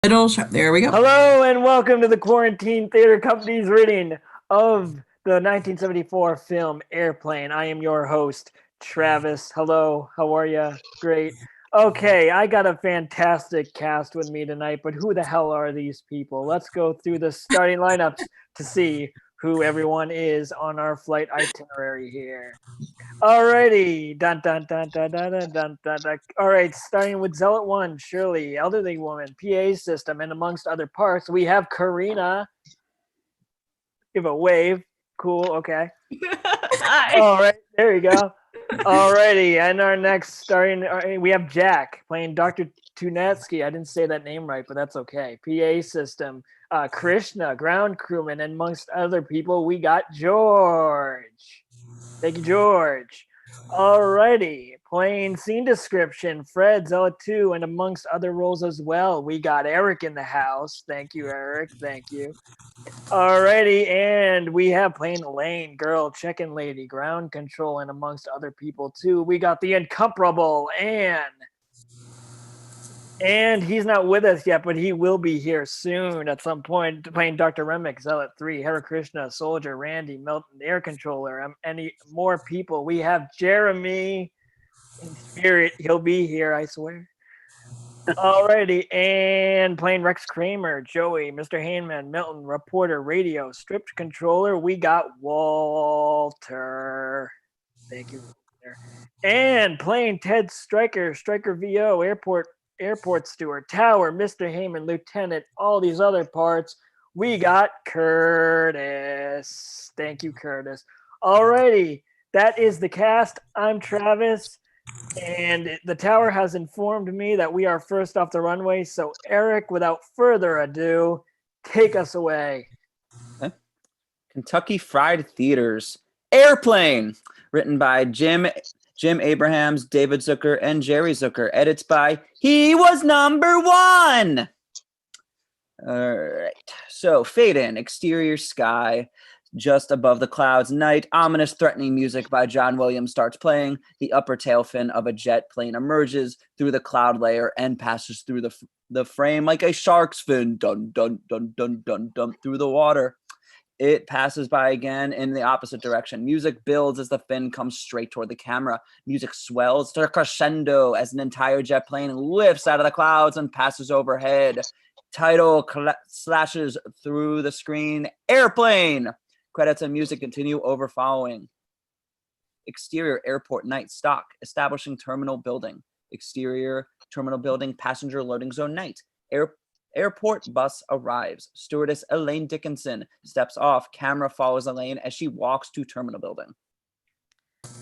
There we go. Hello and welcome to the Quarantine Theater Company's reading of the 1974 film Airplane. I am your host, Travis. Hello, how are you? Great. Okay, I got a fantastic cast with me tonight, but who the hell are these people? Let's go through the starting lineups to see who everyone is on our flight itinerary here. Alrighty, dun dun dun dun dun dun dun dun. Dun. All right, starting with Zealot One, Shirley, elderly woman, PA system, and amongst other parts, we have Karina. Give a wave. Cool. Okay. Hi. All right, there you go. Alrighty, and our next starting, we have Jack playing Dr. Tunetsky. I didn't say that name right, but that's okay. PA system, Krishna, ground crewman, and amongst other people, we got George. Thank you, George. Alrighty, playing scene description, Fred, Zella 2, and amongst other roles as well, we got Eric in the house. Thank you, Eric. Thank you. Alrighty, and we have playing Elaine, girl, chicken lady, ground control, and amongst other people too, we got the incomparable Anne. And he's not with us yet, but he will be here soon at some point, playing Dr. Remick, Zealot 3, Hare Krishna, Soldier, Randy, Milton, Air Controller, any more people. We have Jeremy in spirit. He'll be here, I swear. Alrighty, and playing Rex Kramer, Joey, Mr. Hanman, Milton, Reporter, Radio, Stripped Controller, we got Walter. Thank you. And playing Ted Stryker, Stryker VO, Airport Steward, Tower, Mr. Heyman, Lieutenant, all these other parts. We got Curtis. Thank you, Curtis. Alrighty, that is the cast. I'm Travis, and the Tower has informed me that we are first off the runway. So, Eric, without further ado, take us away. Okay. Kentucky Fried Theaters, Airplane, written by Jim Abrahams, David Zucker, and Jerry Zucker. Edits by He Was Number One. All right. So, fade in, exterior sky, just above the clouds. Night, ominous, threatening music by John Williams starts playing. The upper tail fin of a jet plane emerges through the cloud layer and passes through the frame like a shark's fin. Dun, dun, dun, dun, dun, dun, through the water. It passes by again in the opposite direction. Music builds as the fin comes straight toward the camera. Music swells to a crescendo as an entire jet plane lifts out of the clouds and passes overhead. Title slashes through the screen. Airplane. Credits and music continue over following. Exterior airport night stock. Establishing terminal building. Exterior terminal building. Passenger loading zone night. Airport bus arrives. Stewardess Elaine Dickinson steps off. Camera follows Elaine as she walks to terminal building.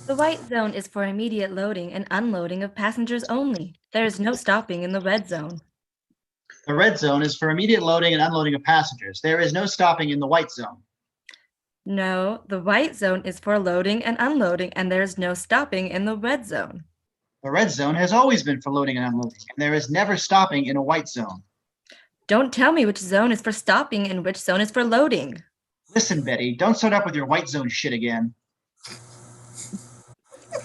The white zone is for immediate loading and unloading of passengers only. There is no stopping in the red zone. The red zone is for immediate loading and unloading of passengers. There is no stopping in the white zone. No, the white zone is for loading and unloading, and there is no stopping in the red zone. The red zone has always been for loading and unloading, and there is never stopping in a white zone. Don't tell me which zone is for stopping and which zone is for loading. Listen, Betty, don't start up with your white zone shit again.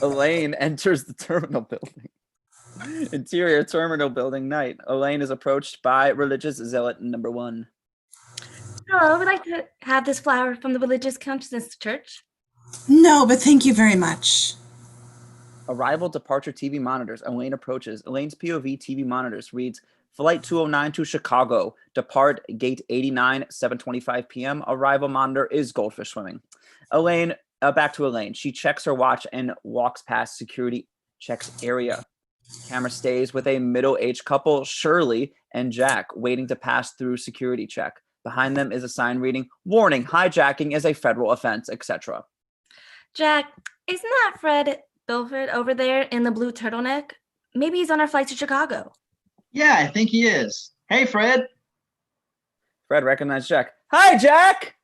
Elaine enters the terminal building. Interior terminal building night. Elaine is approached by religious zealot number 1. Hello, would like to have this flower from the Religious Consciousness Church? No, but thank you very much. Arrival departure TV monitors. Elaine approaches. Elaine's POV TV monitors reads, Flight 209 to Chicago. Depart gate 89, 7:25 p.m. Arrival monitor is goldfish swimming. Elaine, back to Elaine. She checks her watch and walks past security checks area. Camera stays with a middle-aged couple, Shirley and Jack, waiting to pass through security check. Behind them is a sign reading, Warning, hijacking is a federal offense, etc. Jack, isn't that Fred Bilford over there in the blue turtleneck? Maybe he's on our flight to Chicago. Yeah, I think he is. Hey, Fred. Fred recognized Jack. Hi, Jack!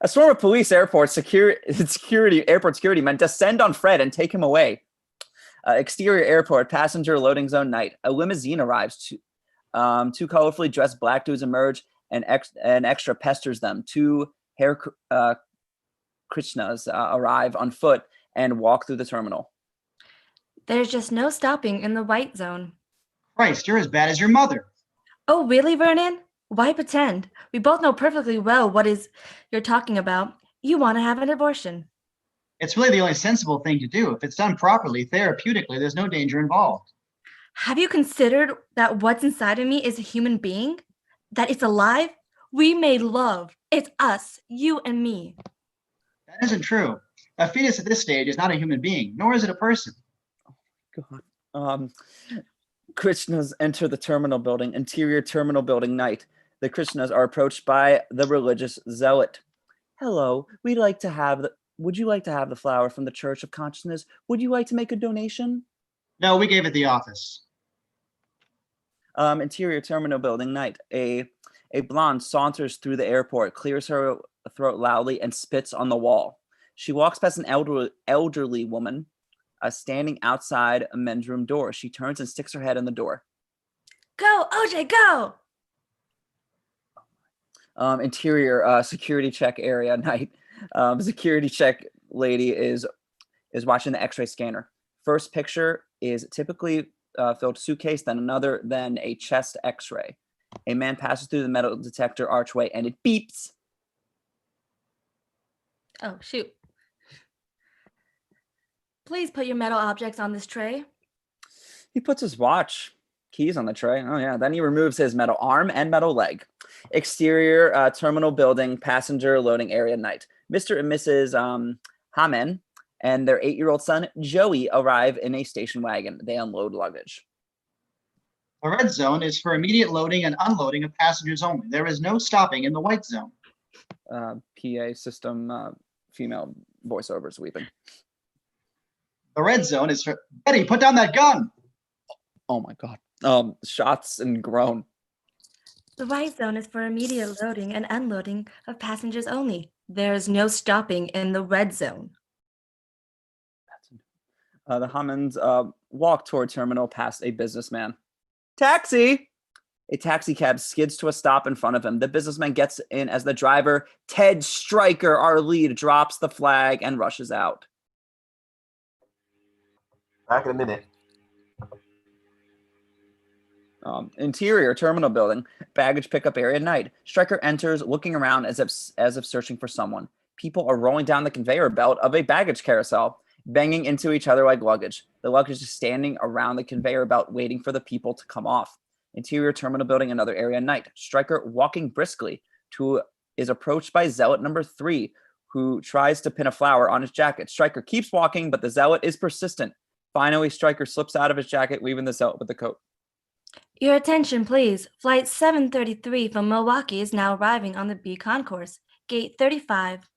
A swarm of police airport security men descend on Fred and take him away. Exterior airport, passenger loading zone night. A limousine arrives. Two colorfully dressed black dudes emerge, and an extra pesters them. Two Hare Krishnas arrive on foot and walk through the terminal. There's just no stopping in the white zone. Christ, you're as bad as your mother. Oh, really, Vernon? Why pretend? We both know perfectly well what is you're talking about. You want to have an abortion. It's really the only sensible thing to do. If it's done properly, therapeutically, there's no danger involved. Have you considered that what's inside of me is a human being? That it's alive? We made love. It's us, you and me. That isn't true. A fetus at this stage is not a human being, nor is it a person. God. Krishnas enter the terminal building, interior terminal building night. The Krishnas are approached by the religious zealot. Hello, would you like to have the flower from the Church of Consciousness? Would you like to make a donation? No, we gave it the office. Interior terminal building night. A blonde saunters through the airport, clears her throat loudly, and spits on the wall. She walks past an elderly woman standing outside a men's room door. She turns and sticks her head in the door. Go, OJ, go! Interior security check area night. Security check lady is watching the X-ray scanner. First picture is typically filled suitcase, then another, then a chest X-ray. A man passes through the metal detector archway and it beeps. Oh, shoot. Please put your metal objects on this tray. He puts his watch, keys on the tray. Oh yeah. Then he removes his metal arm and metal leg. Exterior terminal building, passenger loading area night. Mr. and Mrs. Hamen and their 8-year-old son, Joey, arrive in a station wagon. They unload luggage. The red zone is for immediate loading and unloading of passengers only. There is no stopping in the white zone. PA system, female voiceovers weeping. The red zone is for Betty, put down that gun. Oh my God. Shots and groan. The white zone is for immediate loading and unloading of passengers only. There is no stopping in the red zone. The Hammonds walk toward terminal past a businessman. Taxi! A taxi cab skids to a stop in front of him. The businessman gets in as the driver, Ted Stryker, our lead, drops the flag and rushes out. Back in a minute. Interior terminal building, baggage pickup area night. Stryker enters, looking around as if searching for someone. People are rolling down the conveyor belt of a baggage carousel, banging into each other like luggage. The luggage is standing around the conveyor belt, waiting for the people to come off. Interior terminal building, another area night. Stryker, walking briskly, is approached by zealot number 3, who tries to pin a flower on his jacket. Stryker keeps walking, but the zealot is persistent. Finally, Stryker slips out of his jacket, leaving the zealot with the coat. Your attention, please. Flight 733 from Milwaukee is now arriving on the B concourse, gate 35.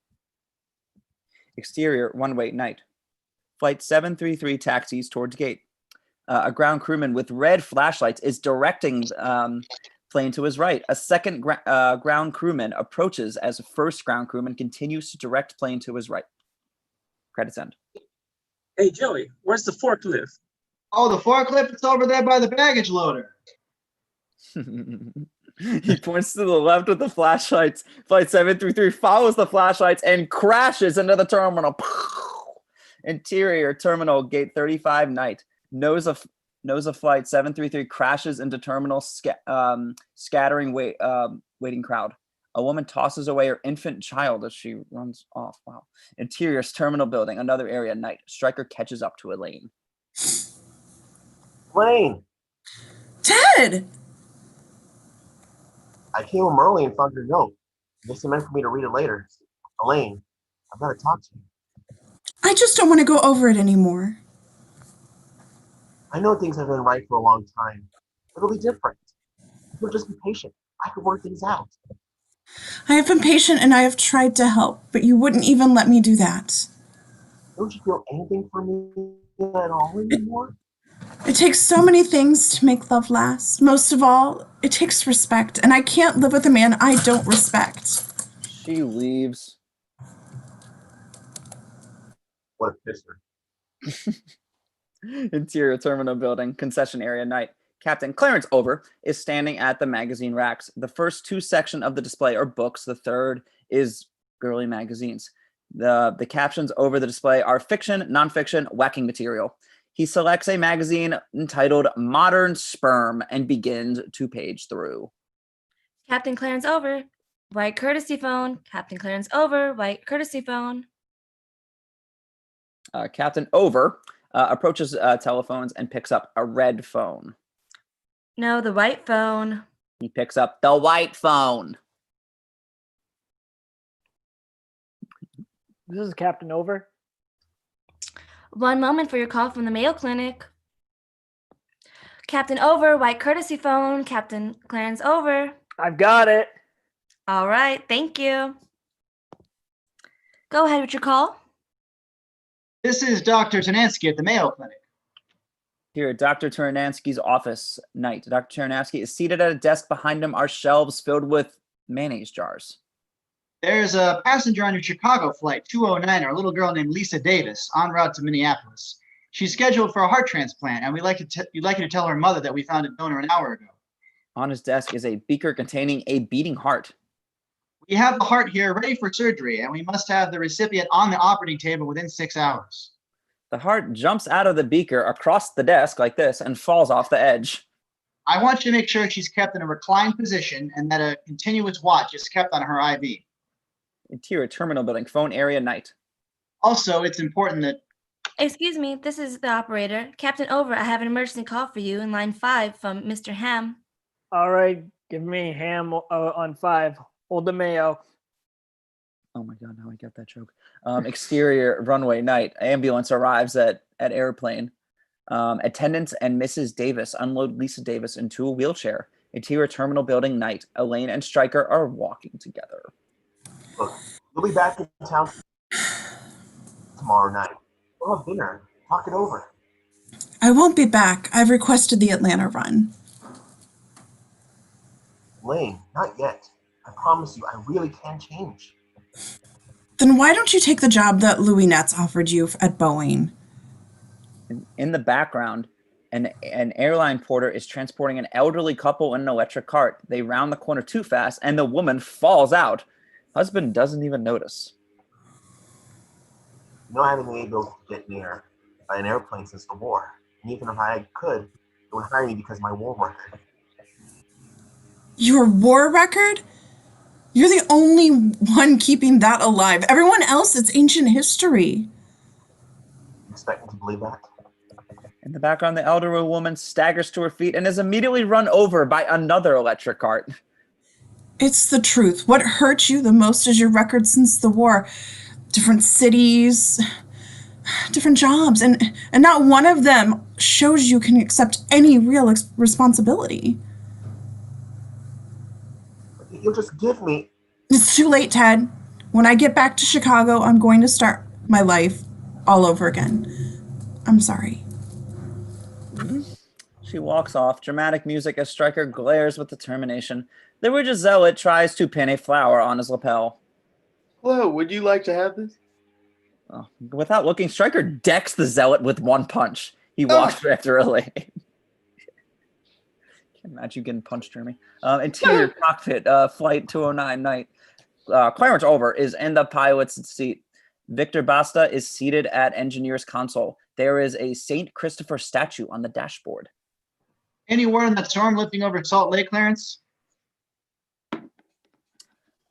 Exterior one-way night. Flight 733 taxis towards gate. A ground crewman with red flashlights is directing plane to his right. A second ground crewman approaches as first ground crewman continues to direct plane to his right. Credits end. Hey, Joey, where's the forklift? Oh, the forklift, it's over there by the baggage loader. He points to the left with the flashlights. Flight 733 follows the flashlights and crashes into the terminal. Interior terminal, gate 35 night. Nose of flight 733 crashes into terminal, scattering waiting crowd. A woman tosses away her infant child as she runs off. Wow. Interior terminal building, another area night. Stryker catches up to Elaine. Elaine, Ted! I came home early and found your note. I guess you meant for me to read it later. Elaine, I've got to talk to you. I just don't want to go over it anymore. I know things have been right for a long time. It'll be different. If you'll just be patient, I could work things out. I have been patient and I have tried to help, but you wouldn't even let me do that. Don't you feel anything for me at all anymore? It takes so many things to make love last. Most of all, it takes respect, and I can't live with a man I don't respect. She leaves. What a pisser. Interior terminal building, concession area night. Captain Clarence Over is standing at the magazine racks. The first 2 sections of the display are books. The third is girly magazines. The captions over the display are fiction, nonfiction, whacking material. He selects a magazine entitled Modern Sperm and begins to page through. Captain Clarence over. White courtesy phone. Captain Clarence over. White courtesy phone. Captain Over approaches telephones and picks up a red phone. No, the white phone. He picks up the white phone. This is Captain Over. One moment for your call from the Mayo Clinic. Captain over, white courtesy phone. Captain Clarence over. I've got it. All right, thank you. Go ahead with your call. This is Dr. Tanansky at the Mayo Clinic. Here at Dr. Turnansky's office night. Dr. Turnansky is seated at a desk. Behind him are shelves filled with mayonnaise jars. There's a passenger on your Chicago flight 209, a little girl named Lisa Davis, en route to Minneapolis. She's scheduled for a heart transplant, and we'd like you to tell her mother that we found a donor an hour ago. On his desk is a beaker containing a beating heart. We have the heart here ready for surgery, and we must have the recipient on the operating table within 6 hours. The heart jumps out of the beaker across the desk like this and falls off the edge. I want you to make sure she's kept in a reclined position and that a continuous watch is kept on her IV. Interior terminal building, phone area night. Also, it's important that Excuse me, this is the operator. Captain over, I have an emergency call for you in line 5 from Mr. Ham. All right, give me Ham on 5. Hold the Mayo. Oh my God, now I get that joke. Exterior runway night. Ambulance arrives at airplane. Attendants and Mrs. Davis unload Lisa Davis into a wheelchair. Interior terminal building night. Elaine and Stryker are walking together. Look, we'll be back in town tomorrow night. We'll have dinner. Talk it over. I won't be back. I've requested the Atlanta run. Lane, not yet. I promise you, I really can change. Then why don't you take the job that Louis Nets offered you at Boeing? In the background, an airline porter is transporting an elderly couple in an electric cart. They round the corner too fast, and the woman falls out. Husband doesn't even notice. You know, I haven't been able to get near an airplane since the war. And even if I could, it would hire me because of my war record. Your war record? You're the only one keeping that alive. Everyone else, it's ancient history. You expect me to believe that? In the background, the elderly woman staggers to her feet and is immediately run over by another electric cart. It's the truth. What hurt you the most is your record since the war. Different cities, different jobs, and not one of them shows you can accept any real responsibility. You'll just give me... It's too late, Ted. When I get back to Chicago, I'm going to start my life all over again. I'm sorry. She walks off. Dramatic music as Stryker glares with determination. The religious zealot tries to pin a flower on his lapel. Hello, would you like to have this? Oh, without looking, Stryker decks the zealot with one punch. He walks after Elaine. Can't imagine you getting punched, Jeremy. Interior cockpit, flight 209 night. Clarence Over is in the pilot's seat. Victor Basta is seated at engineer's console. There is a St. Christopher statue on the dashboard. any word on that storm lifting over Salt Lake, Clarence?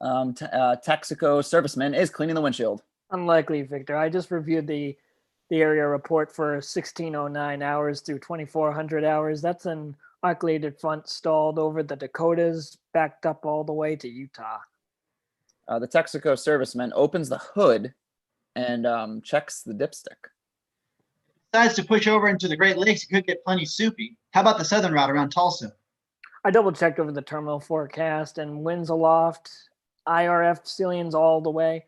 Texaco serviceman is cleaning the windshield. Unlikely, Victor. I just reviewed the area report for 1609 hours through 2400 hours. That's an articulated front stalled over the Dakotas, backed up all the way to Utah. The Texaco serviceman opens the hood and checks the dipstick. Decides to push over into the Great Lakes, it could get plenty soupy. How about the southern route around Tulsa? I double checked over the terminal forecast and winds aloft, IRF ceiling all the way.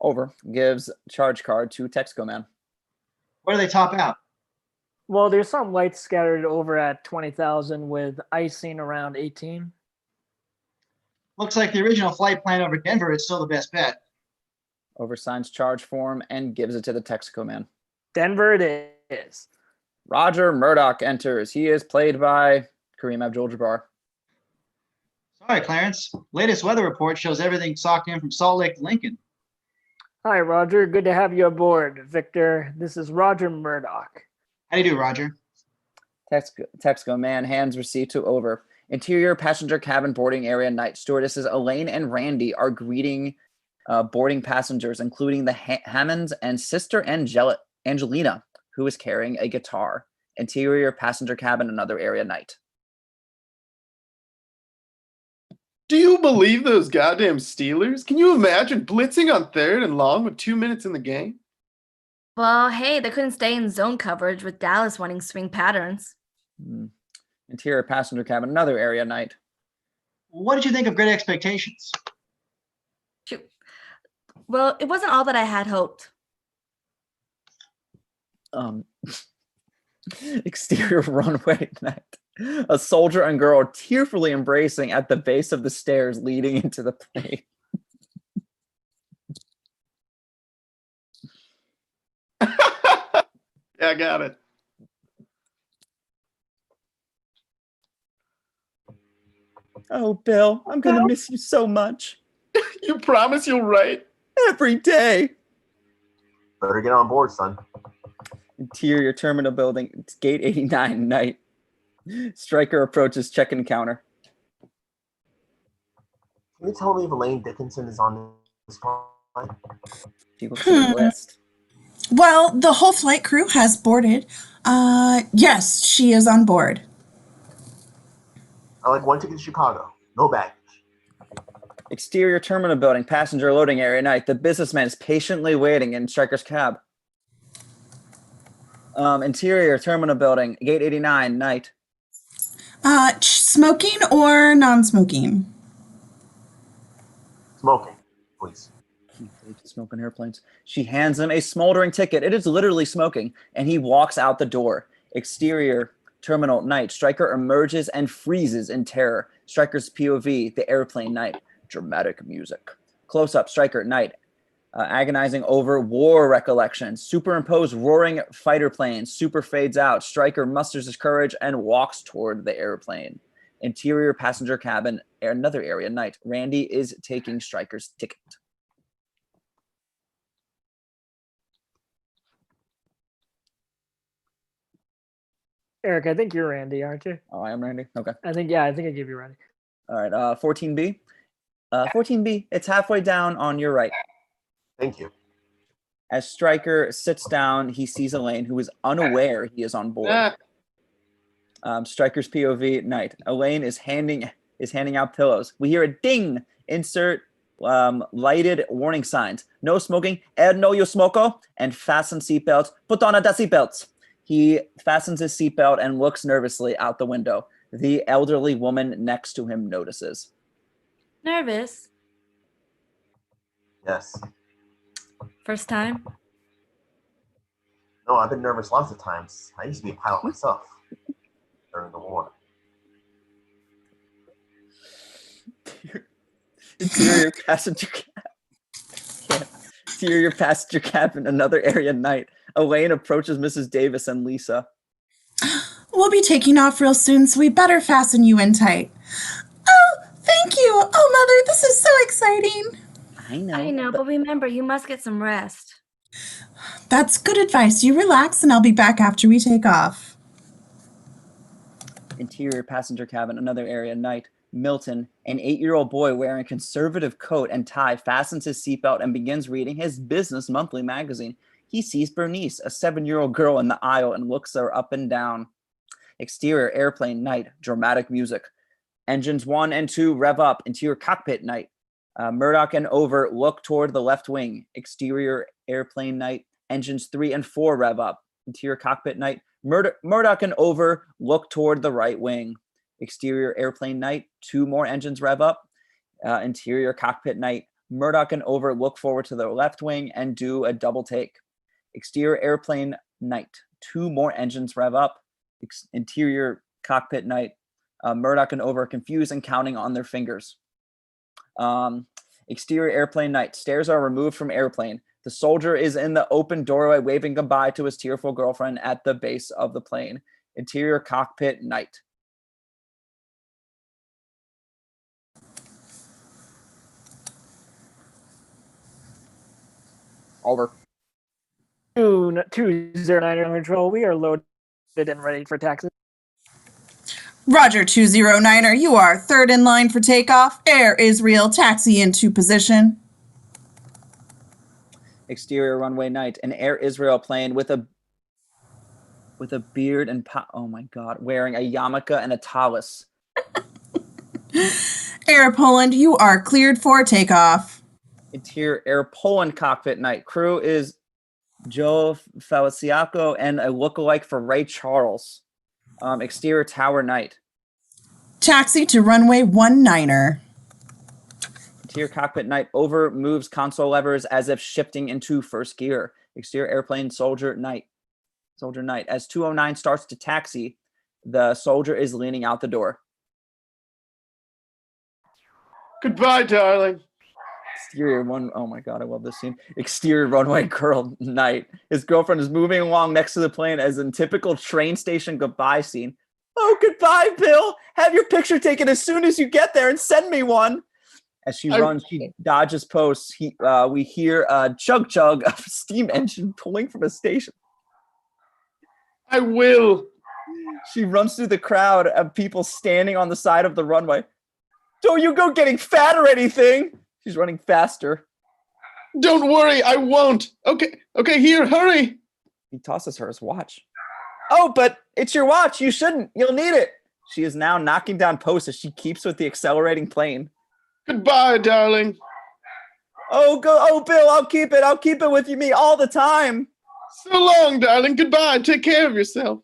Over. Gives charge card to Texaco man. Where do they top out? Well, there's some lights scattered over at 20,000 with icing around 18. Looks like the original flight plan over Denver is still the best bet. Over signs charge form and gives it to the Texaco man. Denver it is. Roger Murdoch enters. He is played by Kareem Abdul-Jabbar. Sorry, Clarence. Latest weather report shows everything socked in from Salt Lake to Lincoln. Hi, Roger. Good to have you aboard, Victor. This is Roger Murdoch. How do you do, Roger? Text go, man. Hands receipt to over. Interior passenger cabin boarding area night. Stewardesses Elaine and Randy are greeting boarding passengers, including the Hammonds and sister Angelina, who is carrying a guitar. Interior passenger cabin, another area night. Do you believe those goddamn Steelers? Can you imagine blitzing on third and long with 2 minutes in the game? Well, hey, they couldn't stay in zone coverage with Dallas wanting swing patterns. Interior passenger cabin, another area night. What did you think of Great Expectations? Shoot. Well, it wasn't all that I had hoped. Exterior runway night. A soldier and girl are tearfully embracing at the base of the stairs leading into the plane. Yeah, I got it. Oh, Bill, I'm going to miss you so much. You promise you'll write? Every day. Better get on board, son. Interior terminal building. It's gate 89 night. Stryker approaches check-in counter. Can you tell me if Elaine Dickinson is on this flight? She looks at the list. Well, the whole flight crew has boarded. Yes, she is on board. I like one ticket to Chicago. No baggage. Exterior terminal building, passenger loading area night. The businessman is patiently waiting in Stryker's cab. Interior terminal building, gate 89 night. Smoking or non-smoking? Smoking, please. Smoking airplanes. She hands him a smoldering ticket. It is literally smoking, and he walks out the door. Exterior terminal night. Stryker emerges and freezes in terror. Stryker's POV, the airplane night. Dramatic music. Close up, Stryker night. Agonizing over war recollections. Superimposed roaring fighter planes. Super fades out. Stryker musters his courage and walks toward the airplane. Interior passenger cabin, another area night. Randy is taking Stryker's ticket. Eric, I think you're Randy, aren't you? Oh, I am Randy? Okay. I think I gave you Randy. All right, 14B. 14B, it's halfway down on your right. Thank you. As Stryker sits down, he sees Elaine, who is unaware he is on board. Stryker's POV night. Elaine is handing out pillows. We hear a ding. Insert lighted warning signs. No smoking. No yo smoco. And fasten seatbelts. Put on a seatbelts. He fastens his seatbelt and looks nervously out the window. The elderly woman next to him notices. Nervous? Yes. First time? No, I've been nervous lots of times. I used to be a pilot myself during the war. Interior passenger cab. Interior passenger cabin, another area night. Elaine approaches Mrs. Davis and Lisa. We'll be taking off real soon, so we better fasten you in tight. Oh, thank you. Oh, Mother, this is so exciting. I know, but remember, you must get some rest. That's good advice. You relax, and I'll be back after we take off. Interior passenger cabin, another area night. Milton, an 8-year-old boy wearing a conservative coat and tie, fastens his seatbelt and begins reading his business monthly magazine. He sees Bernice, a 7-year-old girl, in the aisle and looks her up and down. Exterior airplane night, dramatic music. Engines 1 and 2 rev up. Interior cockpit night. Murdoch and Over look toward the left wing. Exterior airplane night. Engines 3 and 4 rev up. Interior cockpit night. Murdoch and Over look toward the right wing. Exterior airplane night. 2 more engines rev up. Interior cockpit night. Murdoch and Over look forward to the left wing and do a double take. Exterior airplane night. 2 more engines rev up. Interior cockpit night. Murdoch and Over confused and counting on their fingers. Exterior airplane night. Stairs are removed from airplane. The soldier is in the open doorway waving goodbye to his tearful girlfriend at the base of the plane. Interior cockpit night. Over. 209 under control. We are loaded and ready for taxi. Roger 209er, you are third in line for takeoff. Air Israel, taxi into position. Exterior runway night. An Air Israel plane with a beard and oh my god, wearing a yarmulke and a tallis. Air Poland, you are cleared for takeoff. Interior Air Poland cockpit night. Crew is Joe Feliciaco and a lookalike for Ray Charles. Exterior tower night. Taxi to runway 19er. Interior cockpit night. Over moves console levers as if shifting into first gear. Exterior airplane soldier night. Soldier night. As 209 starts to taxi, the soldier is leaning out the door. Goodbye, darling. Exterior one. Oh my god, I love this scene. Exterior runway girl night. His girlfriend is moving along next to the plane as in typical train station goodbye scene. Oh, goodbye, Bill. Have your picture taken as soon as you get there and send me one. As she runs, she dodges posts. We hear a chug chug of a steam engine pulling from a station. I will. She runs through the crowd of people standing on the side of the runway. Don't you go getting fat or anything. She's running faster. Don't worry, I won't. Okay, here, hurry. He tosses her his watch. Oh, but it's your watch. You shouldn't. You'll need it. She is now knocking down posts as she keeps with the accelerating plane. Goodbye, darling. Oh, Bill, I'll keep it. I'll keep it with me all the time. So long, darling. Goodbye. Take care of yourself.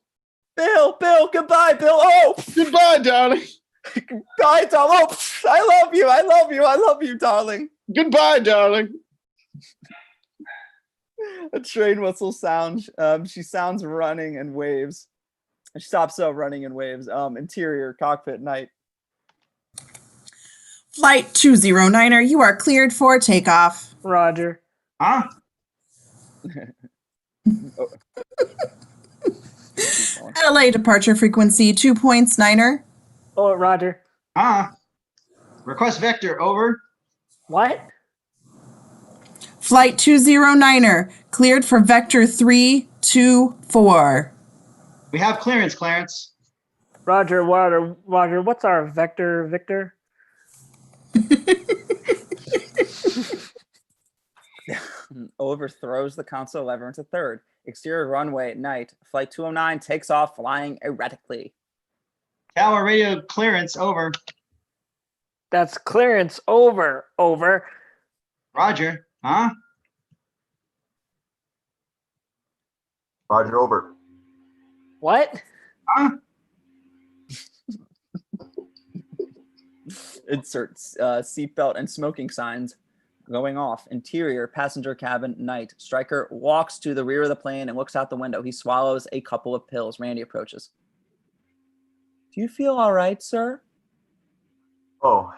Bill, goodbye, Bill. Oh, goodbye, darling. Bye, Tom. Oh, I love you, darling. Goodbye, darling. A train whistle sounds. She sounds running and waves. She stops running and waves. Interior cockpit night. Flight 209er, you are cleared for takeoff. Roger. Huh? LA departure frequency 2 points, Niner. Oh, Roger. Request vector, over. What? Flight 209er, cleared for vector 324. We have clearance, Clarence. Roger, what's our vector, Victor? Overthrows the console lever into third. Exterior runway at night. Flight 209 takes off, flying erratically. Tower radio clearance, over. That's clearance, over. Roger. Roger, over. What? Inserts seatbelt and smoking signs going off. Interior passenger cabin night. Stryker walks to the rear of the plane and looks out the window. He swallows a couple of pills. Randy approaches. Do you feel all right, sir? Oh,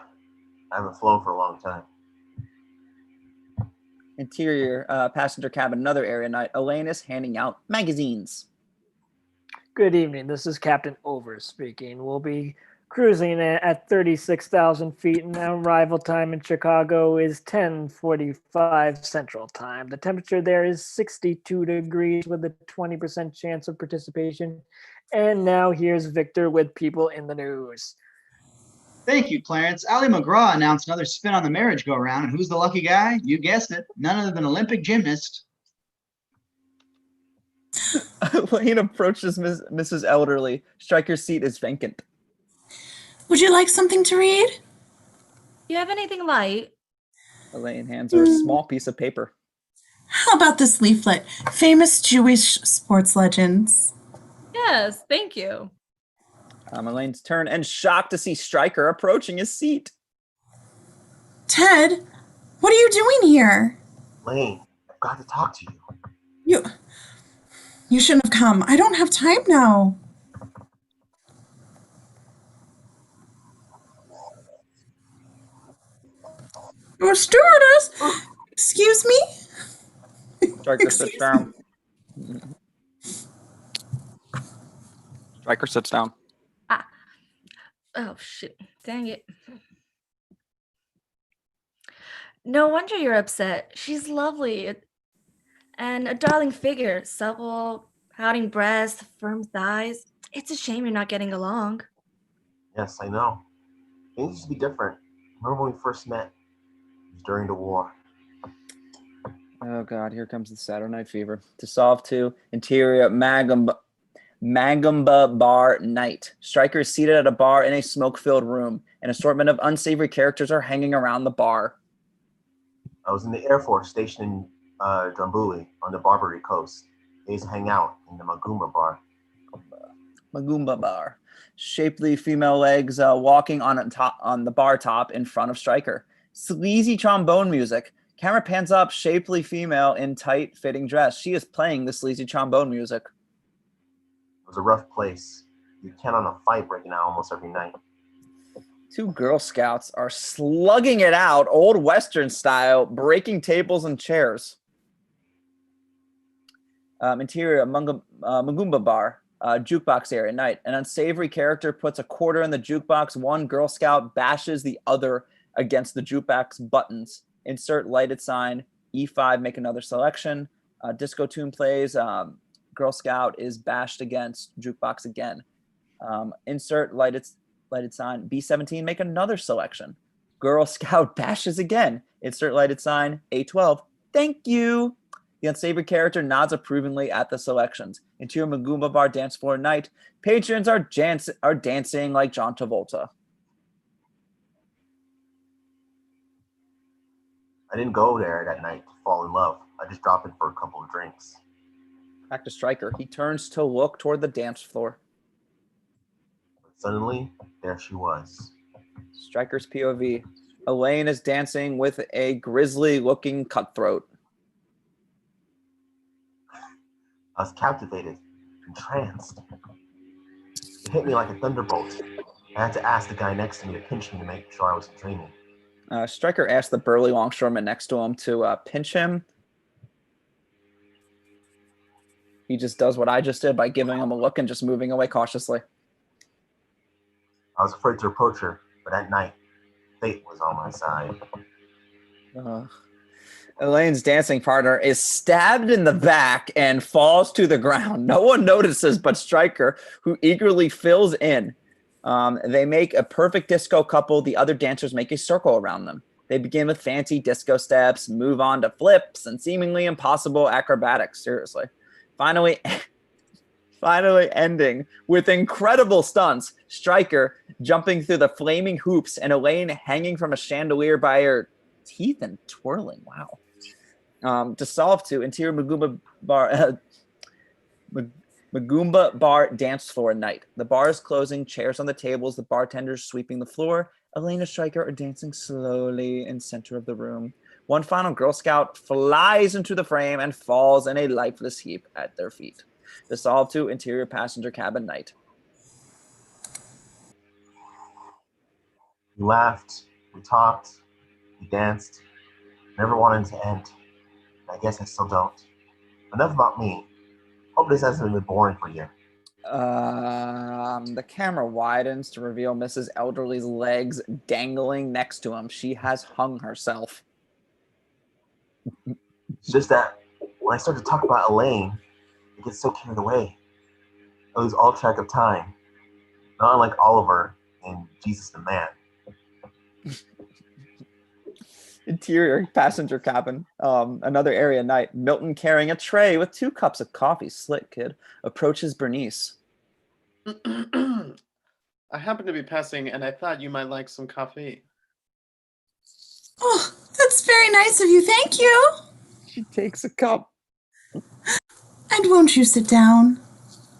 I haven't flown for a long time. Interior passenger cabin, another area night. Elaine is handing out magazines. Good evening. This is Captain Over speaking. We'll be cruising at 36,000 feet, and our arrival time in Chicago is 10:45 Central Time. The temperature there is 62 degrees with a 20% chance of participation. And now here's Victor with People in the News. Thank you, Clarence. Ali McGraw announced another spin on the merry-go-round, and who's the lucky guy? You guessed it. None other than Olympic gymnast. Elaine approaches Mrs. Elderly. Stryker's seat is vacant. Would you like something to read? You have anything light? Elaine hands her a small piece of paper. How about this leaflet? Famous Jewish sports legends. Yes, thank you. Elaine's turn and shocked to see Stryker approaching his seat. Ted, what are you doing here? Lane, I've got to talk to you. You shouldn't have come. I don't have time now. Your stewardess? Excuse me? Stryker sits down. Stryker sits down. Oh, shit. Dang it. No wonder you're upset. She's lovely. And a darling figure, supple, pouting breasts, firm thighs. It's a shame you're not getting along. Yes, I know. Things used to be different. Remember when we first met? It was during the war. Oh God, here comes the Saturday Night Fever. Dissolve 2, interior Mangumba Bar night. Stryker is seated at a bar in a smoke-filled room. An assortment of unsavory characters are hanging around the bar. I was in the Air Force stationed in Drambuie on the Barbary Coast. They used to hang out in the Magumba Bar. Magumba Bar. Shapely female legs walking on the bar top in front of Stryker. Sleazy trombone music. Camera pans up, shapely female in tight fitting dress. She is playing the sleazy trombone music. It was a rough place. You'd count on a fight breaking out almost every night. 2 Girl Scouts are slugging it out, old Western style, breaking tables and chairs. Interior Magumba Bar, jukebox area at night. An unsavory character puts a quarter in the jukebox. One Girl Scout bashes the other against the jukebox buttons. Insert lighted sign. E5, make another selection. Disco tune plays. Girl Scout is bashed against jukebox again. Insert lighted sign. B17, make another selection. Girl Scout bashes again. Insert lighted sign. A12, thank you. The unsavory character nods approvingly at the selections. Interior Magumba Bar dance floor night. Patrons are dancing like John Travolta. I didn't go there that night to fall in love. I just dropped in for a couple of drinks. Back to Stryker. He turns to look toward the dance floor. But suddenly, there she was. Stryker's POV. Elaine is dancing with a grisly-looking cutthroat. I was captivated, entranced. It hit me like a thunderbolt. I had to ask the guy next to me to pinch me to make sure I wasn't dreaming. Stryker asked the burly longshoreman next to him to pinch him. He just does what I just did by giving him a look and just moving away cautiously. I was afraid to approach her, but at night, fate was on my side. Elaine's dancing partner is stabbed in the back and falls to the ground. No one notices but Stryker, who eagerly fills in. They make a perfect disco couple. The other dancers make a circle around them. They begin with fancy disco steps, move on to flips, and seemingly impossible acrobatics. Seriously. Finally ending with incredible stunts. Stryker jumping through the flaming hoops and Elaine hanging from a chandelier by her teeth and twirling. Wow. Dissolve to interior Magumba Bar. Magumba Bar dance floor night. The bar is closing, chairs on the tables, the bartenders sweeping the floor. Elaine and Stryker are dancing slowly in center of the room. One final Girl Scout flies into the frame and falls in a lifeless heap at their feet. Dissolve to interior passenger cabin night. We laughed, we talked, we danced. Never wanted to end. I guess I still don't. Enough about me. Hope this hasn't been boring for you. The camera widens to reveal Mrs. Elderly's legs dangling next to him. She has hung herself. It's just that when I start to talk about Elaine, I get so carried away. I lose all track of time. Not unlike Oliver in Jesus the Man. Interior passenger cabin. Another area night. Milton carrying a tray with 2 cups of coffee. Slick kid approaches Bernice. I happened to be passing and I thought you might like some coffee. Oh, that's very nice of you. Thank you. She takes a cup. And won't you sit down?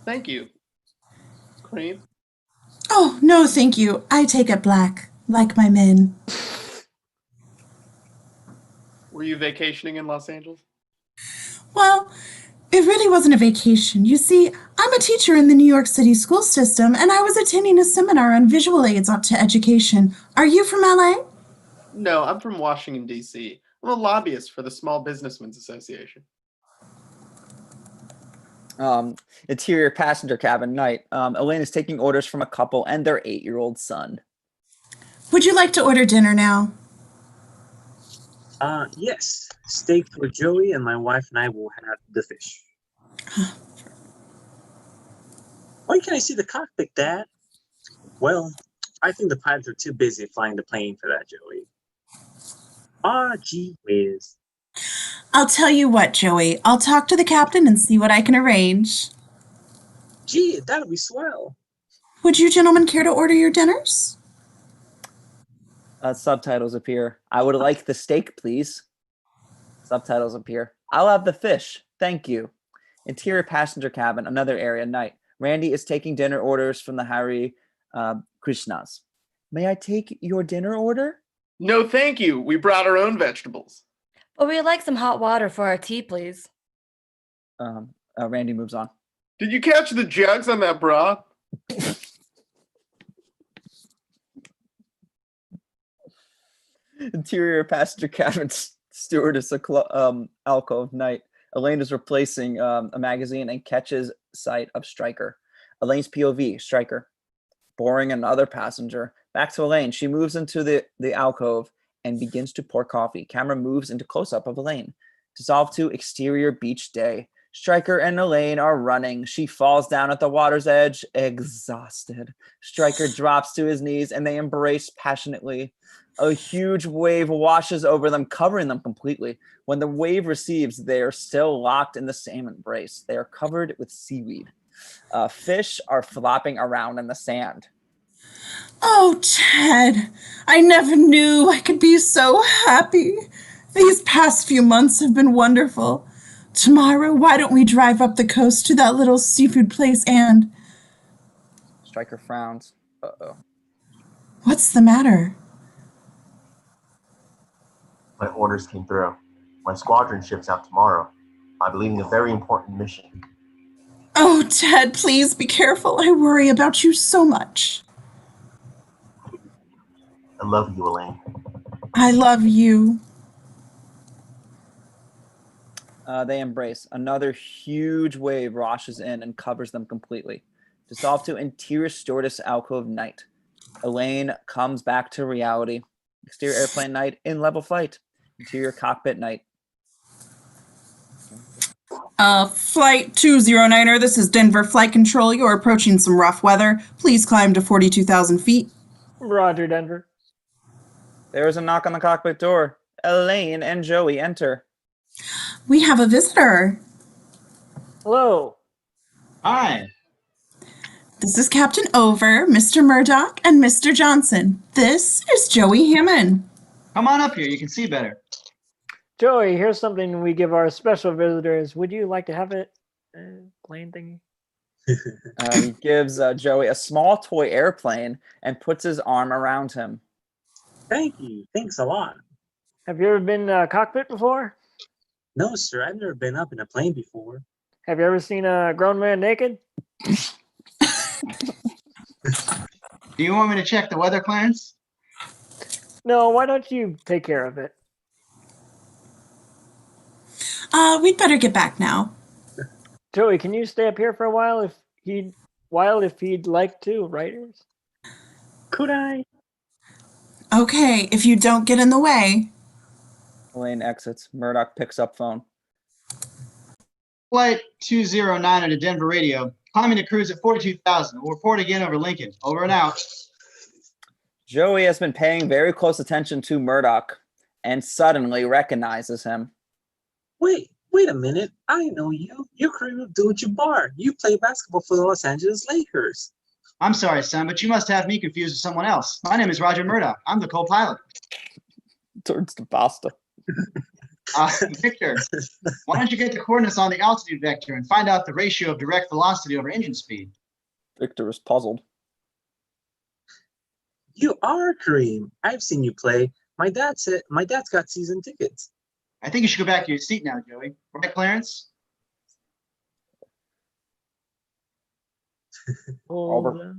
Thank you. Cream? Oh, no, thank you. I take it black, like my men. Were you vacationing in Los Angeles? Well, it really wasn't a vacation. You see, I'm a teacher in the New York City school system, and I was attending a seminar on visual aids to education. Are you from LA? No, I'm from Washington, D.C. I'm a lobbyist for the Small Businessmen's Association. Interior passenger cabin night. Elaine is taking orders from a couple and their 8-year-old son. Would you like to order dinner now? Yes. Steak for Joey, and my wife and I will have the fish. Why can't I see the cockpit, Dad? Well, I think the pilots are too busy flying the plane for that, Joey. Gee whiz. I'll tell you what, Joey. I'll talk to the captain and see what I can arrange. Gee, that'll be swell. Would you gentlemen care to order your dinners? Subtitles appear. I would like the steak, please. Subtitles appear. I'll have the fish. Thank you. Interior passenger cabin, another area, night. Randy is taking dinner orders from the Hari Krishnas. May I take your dinner order? No, thank you. We brought our own vegetables. But we'd like some hot water for our tea, please. Randy moves on. Did you catch the jugs on that broth? Interior passenger cabin, stewardess alcove, night. Elaine is replacing a magazine and catches sight of Stryker. Elaine's POV, Stryker. Boring another passenger. Back to Elaine. She moves into the alcove and begins to pour coffee. Camera moves into close-up of Elaine. Dissolve to exterior beach day. Stryker and Elaine are running. She falls down at the water's edge, exhausted. Stryker drops to his knees and they embrace passionately. A huge wave washes over them, covering them completely. When the wave recedes, they are still locked in the same embrace. They are covered with seaweed. Fish are flopping around in the sand. Oh, Ted, I never knew I could be so happy. These past few months have been wonderful. Tomorrow, why don't we drive up the coast to that little seafood place and... Stryker frowns. Uh-oh. What's the matter? My orders came through. My squadron ships out tomorrow. I'm leading a very important mission. Oh, Ted, please be careful. I worry about you so much. I love you, Elaine. I love you. They embrace. Another huge wave washes in and covers them completely. Dissolve to interior stewardess alcove night. Elaine comes back to reality. Exterior airplane night in level flight. Interior cockpit night. Flight 209er, this is Denver Flight Control. You're approaching some rough weather. Please climb to 42,000 feet. Roger, Denver. There is a knock on the cockpit door. Elaine and Joey enter. We have a visitor. Hello. Hi. This is Captain Over, Mr. Murdoch, and Mr. Johnson. This is Joey Hammond. Come on up here. You can see better. Joey, here's something we give our special visitors. Would you like to have it? Plane thingy? He gives Joey a small toy airplane and puts his arm around him. Thank you. Thanks a lot. Have you ever been cockpit before? No, sir. I've never been up in a plane before. Have you ever seen a grown man naked? Do you want me to check the weather, Clarence? No, why don't you take care of it? We'd better get back now. Joey, can you stay up here for a while if he'd like to, writers? Could I? Okay, if you don't get in the way. Elaine exits. Murdoch picks up phone. Flight 209 to Denver Radio. Climbing to cruise at 42,000. We'll report again over Lincoln. Over and out. Joey has been paying very close attention to Murdoch and suddenly recognizes him. Wait a minute. I know you. You're Kareem Abdul-Jabbar. You play basketball for the Los Angeles Lakers. I'm sorry, son, but you must have me confused with someone else. My name is Roger Murdoch. I'm the co-pilot. Turns to pasta. Victor, why don't you get the coordinates on the altitude vector and find out the ratio of direct velocity over engine speed? Victor is puzzled. You are Kareem. I've seen you play. My dad's got season tickets. I think you should go back to your seat now, Joey. Right, Clarence? Over.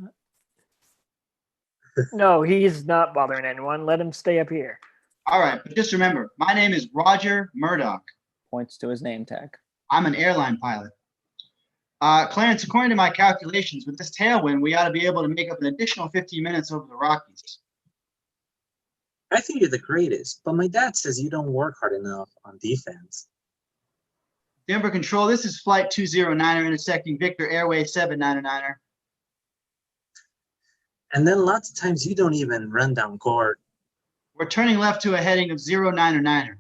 No, he's not bothering anyone. Let him stay up here. All right, but just remember, my name is Roger Murdoch. Points to his name tag. I'm an airline pilot. Clarence, according to my calculations, with this tailwind, we ought to be able to make up an additional 15 minutes over the Rockies. I think you're the greatest, but my dad says you don't work hard enough on defense. Denver Control, this is Flight 209er intersecting Victor Airway 799er. And then lots of times you don't even run down court. We're turning left to a heading of 099er.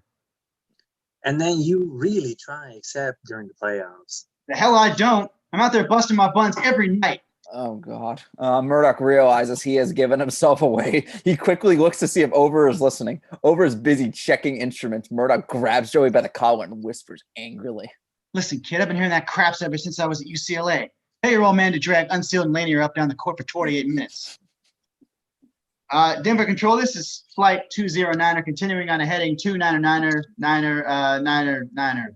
And then you really try, except during the playoffs. The hell I don't. I'm out there busting my buns every night. Oh, God. Murdoch realizes he has given himself away. He quickly looks to see if Over is listening. Over is busy checking instruments. Murdoch grabs Joey by the collar and whispers angrily. Listen, kid, I've been hearing that crap ever since I was at UCLA. Pay your old man to drag Unsealed and Lanier up down the court for 28 minutes. Denver Control, this is Flight 209er, continuing on a heading 299er, 9er.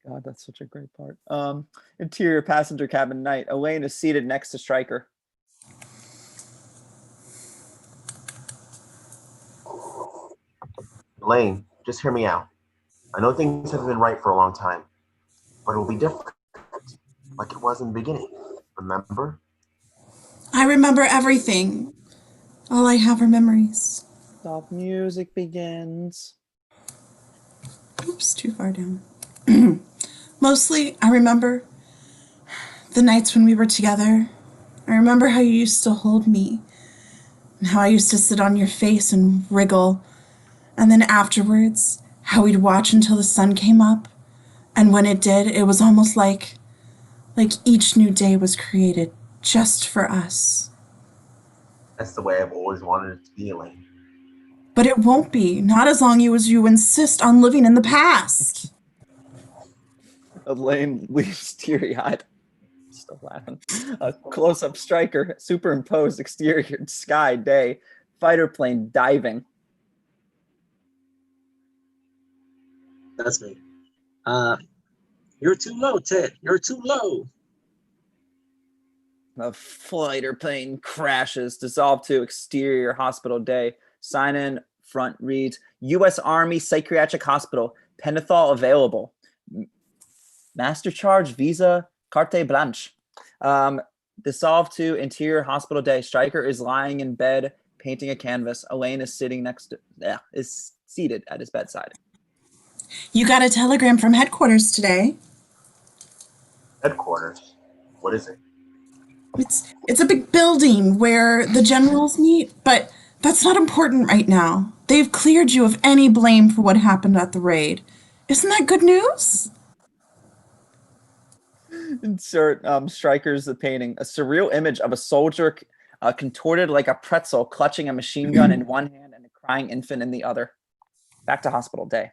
God, that's such a great part. Interior passenger cabin night. Elaine is seated next to Stryker. Elaine, just hear me out. I know things have been right for a long time, but it will be different, like it was in the beginning. Remember? I remember everything. All I have are memories. Soft music begins. Oops, too far down. Mostly, I remember the nights when we were together. I remember how you used to hold me and how I used to sit on your face and wriggle. And then afterwards, how we'd watch until the sun came up. And when it did, it was almost like each new day was created just for us. That's the way I've always wanted it to be, Elaine. But it won't be, not as long as you insist on living in the past. Elaine leaves teary-eyed. Still laughing. A close-up Stryker, superimposed exterior sky day, fighter plane diving. That's me. You're too low, Ted. You're too low. A fighter plane crashes, dissolved to exterior hospital day. Sign-in front reads, U.S. Army Psychiatric Hospital, Pentothal available. Master charge, visa, carte blanche. Dissolved to interior hospital day. Stryker is lying in bed, painting a canvas. Elaine is is seated at his bedside. You got a telegram from headquarters today. Headquarters? What is it? It's a big building where the generals meet, but that's not important right now. They've cleared you of any blame for what happened at the raid. Isn't that good news? Insert Stryker's painting, a surreal image of a soldier contorted like a pretzel, clutching a machine gun in one hand and a crying infant in the other. Back to hospital day.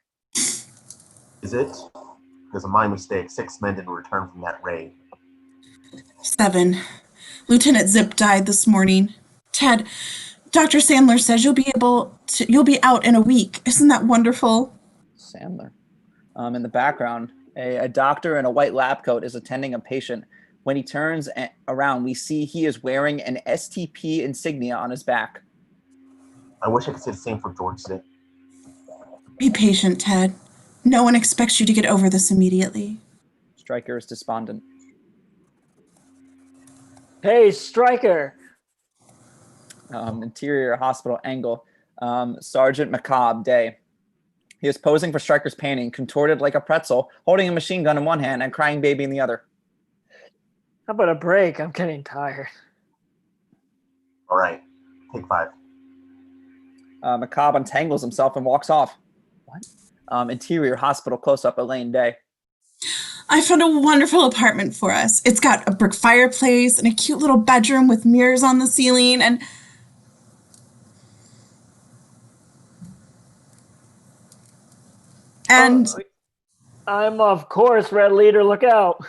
Is it? Because of my mistake, 6 men didn't return from that raid. 7. Lieutenant Zip died this morning. Ted, Dr. Sandler says you'll be out in a week. Isn't that wonderful? Sandler. In the background, a doctor in a white lab coat is attending a patient. When he turns around, we see he is wearing an STP insignia on his back. I wish I could say the same for George Zip. Be patient, Ted. No one expects you to get over this immediately. Stryker is despondent. Hey, Stryker. Interior hospital angle. Sergeant Macabre day. He is posing for Stryker's painting, contorted like a pretzel, holding a machine gun in one hand and crying baby in the other. How about a break? I'm getting tired. All right, take 5. Macabre untangles himself and walks off. What? Interior hospital close-up Elaine day. I found a wonderful apartment for us. It's got a brick fireplace and a cute little bedroom with mirrors on the ceiling and... I'm of course, Red Leader, look out.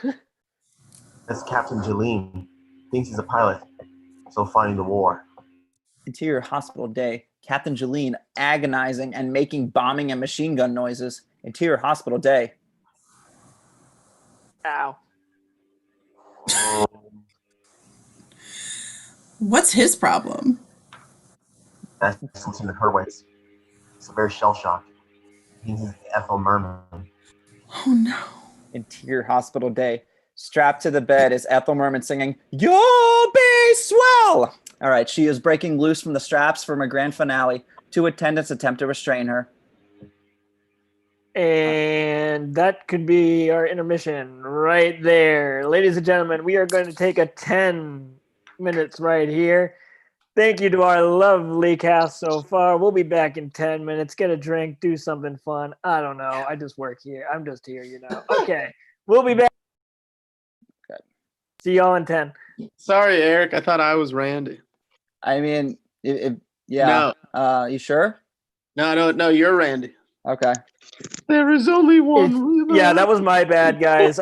That's Captain Jalene. Thinks he's a pilot. So fighting the war. Interior hospital day. Captain Jalene agonizing and making bombing and machine gun noises. Interior hospital day. Ow. What's his problem? That's something in her ways. It's a very shell shock. He's Ethel Merman. Oh no. Interior hospital day. Strapped to the bed is Ethel Merman singing, "You'll be swell." All right, she is breaking loose from the straps from a grand finale. 2 attendants attempt to restrain her. And that could be our intermission right there. Ladies and gentlemen, we are going to take a 10 minutes right here. Thank you to our lovely cast so far. We'll be back in 10 minutes. Get a drink, do something fun. I don't know. I just work here. I'm just here, you know. Okay. We'll be back. Good. See y'all in 10. Sorry, Eric. I thought I was Randy. I mean, yeah. You sure? No, you're Randy. Okay. There is only one. Yeah, that was my bad, guys.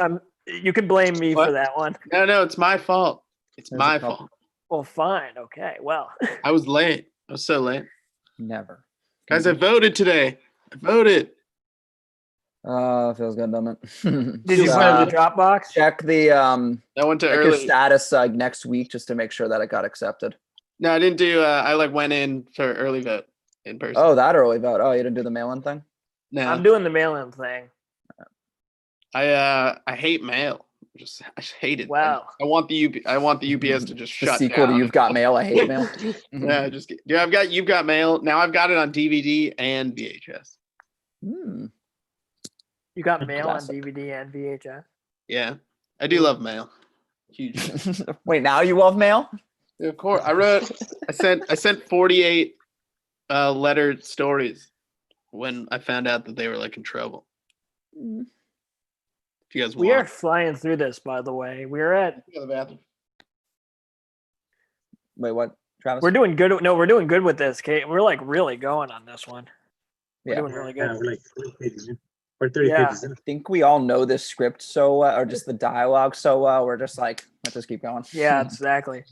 You can blame me for What? that one. No, it's my fault. It's There's my a couple. fault. Well, fine. Okay. Well, I was late. I was so late. Never. Guys, I voted today. I voted. Feels good, doesn't it? did you put it in the Dropbox? Check the I went to check your early. status next week just to make sure that it got accepted. No, I didn't do. I went in for early vote in person. Oh, that early vote. Oh, you didn't do the mail-in thing? No, I'm doing the mail-in thing. I hate mail. I just hate it. Wow. I want the UPS to just The shut sequel down. to You've Got Mail. I hate mail. Yeah, I've got You've Got Mail. Now I've got it on DVD and VHS. Hmm. You got mail on Classic. DVD and VHS? Yeah, I do love mail. Huge. Wait, now you love mail? Of course, I sent 48 lettered stories when I found out that they were like in trouble. If you guys We are want, flying through this, by the way. We're at. go to the bathroom. Wait, what, Travis? We're doing good. No, we're doing good with this, Kate. We're like really going on this one. We're Yeah. doing really Yeah, good. we're like 40 pages in. Or 30 Yeah. pages in. I think we all know this script so well, or just the dialogue so well. We're just like, let's just keep going. Yeah, exactly.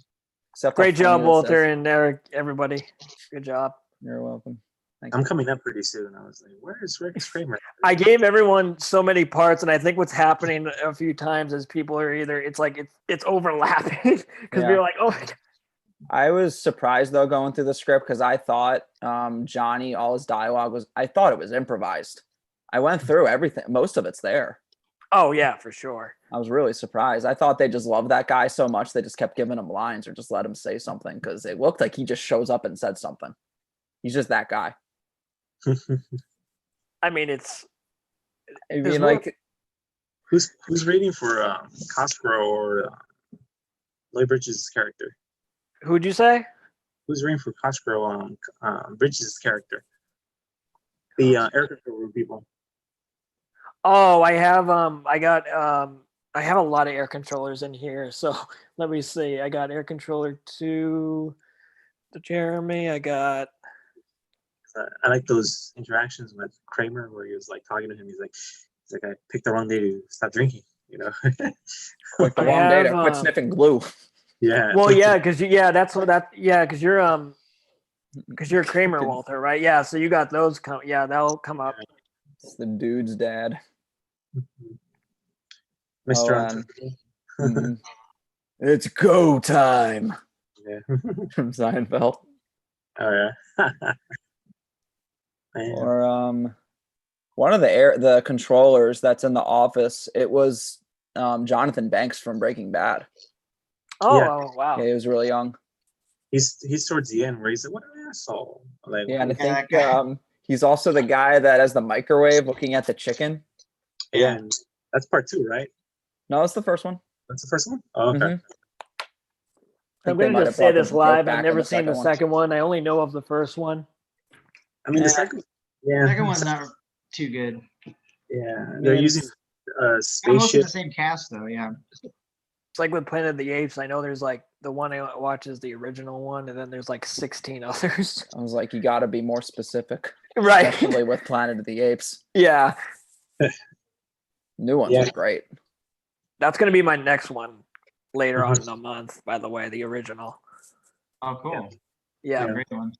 Except how Great job, funny this Walter is. and Eric. Everybody, good job. You're welcome. Thank I'm you. coming up pretty soon. I was like, where's Rick Kramer? I gave everyone so many parts, and I think what's happening a few times is people are either it's overlapping because Yeah. we're like, oh, my God. I was surprised though going through the script because I thought Johnny, all his dialogue I thought it was improvised. I went through everything. Most of it's there. Oh yeah, for sure. I was really surprised. I thought they just loved that guy so much they just kept giving him lines or just let him say something because it looked like he just shows up and said something. He's just that guy. I mean, it's I There's mean, more- like, Who's reading for Cosgrove or Lloyd Bridges' character? who'd you say? Who's reading for Cosgrove Bridges' character? The air control room people. Oh, I have I have a lot of air controllers in here. So let me see. I got air controller 2 to Jeremy. I got I like those interactions with Kramer where he was like talking to him. He's like, I picked the wrong day to stop drinking. You know? like the I wrong day to have, quit sniffing glue. Yeah. well, yeah, because because you're Kramer, Walter, right? Yeah, so you got those that'll come up. It's the dude's dad. Mr. Oh, Antonio. Mhm. It's go time Yeah. from Seinfeld. Oh yeah. Man. Or one of the controllers that's in the office. It was Jonathan Banks from Breaking Bad. Oh, Yeah. oh, wow. Yeah, he was really young. He's towards the end where he's like, what an asshole. Like, Yeah, and I Yeah, think that he's also the guy that has the microwave looking at the chicken. yeah, and that's part 2, right? No, it's the first one. That's the first one? Oh, okay. Mhm. I'm they going might to have just say brought this the joke live. back I've in never the seen the second one. second one. I only know of the first one. I mean, the Yeah. second, yeah, Second one's not too good. yeah, they're Yeah, using Most of spaceship. the same cast though. Yeah. It's like with Planet of the Apes. I know there's like the one I watch is the original one, and then there's like 16 others. I was like, you got to be more specific, Right. especially with Planet of the Apes. Yeah. New ones Yeah. are great. That's going to be my next one later on Mhm. in the month, by the way, the original. Oh, cool. Yeah. Yeah. Great one.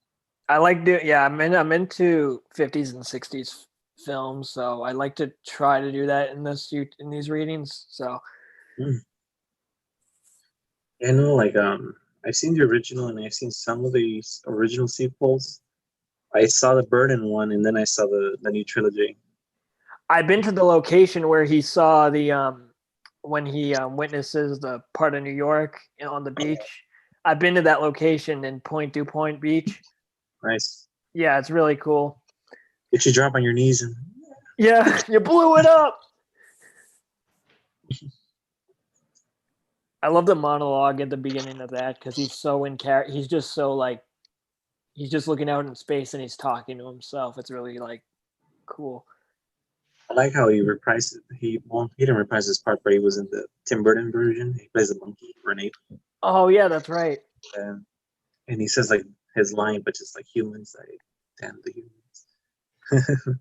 I like I'm into 50s and 60s films, so I like to try to do that in these readings. So I know, like, I've seen the original and I've seen some of the original sequels. I saw the Burden one and then I saw the new trilogy. I've been to the location where he saw the when he witnesses the part of New York on the beach. I've been to that location in Point Du Point Beach. Nice. Yeah, it's really cool. Did you drop on your knees and Yeah, you blew it up. I love the monologue at the beginning of that because he's so in character. He's just so like, he's just looking out in space and he's talking to himself. It's really like cool. I like how he reprised it. He didn't reprise his part, but he was in the Tim Burton version. He plays a monkey or an ape, Oh yeah, that's right. and he says like his line, but just like humans, like damn the humans.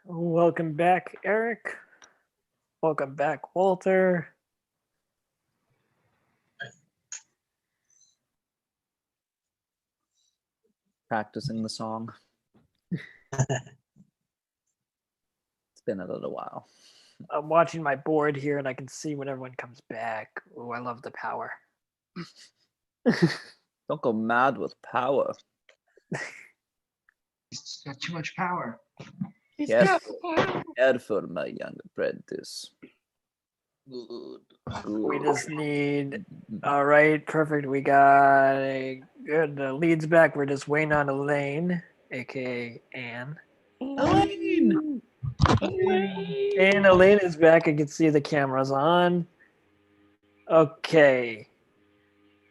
Welcome back, Eric. Welcome back, Walter. Practicing the song. It's been a little while. I'm watching my board here and I can see when everyone comes back. Oh, I love the power. Don't go mad with power. He's got too much power. Yes. Careful, my young apprentice. Good. We just need. All right, perfect. We got a good leads back. We're just waiting on Elaine, aka Anne. Elaine! And Elaine is back. I can see the cameras on. Okay.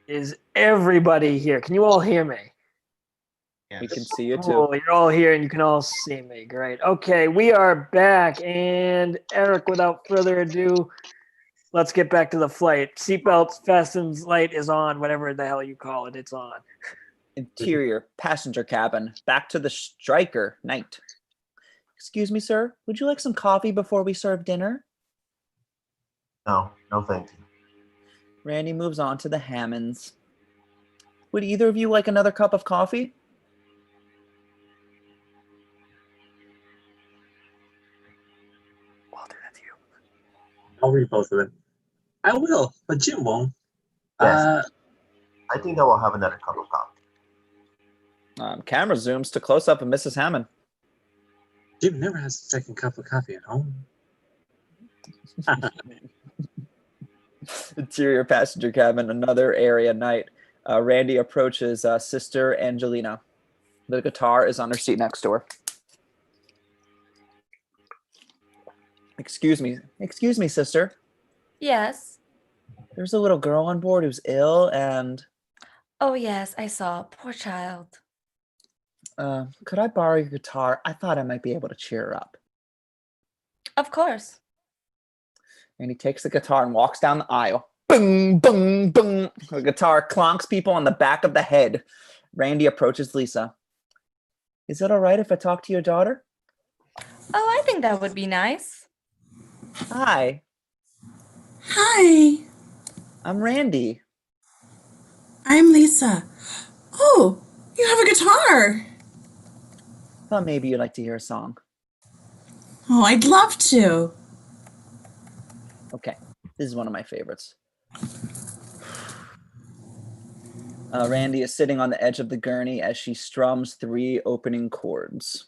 Is everybody here? Can you all hear me? We can see you too. Cool. You're all here and you can all see me. Great. Okay, we are back. And Eric, without further ado, let's get back to the flight. Seatbelts, fastens, light is on, whatever the hell you call it, it's on. Interior passenger cabin. Back to the Striker night. Excuse me, sir. Would you like some coffee before we serve dinner? No, no thank you. Randy moves on to the Hammonds. Would either of you like another cup of coffee? Walter, that's you. I'll read both of them. I will, but Jim won't. Yes. I think I will have another cup of coffee. Camera zooms to close up of Mrs. Hammond. Jim never has a second cup of coffee at home. Interior passenger cabin, another area night. Randy approaches Sister Angelina. The guitar is on her seat next to her. Excuse me, sister. Yes. There's a little girl on board who's ill and... Oh, yes, I saw. Poor child. Could I borrow your guitar? I thought I might be able to cheer her up. Of course. And he takes the guitar and walks down the aisle. Boom, boom, boom. The guitar clonks people on the back of the head. Randy approaches Lisa. Is it all right if I talk to your daughter? Oh, I think that would be nice. Hi, Hi, I'm Randy. I'm Lisa. Oh, you have a guitar. Thought maybe you'd like to hear a song. Oh, I'd love to. Okay, this is one of my favorites. Randy is sitting on the edge of the gurney as she strums 3 opening chords.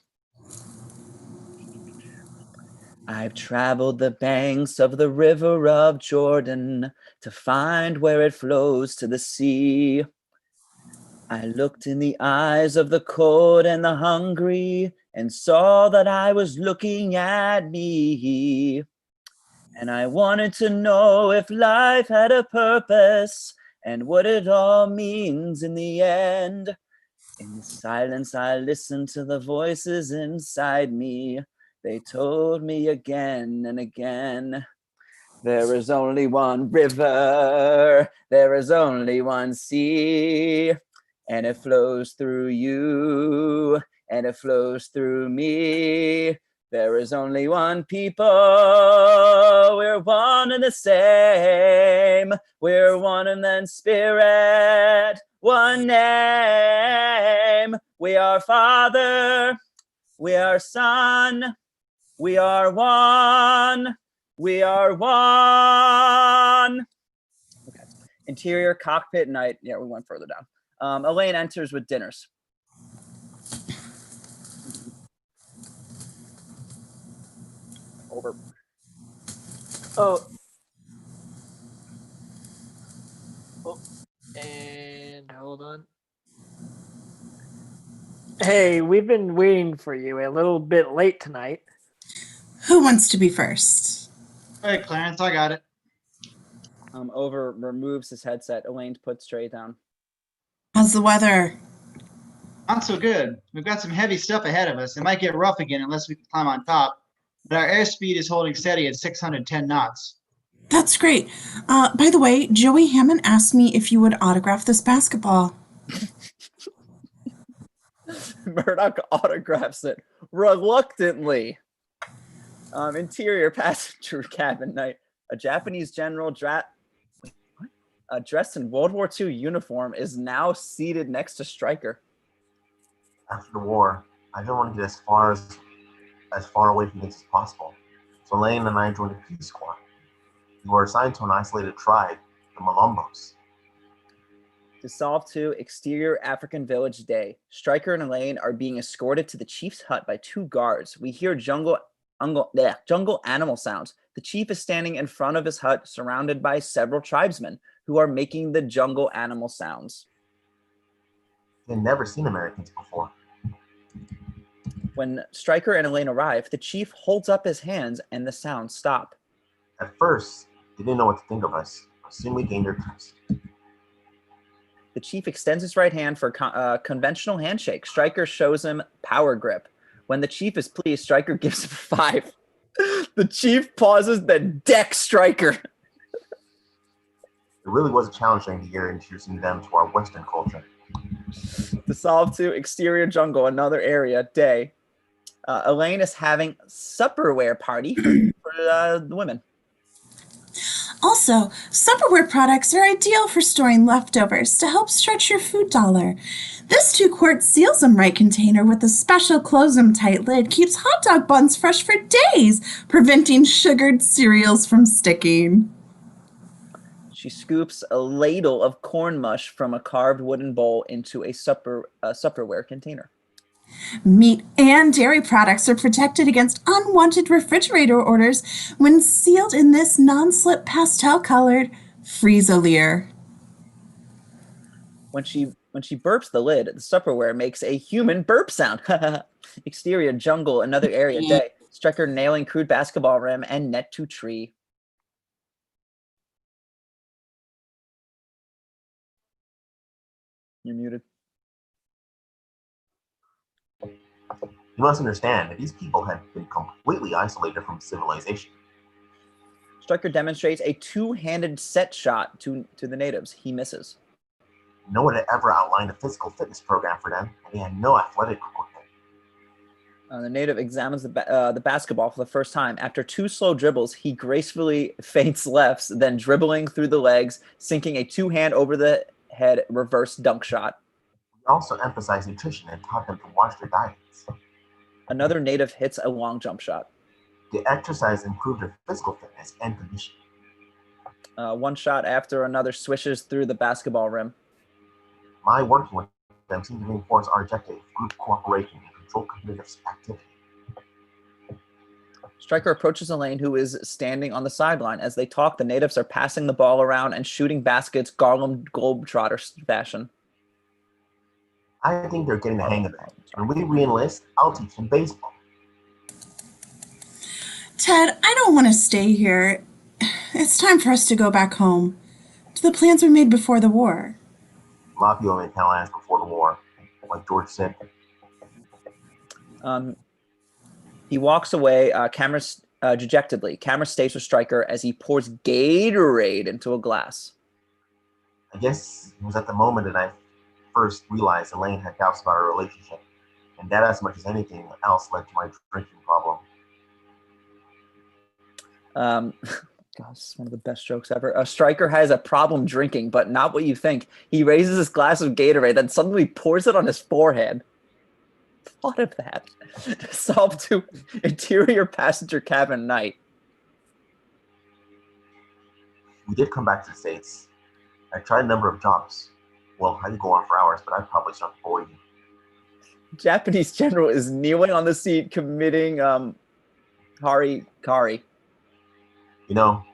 I've traveled the banks of the river of Jordan to find where it flows to the sea. I looked in the eyes of the cold and the hungry and saw that I was looking at me. And I wanted to know if life had a purpose and what it all means in the end. In the silence, I listened to the voices inside me. They told me again and again, there is only one river, there is only one sea, and it flows through you, and it flows through me. There is only one people, we're one and the same, we're one and then spirit, one name. We are Father, we are Son, we are one, we are one. Okay. Interior cockpit night. Yeah, we went further down. Elaine enters with dinners. Over. Oh, and hold on. Hey, we've been waiting for you a little bit late tonight. Who wants to be first? All right, Clarence, I got it. Over removes his headset. Elaine puts tray down. How's the weather? Not so good. We've got some heavy stuff ahead of us. It might get rough again unless we can climb on top. But our airspeed is holding steady at 610 knots. That's great. By the way, Joey Hammond asked me if you would autograph this basketball. Murdoch autographs it reluctantly. Interior passenger cabin night. A Japanese general dressed in World War II uniform is now seated next to Stryker. After the war, I didn't want to get as far away from this as possible. So Lane and I joined the Peace Corps. We were assigned to an isolated tribe, the Malombos. Dissolved to exterior African village day. Stryker and Elaine are being escorted to the chief's hut by 2 guards. We hear jungle animal sounds. The chief is standing in front of his hut, surrounded by several tribesmen who are making the jungle animal sounds. They had never seen Americans before. When Stryker and Elaine arrive, the chief holds up his hands and the sounds stop. At first, they didn't know what to think of us, but soon we gained their trust. The chief extends his right hand for a conventional handshake. Stryker shows him power grip. When the chief is pleased, Stryker gives him 5. The chief pauses, then decks Stryker. It really was a challenge during the year introducing them to our Western culture. Dissolved to exterior jungle, another area, day. Elaine is having supperware party for the women. Also, Tupperware products are ideal for storing leftovers to help stretch your food dollar. This 2-quart Seals 'em Right container with a special close 'em tight lid keeps hot dog buns fresh for days, preventing sugared cereals from sticking. She scoops a ladle of corn mush from a carved wooden bowl into a Tupperware container. Meat and dairy products are protected against unwanted refrigerator orders when sealed in this non-slip pastel-colored Freeze-A-Leer. When she burps the lid, the Tupperware makes a human burp sound. Exterior jungle, another area, day. Stryker nailing crude basketball rim and net to tree. You're muted. You must understand that these people had been completely isolated from civilization. Stryker demonstrates a 2-handed set shot to the natives. He misses. No one had ever outlined a physical fitness program for them, and they had no athletic equipment. The native examines the basketball for the first time. After 2 slow dribbles, he gracefully feints lefts, then dribbling through the legs, sinking a 2-hand over the head reverse dunk shot. We also emphasized nutrition and taught them to watch their diets. Another native hits a long jump shot. The exercise improved their physical fitness and conditioning. 1 shot after another swishes through the basketball rim. My working with them seemed to reinforce our objective, group cooperation, and control competitive activity. Stryker approaches Elaine, who is standing on the sideline. As they talk, the natives are passing the ball around and shooting baskets Harlem Globetrotter fashion. I think they're getting the hang of it. When we re-enlist, I'll teach them baseball. Ted, I don't want to stay here. It's time for us to go back home, to the plans we made before the war. A lot of people made plans before the war, like George said. He walks away, dejectedly. Camera stays with Stryker as he pours Gatorade into a glass. I guess it was at the moment that I first realized Elaine had doubts about our relationship, and that, as much as anything else, led to my drinking problem. Gosh, this is one of the best jokes ever. Stryker has a problem drinking, but not what you think. He raises his glass of Gatorade, then suddenly pours it on his forehead. Thought of that. Solved to interior passenger cabin night. We did come back to the States. I tried a number of jobs. Well, I could go on for hours, but I'd probably start to bore you. Japanese general is kneeling on the seat, committing harikari. You know,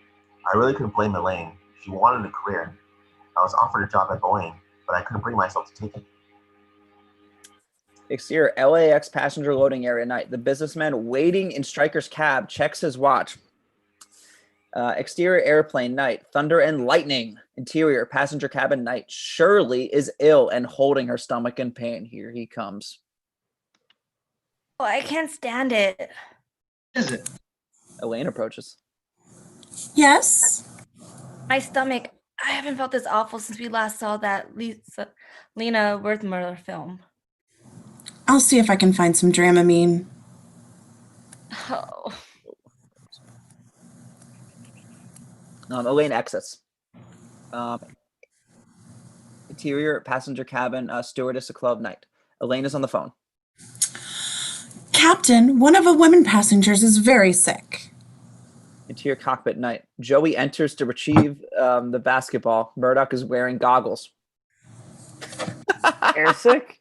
I really couldn't blame Elaine. She wanted a career. I was offered a job at Boeing, but I couldn't bring myself to take it. Exterior LAX passenger loading area night. The businessman waiting in Stryker's cab checks his watch. Exterior airplane night. Thunder and lightning. Interior passenger cabin night. Shirley is ill and holding her stomach in pain. Here he comes. Oh, I can't stand it. What is it? Elaine approaches. Yes? My stomach. I haven't felt this awful since we last saw that Lena Werthmüller film. I'll see if I can find some Dramamine. Oh. Elaine exits. Interior passenger cabin, stewardess, a club night. Elaine is on the phone. Captain, one of the women passengers is very sick. Interior cockpit night. Joey enters to retrieve the basketball. Murdoch is wearing goggles. Air sick?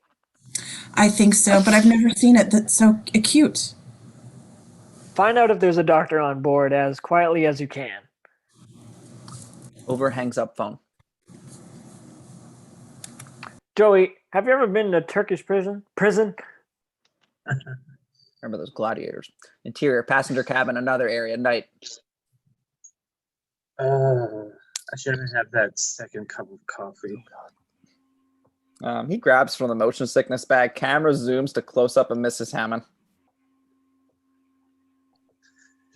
I think so, but I've never seen it that's so acute. Find out if there's a doctor on board as quietly as you can. Over hangs up phone. Joey, have you ever been in a Turkish prison? Remember those gladiators. Interior passenger cabin, another area night. I shouldn't have that second cup of coffee. He grabs from the motion sickness bag. Camera zooms to close up of Mrs. Hammond.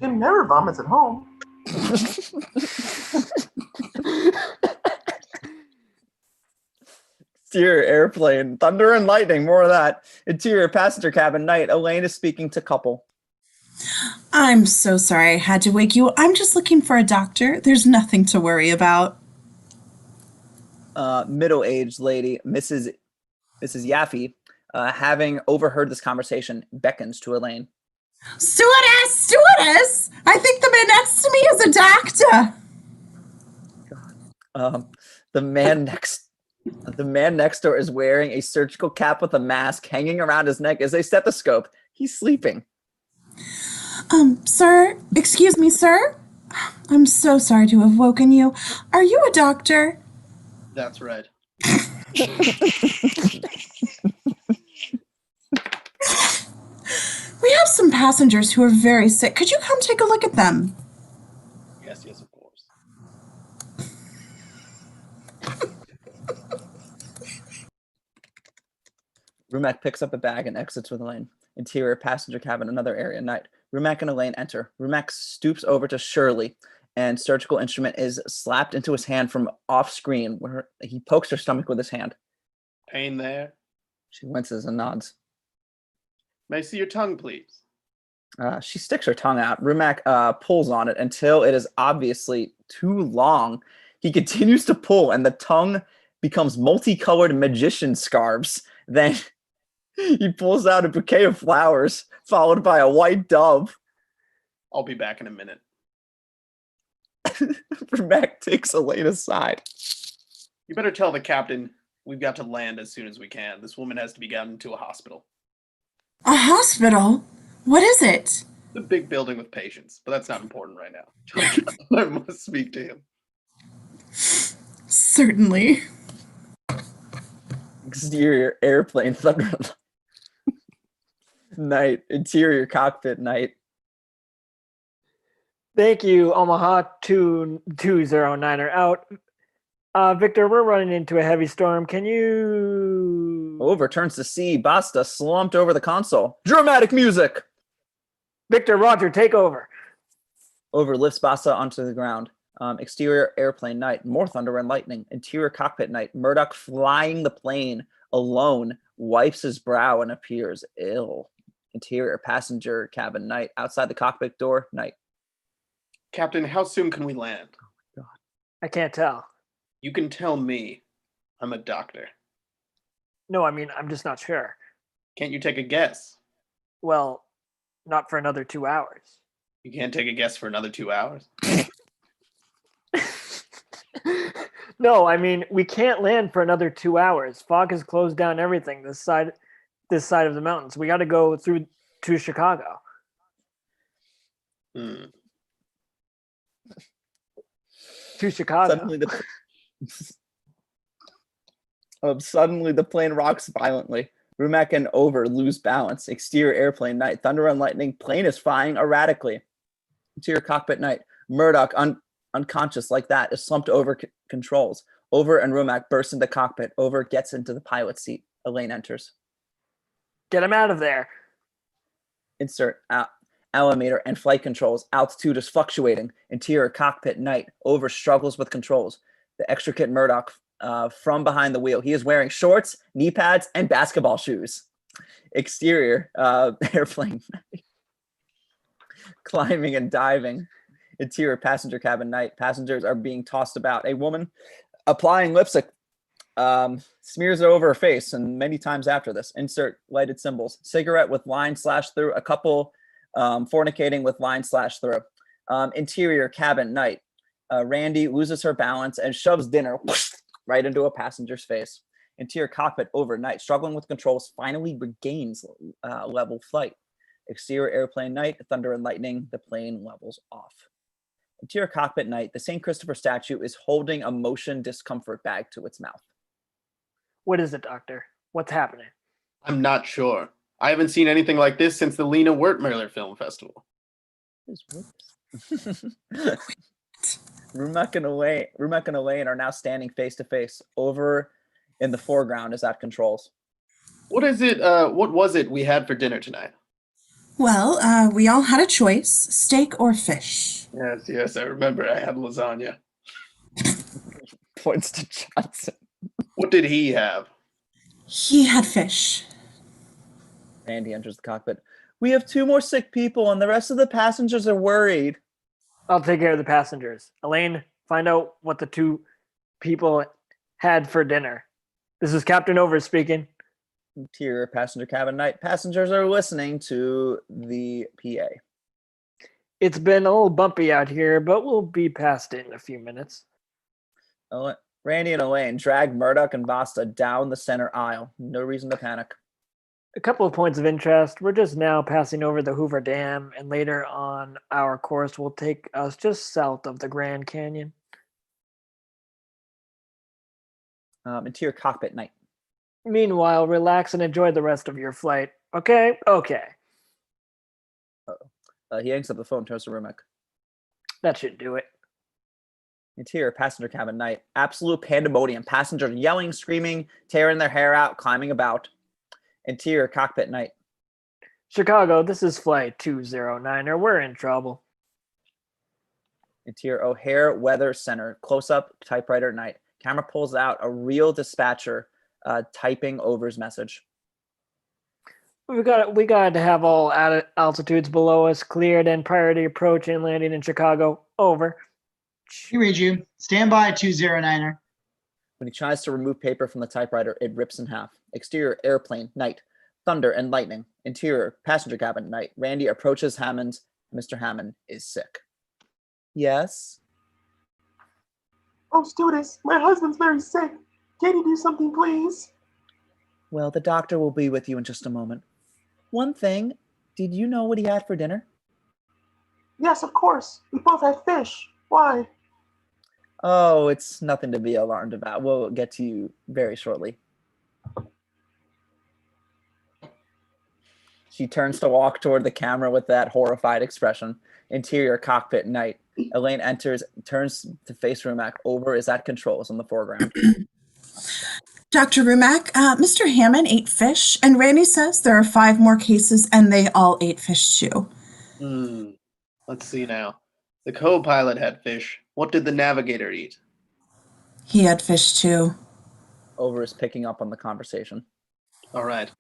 Jim never vomits at home. Exterior airplane, thunder and lightning, more of that. Interior passenger cabin night. Elaine is speaking to couple. I'm so sorry I had to wake you. I'm just looking for a doctor. There's nothing to worry about. Middle-aged lady, Mrs. Yaffe, having overheard this conversation, beckons to Elaine. Stewardess! I think the man next to me is a doctor. The man next door is wearing a surgical cap with a mask. Hanging around his neck is a stethoscope. He's sleeping. Sir, excuse me, sir. I'm so sorry to have woken you. Are you a doctor? That's right. We have some passengers who are very sick. Could you come take a look at them? Yes, of course. Rumac picks up a bag and exits with Elaine. Interior passenger cabin, another area night. Rumac and Elaine enter. Rumac stoops over to Shirley, and surgical instrument is slapped into his hand from off screen, where he pokes her stomach with his hand. Pain there? She winces and nods. May I see your tongue, please? She sticks her tongue out. Rumac pulls on it until it is obviously too long. He continues to pull, and the tongue becomes multicolored magician scarves. Then he pulls out a bouquet of flowers, followed by a white dove. I'll be back in a minute. Rumac takes Elaine aside. You better tell the captain we've got to land as soon as we can. This woman has to be gotten to a hospital. A hospital? What is it? The big building with patients, but that's not important right now. I must speak to him. Certainly. Exterior airplane, thunder night. Interior cockpit night. Thank you, Omaha 2209er out. Victor, we're running into a heavy storm. Can you... Over turns to see Basta slumped over the console. Dramatic music! Victor, Roger, take over. Over lifts Basta onto the ground. Exterior airplane night. More thunder and lightning. Interior cockpit night. Murdoch flying the plane alone wipes his brow and appears ill. Interior passenger cabin night. Outside the cockpit door night. Captain, how soon can we land? I can't tell. You can tell me. I'm a doctor. No, I mean, I'm just not sure. Can't you take a guess? Well, not for another 2 hours. You can't take a guess for another 2 hours? No, I mean, we can't land for another 2 hours. Fog has closed down everything this side of the mountains. We got to go through to Chicago. To Chicago. Suddenly the plane rocks violently. Rumac and Over lose balance. Exterior airplane night. Thunder and lightning. Plane is flying erratically. Interior cockpit night. Murdoch, unconscious like that, is slumped over controls. Over and Rumac burst into cockpit. Over gets into the pilot seat. Elaine enters. Get him out of there. Insert altimeter and flight controls. Altitude is fluctuating. Interior cockpit night. Over struggles with controls. The extricate Murdoch from behind the wheel. He is wearing shorts, knee pads, and basketball shoes. Exterior airplane night. Climbing and diving. Interior passenger cabin night. Passengers are being tossed about. A woman applying lipstick smears it over her face, and many times after this, insert lighted symbols. Cigarette with line slashed through. A couple fornicating with line slashed through. Interior cabin night. Randy loses her balance and shoves dinner right into a passenger's face. Interior cockpit overnight. Struggling with controls, finally regains level flight. Exterior airplane night. Thunder and lightning. The plane levels off. Interior cockpit night. The St. Christopher statue is holding a motion discomfort bag to its mouth. What is it, Doctor? What's happening? I'm not sure. I haven't seen anything like this since the Lena Wertmüller Film Festival. Rumek and Elaine are now standing face to face. Over in the foreground is at controls. What is it? What was it we had for dinner tonight? Well, we all had a choice, steak or fish. Yes, I remember. I had lasagna. Points to Johnson. What did he have? He had fish. Randy enters the cockpit. We have 2 more sick people and the rest of the passengers are worried. I'll take care of the passengers. Elaine, find out what the 2 people had for dinner. This is Captain Over speaking. Interior passenger cabin night. Passengers are listening to the PA. It's been a little bumpy out here, but we'll be past it in a few minutes. Randy and Elaine drag Murdoch and Vasta down the center aisle. No reason to panic. A couple of points of interest. We're just now passing over the Hoover Dam, and later on our course will take us just south of the Grand Canyon. Interior cockpit night. Meanwhile, relax and enjoy the rest of your flight. Okay? Okay. He hangs up the phone, turns to Rumek. That should do it. Interior passenger cabin night. Absolute pandemonium. Passengers yelling, screaming, tearing their hair out, climbing about. Interior cockpit night. Chicago, this is Flight 209er. We're in trouble. Interior O'Hare Weather Center. Close-up typewriter night. Camera pulls out a real dispatcher typing Over's message. We got to have all altitudes below us cleared and priority approach and landing in Chicago. Over. We read you. Stand by 209er. When he tries to remove paper from the typewriter, it rips in half. Exterior airplane night. Thunder and lightning. Interior passenger cabin night. Randy approaches Hammond. Mr. Hammond is sick. Yes? Oh, stewardess, my husband's very sick. Can you do something, please? Well, the doctor will be with you in just a moment. One thing, did you know what he had for dinner? Yes, of course. We both had fish. Why? Oh, it's nothing to be alarmed about. We'll get to you very shortly. She turns to walk toward the camera with that horrified expression. Interior cockpit night. Elaine enters, turns to face Rumek. Over is at controls on the foreground. Dr. Rumek, Mr. Hammond ate fish, and Randy says there are 5 more cases, and they all ate fish too. Let's see now. The co-pilot had fish. What did the navigator eat? He had fish too. Over is picking up on the conversation. All right.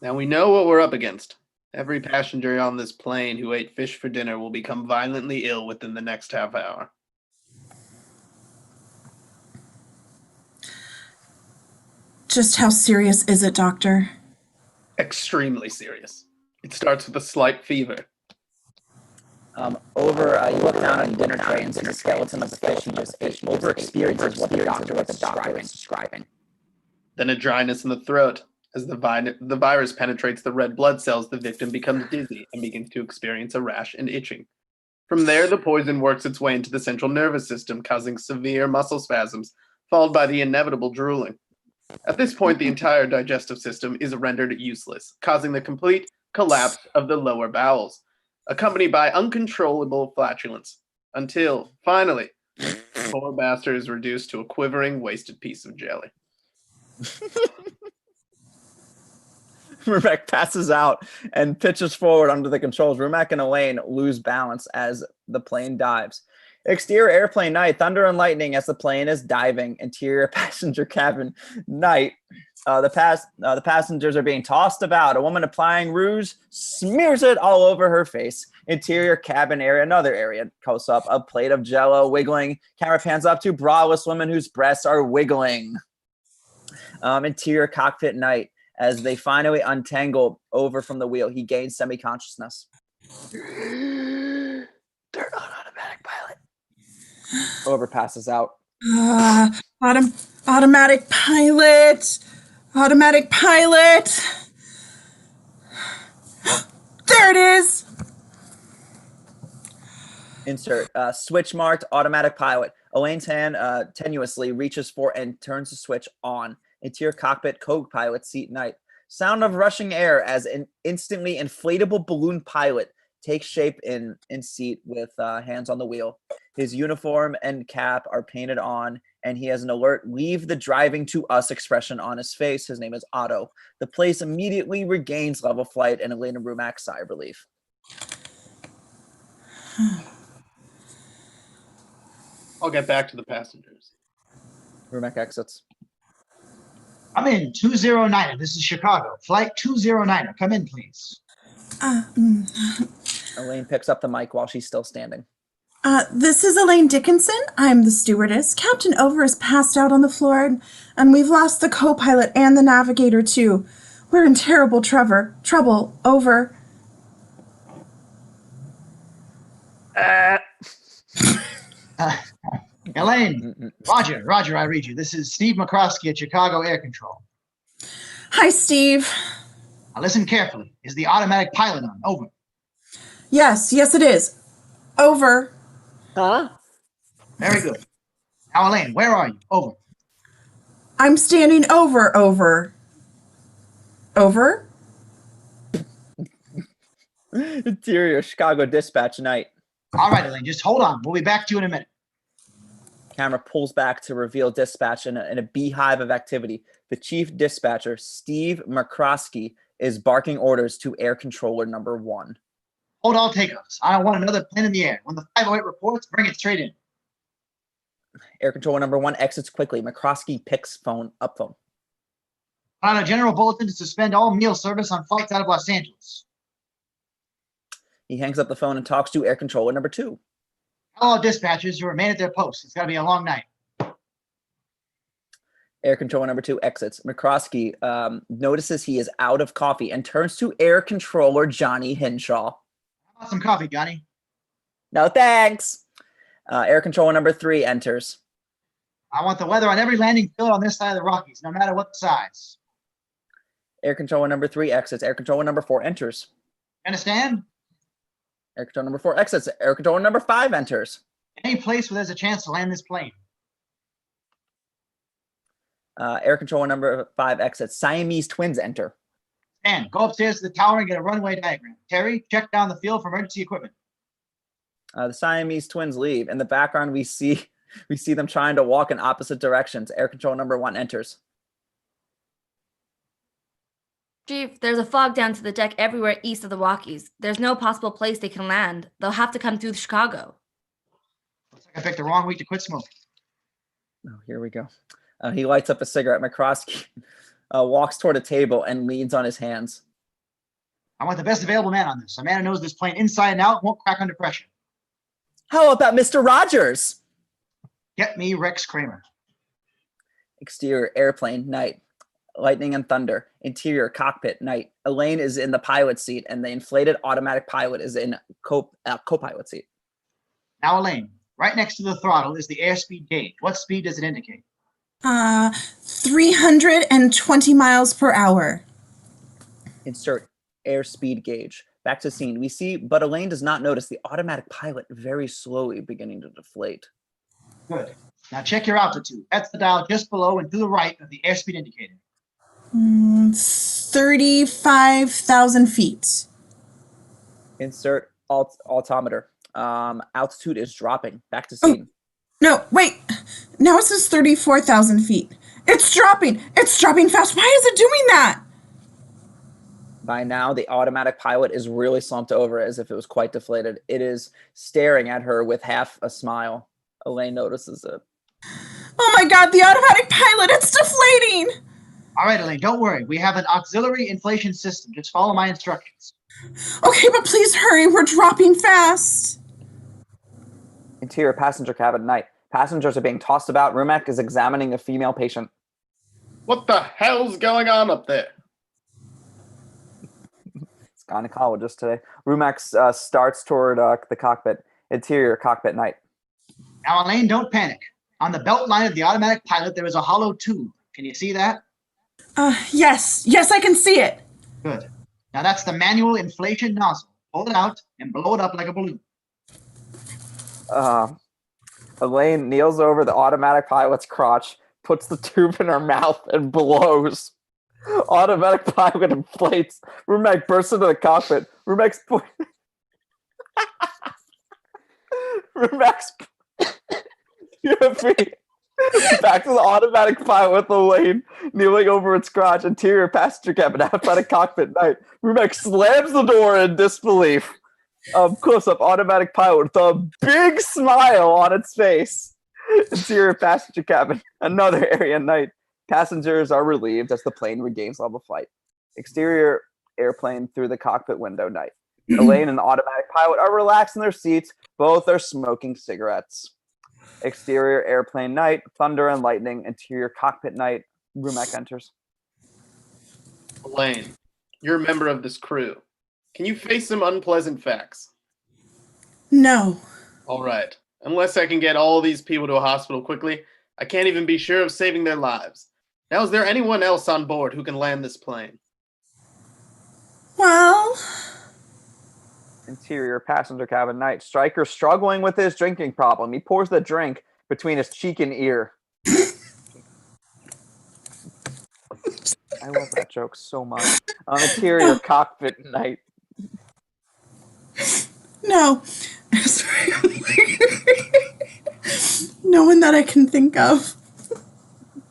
Now we know what we're up against. Every passenger on this plane who ate fish for dinner will become violently ill within the next half hour. Just how serious is it, Doctor? Extremely serious. It starts with a slight fever. Over, you look down on the dinner tray and see the skeleton of the fish you just ate. Over experiences what the doctor is describing. Then a dryness in the throat. As the virus penetrates the red blood cells, the victim becomes dizzy and begins to experience a rash and itching. From there, the poison works its way into the central nervous system, causing severe muscle spasms, followed by the inevitable drooling. At this point, the entire digestive system is rendered useless, causing the complete collapse of the lower bowels, accompanied by uncontrollable flatulence, until, finally, the poor bastard is reduced to a quivering, wasted piece of jelly. Rumek passes out and pitches forward under the controls. Rumek and Elaine lose balance as the plane dives. Exterior airplane night. Thunder and lightning as the plane is diving. Interior passenger cabin night. The passengers are being tossed about. A woman applying rouge smears it all over her face. Interior cabin area, another area. Close up, a plate of Jello wiggling. Camera pans up to braless women whose breasts are wiggling. Interior cockpit night. As they finally untangle over from the wheel, he gains semi-consciousness. Turn on automatic pilot. Over passes out. Automatic pilot. Automatic pilot. There it is. Insert switch marked automatic pilot. Elaine's hand tenuously reaches for and turns the switch on. Interior cockpit co-pilot seat night. Sound of rushing air as an instantly inflatable balloon pilot takes shape in seat with hands on the wheel. His uniform and cap are painted on, and he has an alert "leave the driving to us" expression on his face. His name is Otto. The place immediately regains level flight, and Elena Rumack sigh of relief. I'll get back to the passengers. Rumack exits. Come in, 209er. This is Chicago. Flight 209er. Come in, please. Elaine picks up the mic while she's still standing. This is Elaine Dickinson. I'm the stewardess. Captain Over is passed out on the floor, and we've lost the co-pilot and the navigator, too. We're in terrible trouble. Over. Elaine, Roger, I read you. This is Steve McCroskey at Chicago Air Control. Hi, Steve. Now listen carefully. Is the automatic pilot on? Over. Yes, it is. Over. Huh? Very good. Now, Elaine, where are you? Over. I'm standing over. Over. Interior Chicago dispatch night. All right, Elaine, just hold on. We'll be back to you in a minute. Camera pulls back to reveal dispatch in a beehive of activity. The chief dispatcher, Steve McCroskey, is barking orders to air controller number 1. Hold all takeoffs. I don't want another plane in the air. When the 508 reports, bring it straight in. Air controller number 1 exits quickly. McCroskey picks phone. On a general bulletin to suspend all meal service on flights out of Los Angeles. He hangs up the phone and talks to air controller number 2. All dispatchers who remain at their posts. It's got to be a long night. Air controller number 2 exits. McCroskey notices he is out of coffee and turns to air controller Johnny Hinshaw. How about some coffee, Johnny? No thanks. Air controller number 3 enters. I want the weather on every landing field on this side of the Rockies, no matter what the size. Air controller number 3 exits. Air controller number 4 enters. Understand? Air controller number 4 exits. Air controller number 5 enters. Any place where there's a chance to land this plane. Air controller number 5 exits. Siamese twins enter. Stan, go upstairs to the tower and get a runway diagram. Terry, check down the field for emergency equipment. The Siamese twins leave. In the background, we see them trying to walk in opposite directions. Air control number 1 enters. Chief, there's a fog down to the deck everywhere east of the Rockies. There's no possible place they can land. They'll have to come through Chicago. Looks like I picked the wrong week to quit smoking. Oh, here we go. He lights up a cigarette. McCroskey walks toward a table and leans on his hands. I want the best available man on this. A man who knows this plane inside and out, won't crack under pressure. How about Mr. Rogers? Get me Rex Kramer. Exterior airplane night. Lightning and thunder. Interior cockpit night. Elaine is in the pilot seat, and the inflated automatic pilot is in co-pilot seat. Now, Elaine, right next to the throttle is the airspeed gauge. What speed does it indicate? 320 miles per hour. Insert airspeed gauge. Back to scene. We see, but Elaine does not notice the automatic pilot very slowly beginning to deflate. Good. Now check your altitude. That's the dial just below and to the right of the airspeed indicator. 35,000 feet. Insert altimeter. Altitude is dropping. Back to scene. No, wait. Now it says 34,000 feet. It's dropping. It's dropping fast. Why is it doing that? By now, the automatic pilot is really slumped over as if it was quite deflated. It is staring at her with half a smile. Elaine notices it. Oh my God, the automatic pilot, it's deflating. All right, Elaine, don't worry. We have an auxiliary inflation system. Just follow my instructions. Okay, but please hurry. We're dropping fast. Interior passenger cabin night. Passengers are being tossed about. Rumek is examining a female patient. What the hell's going on up there? It's gynecologist today. Rumek starts toward the cockpit. Interior cockpit night. Now, Elaine, don't panic. On the belt line of the automatic pilot, there is a hollow tube. Can you see that? Yes, I can see it. Good. Now that's the manual inflation nozzle. Pull it out and blow it up like a balloon. Elaine kneels over the automatic pilot's crotch, puts the tube in her mouth, and blows. Automatic pilot inflates. Rumek bursts into the cockpit. Rumek's back to the automatic pilot with Elaine kneeling over its crotch. Interior passenger cabin outside of cockpit night. Rumek slams the door in disbelief. Close up automatic pilot with a big smile on its face. Interior passenger cabin, another area night. Passengers are relieved as the plane regains level flight. Exterior airplane through the cockpit window night. Elaine and the automatic pilot are relaxed in their seats. Both are smoking cigarettes. Exterior airplane night, thunder and lightning. Interior cockpit night. Rumek enters. Elaine, you're a member of this crew. Can you face some unpleasant facts? No. All right. Unless I can get all these people to a hospital quickly, I can't even be sure of saving their lives. Now, is there anyone else on board who can land this plane? Well... Interior passenger cabin night. Stryker struggling with his drinking problem. He pours the drink between his cheek and ear. I love that joke so much. Interior cockpit night. No. No one that I can think of.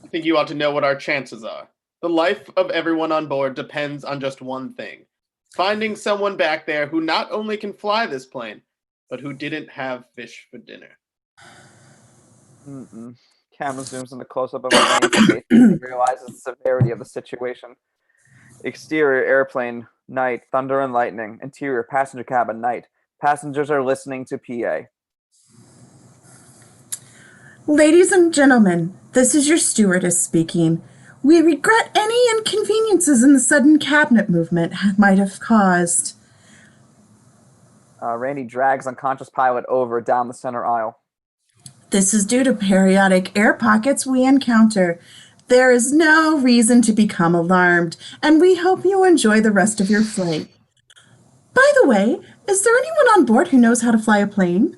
I think you ought to know what our chances are. The life of everyone on board depends on just one thing. Finding someone back there who not only can fly this plane, but who didn't have fish for dinner. Camera zooms in a close-up of Elaine's face and realizes the severity of the situation. Exterior airplane night, thunder and lightning. Interior passenger cabin night. Passengers are listening to PA. Ladies and gentlemen, this is your stewardess speaking. We regret any inconveniences in the sudden cabinet movement might have caused. Randy drags unconscious pilot over down the center aisle. This is due to periodic air pockets we encounter. There is no reason to become alarmed, and we hope you enjoy the rest of your flight. By the way, is there anyone on board who knows how to fly a plane?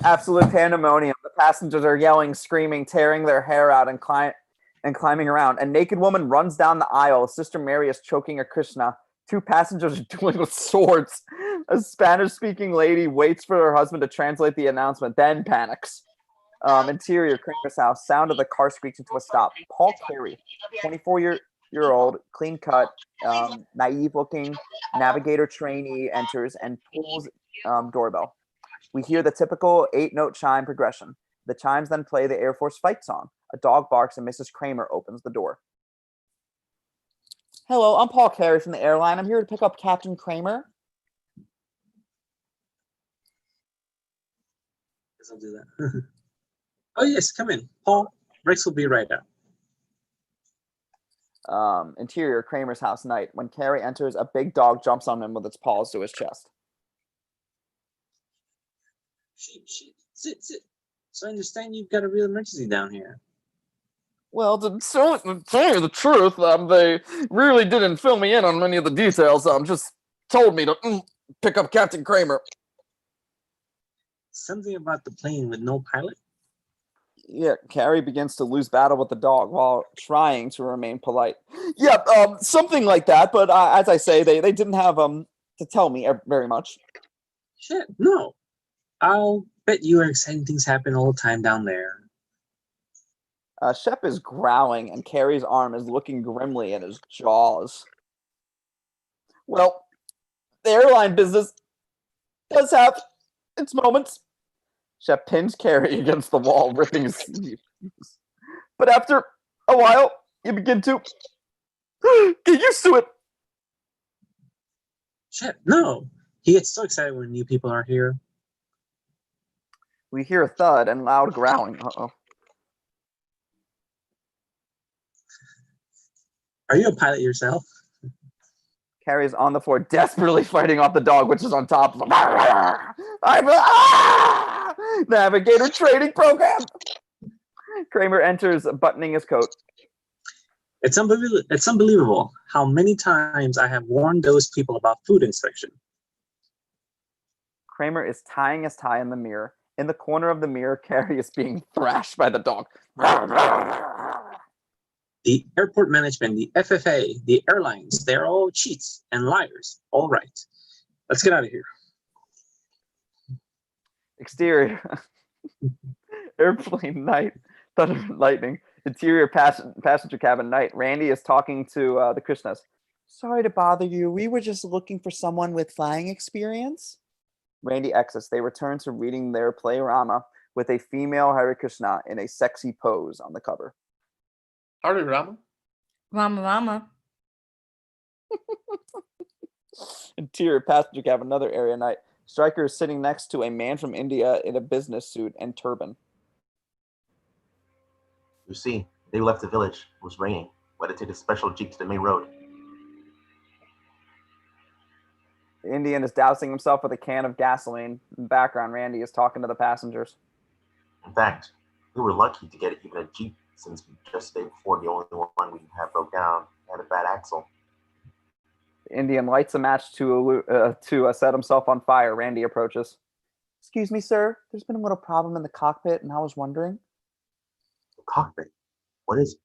Absolute pandemonium. The passengers are yelling, screaming, tearing their hair out, and climbing around. A naked woman runs down the aisle. Sister Mary is choking a Krishna. Two passengers are dueling with swords. A Spanish-speaking lady waits for her husband to translate the announcement, then panics. Interior Kramer's house. Sound of the car squeaks into a stop. Paul Carey, 24-year-old, clean-cut, naive-looking navigator trainee enters and pulls doorbell. We hear the typical 8-note chime progression. The chimes then play the Air Force fight song. A dog barks and Mrs. Kramer opens the door. Hello, I'm Paul Carey from the airline. I'm here to pick up Captain Kramer. Guess I'll do that. Oh, yes, come in. Paul, Rex will be right out. Interior Kramer's house night. When Carey enters, a big dog jumps on him with its paws to his chest. Sit. So I understand you've got a real emergency down here. Well, to tell you the truth, they really didn't fill me in on many of the details. Just told me to pick up Captain Kramer. Something about the plane with no pilot? Yeah, Carrie begins to lose battle with the dog while trying to remain polite. Yeah, something like that. But as I say, they didn't have to tell me very much. Shit, no. I'll bet you exciting things happen all the time down there. Shep is growling, and Carrie's arm is looking grimly at his jaws. Well, the airline business does have its moments. Shep pins Carrie against the wall, ripping his sleeve. but after a while, you begin to get used to it. Shit, no. He gets so excited when new people are here. We hear a thud and loud growling. Uh-oh. Are you a pilot yourself? Carrie's on the floor, desperately fighting off the dog, which is on top of him. Navigator training program. Kramer enters, buttoning his coat. It's unbelievable how many times I have warned those people about food inspection. Kramer is tying his tie in the mirror. In the corner of the mirror, Carrie is being thrashed by the dog. The airport management, the FFA, the airlines, they're all cheats and liars. All right. Let's get out of here. Exterior. Airplane night. Thunder and lightning. Interior passenger cabin night. Randy is talking to the Krishnas. Sorry to bother you. We were just looking for someone with flying experience. Randy exits. They return to reading their playrama with a female Hare Krishna in a sexy pose on the cover. Hare Rama? Rama Rama. Interior passenger cabin, another area night. Stryker is sitting next to a man from India in a business suit and turban. You see, they left the village. It was raining. We had to take a special jeep to the main road. The Indian is dousing himself with a can of gasoline. In the background, Randy is talking to the passengers. In fact, we were lucky to get even a jeep since just the day before the only one we had broke down had a bad axle. The Indian lights a match to set himself on fire. Randy approaches. Excuse me, sir. There's been a little problem in the cockpit, and I was wondering. The cockpit? What is it?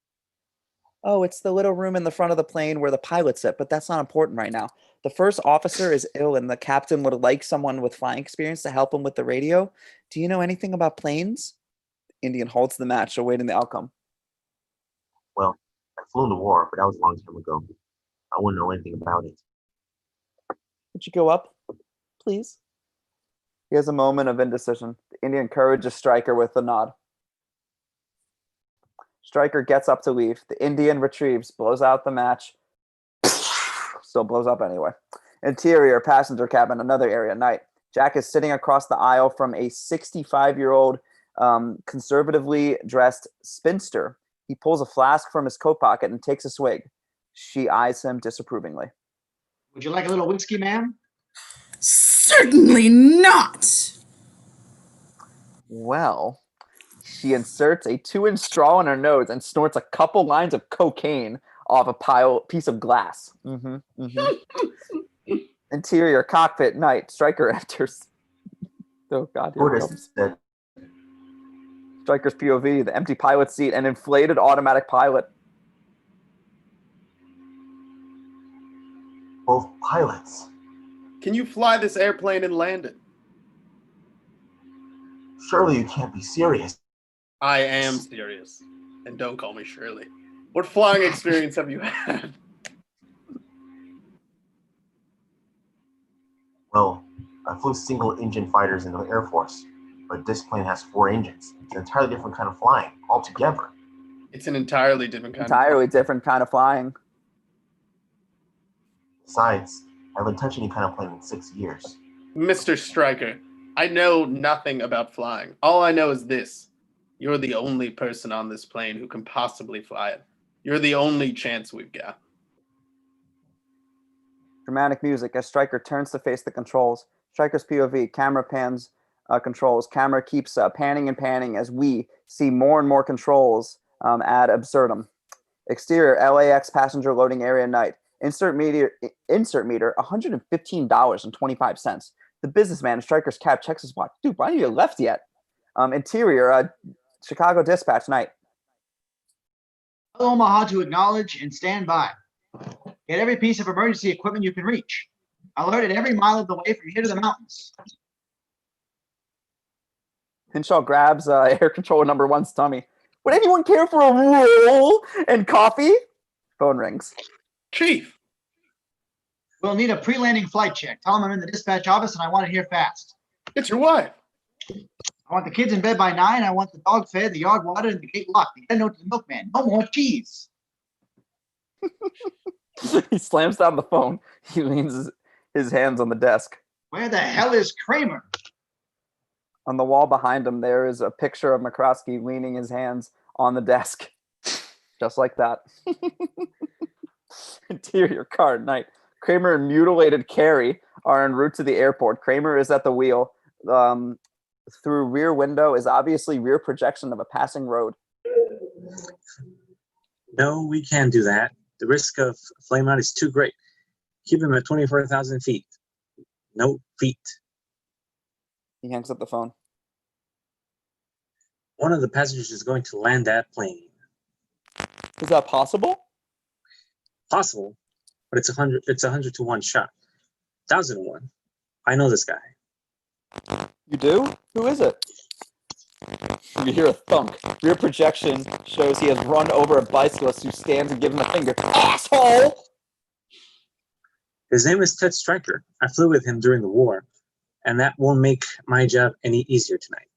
Oh, it's the little room in the front of the plane where the pilots sit, but that's not important right now. The first officer is ill, and the captain would like someone with flying experience to help him with the radio. Do you know anything about planes? Indian halts the match, awaiting the outcome. Well, I flew in the war, but that was a long time ago. I wouldn't know anything about it. Would you go up, please? He has a moment of indecision. The Indian encourages Stryker with a nod. Stryker gets up to leave. The Indian retrieves, blows out the match. Still blows up anyway. Interior passenger cabin, another area night. Jack is sitting across the aisle from a 65-year-old conservatively dressed spinster. He pulls a flask from his coat pocket and takes a swig. She eyes him disapprovingly. Would you like a little whiskey, ma'am? Certainly not. Well, she inserts a 2-inch straw in her nose and snorts a couple lines of cocaine off a piece of glass. Interior cockpit night. Stryker enters. Oh God, here it comes. Stryker's POV, the empty pilot seat, and inflated automatic pilot. Both pilots. Can you fly this airplane and land it? Surely you can't be serious. I am serious. And don't call me Shirley. What flying experience have you had? Well, I flew single-engine fighters in the Air Force, but this plane has 4 engines. It's an entirely different kind of flying altogether. It's an entirely different kind Different kind of flying. Besides, I haven't touched any kind of plane in 6 years. Mr. Stryker, I know nothing about flying. All I know is this. You're the only person on this plane who can possibly fly it. You're the only chance we've got. Dramatic music as Stryker turns to face the controls. Stryker's POV, camera pans controls. Camera keeps panning and panning as we see more and more controls ad absurdum. Exterior, LAX passenger loading area night. Insert meter, $115.25. The businessman in Stryker's cab checks his watch. Dude, why haven't you left yet? Interior, Chicago dispatch night. Tell Omaha to acknowledge and stand by. Get every piece of emergency equipment you can reach. Alert at every mile of the way from here to the mountains. Hinshaw grabs air controller number 1's tummy. Would anyone care for a roll and coffee? Phone rings. Chief. We'll need a pre-landing flight check. Tell them I'm in the dispatch office and I want it here fast. It's your wife. I want the kids in bed by 9. I want the dog fed, the yard watered, and the gate locked. The head note to the milkman. No more cheese. He slams down the phone. He leans his hands on the desk. Where the hell is Kramer? On the wall behind him, there is a picture of McCroskey leaning his hands on the desk. Just like that. Interior car at night. Kramer and mutilated Carrie are en route to the airport. Kramer is at the wheel. Through rear window is obviously rear projection of a passing road. No, we can't do that. The risk of flameout is too great. Keep him at 24,000 feet. No feet. He hangs up the phone. One of the passengers is going to land that plane. Is that possible? Possible, but it's 100. It's 100 to 1 shot. 1,000 to 1. I know this guy. You do? Who is it? You hear a thunk. Rear projection shows he has run over a bicyclist who stands and gives him a finger. Asshole! His name is Ted Stryker. I flew with him during the war, and that won't make my job any easier tonight.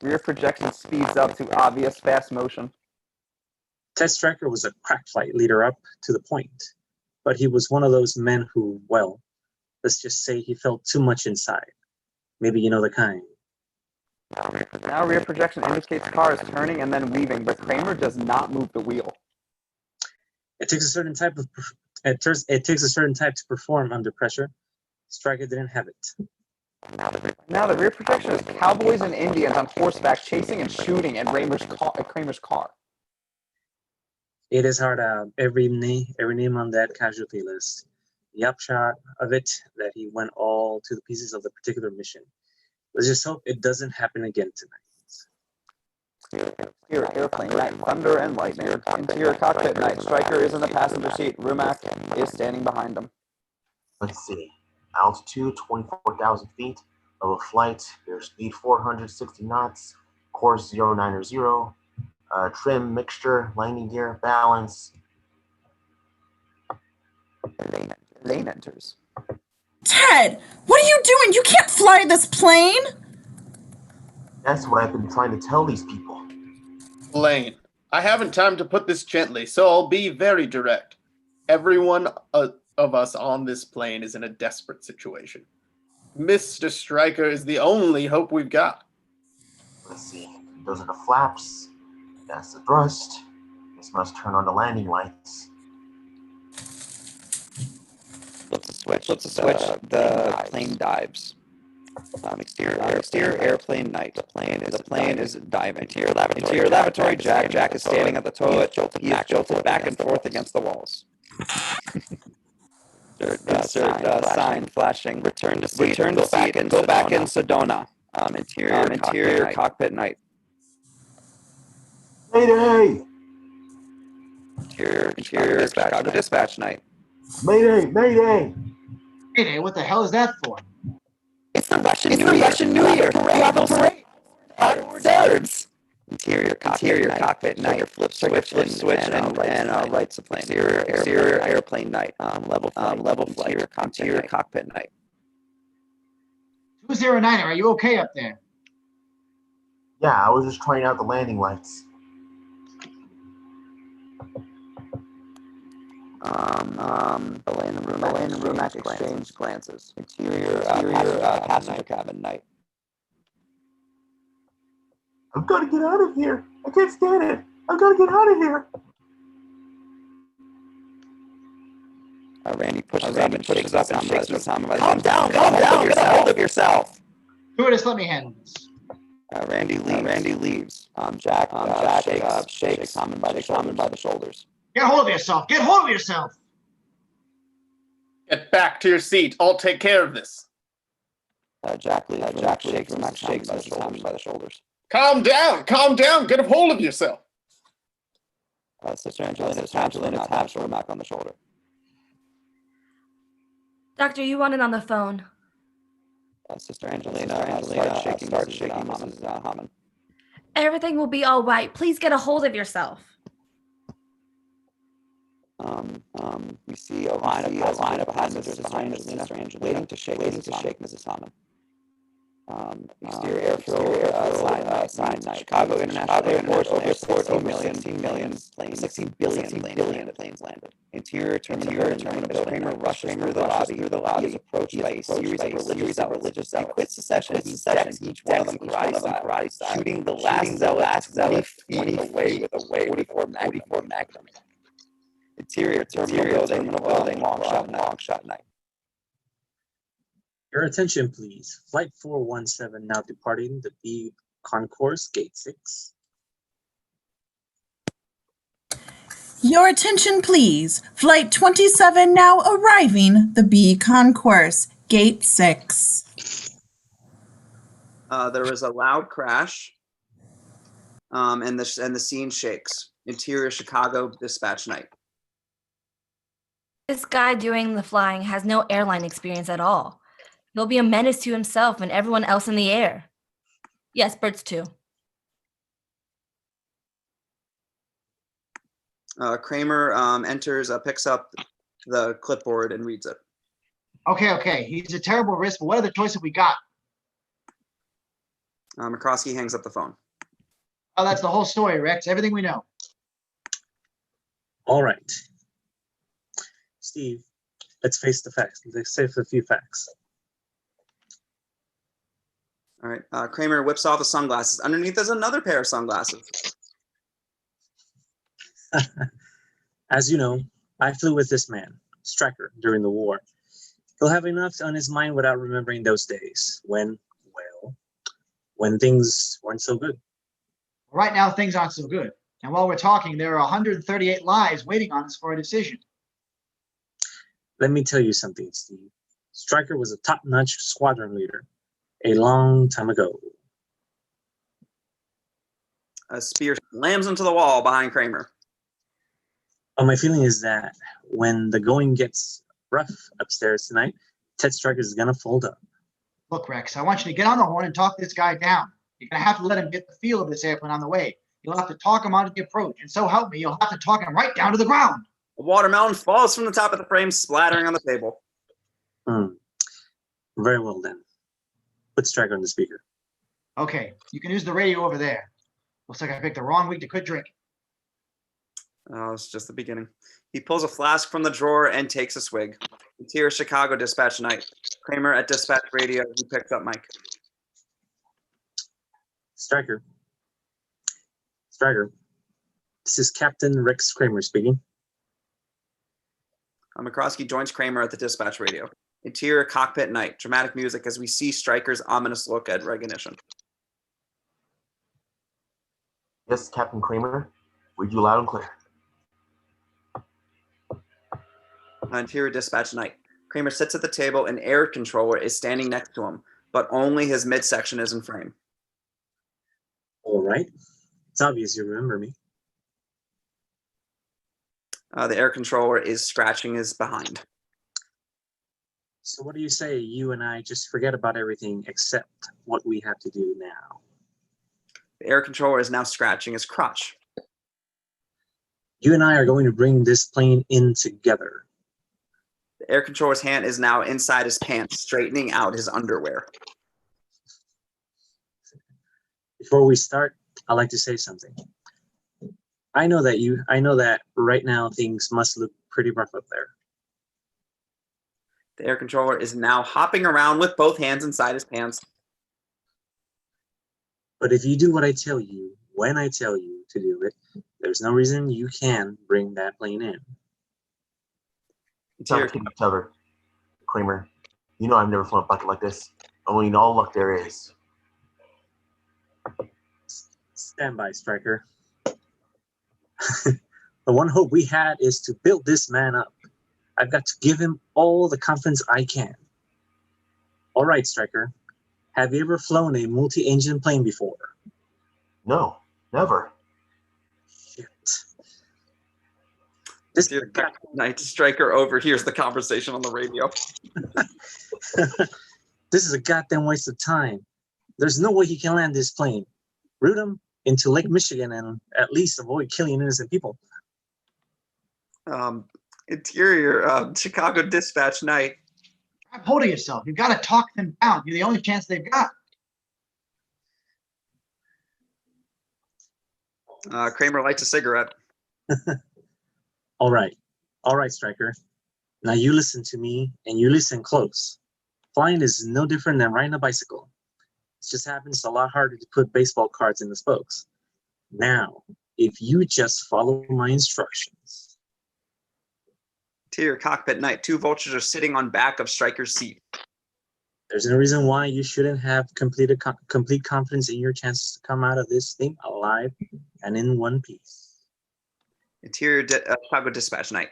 Rear projection speeds up to obvious fast motion. Ted Stryker was a crack flight leader up to the point, but he was one of those men who, well, let's just say he felt too much inside. Maybe you know the kind. Now rear projection indicates car is turning and then weaving, but Kramer does not move the wheel. It takes a certain type to perform under pressure. Stryker didn't have it. Now the rear projection is cowboys and Indians on horseback chasing and shooting at Kramer's car. It is hard out. Every name on that casualty list. The upshot of it that he went all to the pieces of the particular mission. Let's just hope it doesn't happen again tonight. Exterior airplane night, thunder and lightning. Interior cockpit night. Stryker is in the passenger seat. Rumack is standing behind him. Let's see. Altitude 24,000 feet. Level flight. Air speed 460 knots. Course 090. Trim, mixture, landing gear, balance. Lane enters. Ted, what are you doing? You can't fly this plane. That's what I've been trying to tell these people. Lane, I haven't time to put this gently, so I'll be very direct. Everyone of us on this plane is in a desperate situation. Mr. Stryker is the only hope we've got. Let's see. Those are the flaps. That's the thrust. This must turn on the landing lights. Flips a switch. The plane dives. Exterior airplane night. The plane is diving. Interior lavatory. Jack is standing at the toilet. He is jolted back and forth against the walls. Sign flashing. Return to seat. Go back in Sedona. Interior cockpit night. Mayday! Interior dispatch night. Mayday! Mayday! Mayday, what the hell is that for? It's the Russian New Year. We have a parade. Birds. Interior cockpit night. Flip switch and lights the plane. Exterior airplane night. Level flight. Interior cockpit night. 209, are you okay up there? Yeah, I was just trying out the landing lights. Elaine and Rumack exchange glances. Interior passenger cabin night. I've got to get out of here. I can't stand it. I've got to get out of here. Randy pushes up and shakes Tom. Calm down. Get a hold of yourself. Stewardess, let me handle this. Randy leaves. Jack shakes Tom by the shoulders. Get hold of yourself. Get hold of yourself. Get back to your seat. I'll take care of this. Jack shakes Tom by the shoulders. Calm down. Get a hold of yourself. Sister Angelina taps Rumack on the shoulder. Doctor, you want it on the phone. Sister Angelina starts shaking Mrs. Hammond. Everything will be all right. Please get a hold of yourself. We see a line of passengers behind Sister Angelina, waiting to shake Mrs. Hammond. Exterior airfield sign night. Chicago International Airport, over 16 million planes, 16 billion planes landed. Interior terminal building, rushes through the lobby. He is approached by a series of religious zealots. He quits the session. He decks each one of them karate style, shooting the last zealot 20 away with a 44 Magnum. Interior terminal building, long shot night. Your attention, please. Flight 417 now departing the B Concourse, Gate 6. Your attention, please. Flight 27 now arriving the B Concourse, Gate 6. There was a loud crash, and the scene shakes. Interior Chicago dispatch night. This guy doing the flying has no airline experience at all. He'll be a menace to himself and everyone else in the air. Yes, birds too. Kramer enters, picks up the clipboard and reads it. Okay. He's a terrible risk, but what other choice have we got? McCroskey hangs up the phone. Oh, that's the whole story, Rex. Everything we know. All right. Steve, let's face the facts. Let's say a few facts. All right. Kramer whips off the sunglasses. Underneath there's another pair of sunglasses. As you know, I flew with this man, Stryker, during the war. He'll have enough on his mind without remembering those days when things weren't so good. Right now, things aren't so good. And while we're talking, there are 138 lives waiting on us for a decision. Let me tell you something, Steve. Stryker was a top-notch squadron leader a long time ago. A spear slams into the wall behind Kramer. My feeling is that when the going gets rough upstairs tonight, Ted Stryker is going to fold up. Look, Rex, I want you to get on the horn and talk this guy down. You're going to have to let him get the feel of this airplane on the way. You'll have to talk him onto the approach. And so help me, you'll have to talk him right down to the ground. A watermelon falls from the top of the frame, splattering on the table. Very well then. Put Stryker on the speaker. Okay, you can use the radio over there. Looks like I picked the wrong week to quit drinking. Oh, it's just the beginning. He pulls a flask from the drawer and takes a swig. Interior Chicago dispatch night. Kramer at dispatch radio. He picks up Mike. Stryker, this is Captain Rex Kramer speaking. McCroskey joins Kramer at the dispatch radio. Interior cockpit night. Dramatic music as we see Stryker's ominous look at recognition. Yes, Captain Kramer. Read you loud and clear. Interior dispatch night. Kramer sits at the table and air controller is standing next to him, but only his midsection is in frame. All right. It's obvious you remember me. The air controller is scratching his behind. So what do you say you and I just forget about everything except what we have to do now? The air controller is now scratching his crotch. You and I are going to bring this plane in together. The air controller's hand is now inside his pants, straightening out his underwear. Before we start, I'd like to say something. I know that right now things must look pretty rough up there. The air controller is now hopping around with both hands inside his pants. But if you do what I tell you, when I tell you to do it, there's no reason you can bring that plane in. It's not each other. Kramer, you know I've never flown a bucket like this. Only in all luck there is. Stand by, Stryker. The one hope we had is to build this man up. I've got to give him all the confidence I can. All right, Stryker. Have you ever flown a multi-engine plane before? No, never. Shit. Night Stryker overhears the conversation on the radio. This is a goddamn waste of time. There's no way he can land this plane. Route him into Lake Michigan and at least avoid killing innocent people. Interior Chicago dispatch night. Grab hold of yourself. You've got to talk them down. You're the only chance they've got. Kramer lights a cigarette. All right. All right, Striker. Now you listen to me, and you listen close. Flying is no different than riding a bicycle. It just happens a lot harder to put baseball cards in the spokes. Now, if you just follow my instructions. Interior cockpit night. 2 vultures are sitting on back of Striker's seat. There's no reason why you shouldn't have complete confidence in your chances to come out of this thing alive and in one piece. Interior Chicago dispatch night.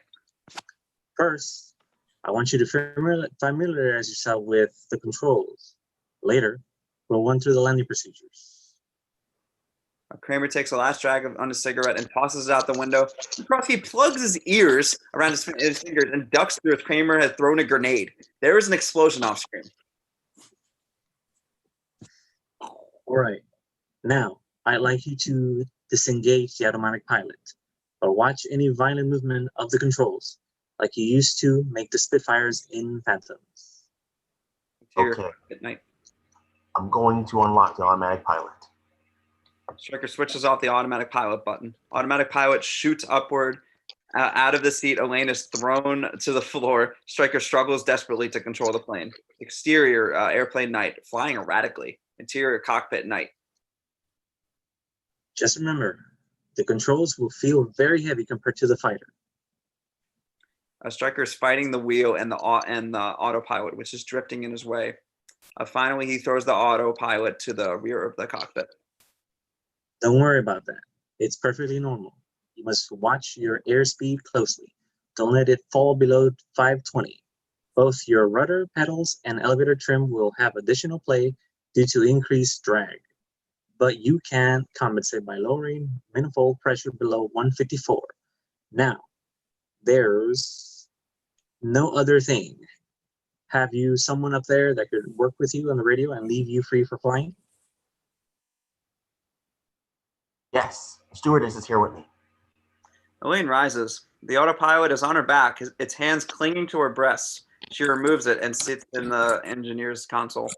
First, I want you to familiarize yourself with the controls. Later, we'll run through the landing procedures. Kramer takes a last drag on his cigarette and tosses it out the window. He plugs his ears around his fingers and ducks through as Kramer has thrown a grenade. There is an explosion off screen. All right. Now, I'd like you to disengage the automatic pilot, but watch any violent movement of the controls, like you used to make the Spitfires in Phantoms. Okay. At night. I'm going to unlock the automatic pilot. Striker switches off the automatic pilot button. Automatic pilot shoots upward out of the seat. Elaine is thrown to the floor. Striker struggles desperately to control the plane. Exterior airplane night, flying erratically. Interior cockpit night. Just remember, the controls will feel very heavy compared to the fighter. Striker is fighting the wheel and the autopilot, which is drifting in his way. Finally, he throws the autopilot to the rear of the cockpit. Don't worry about that. It's perfectly normal. You must watch your airspeed closely. Don't let it fall below 520. Both your rudder pedals and elevator trim will have additional play due to increased drag, but you can compensate by lowering manifold pressure below 154. Now, there's no other thing. Have you someone up there that could work with you on the radio and leave you free for flying? Yes, the stewardess is here with me. Elaine rises. The autopilot is on her back, its hands clinging to her breasts. She removes it and sits in the engineer's console.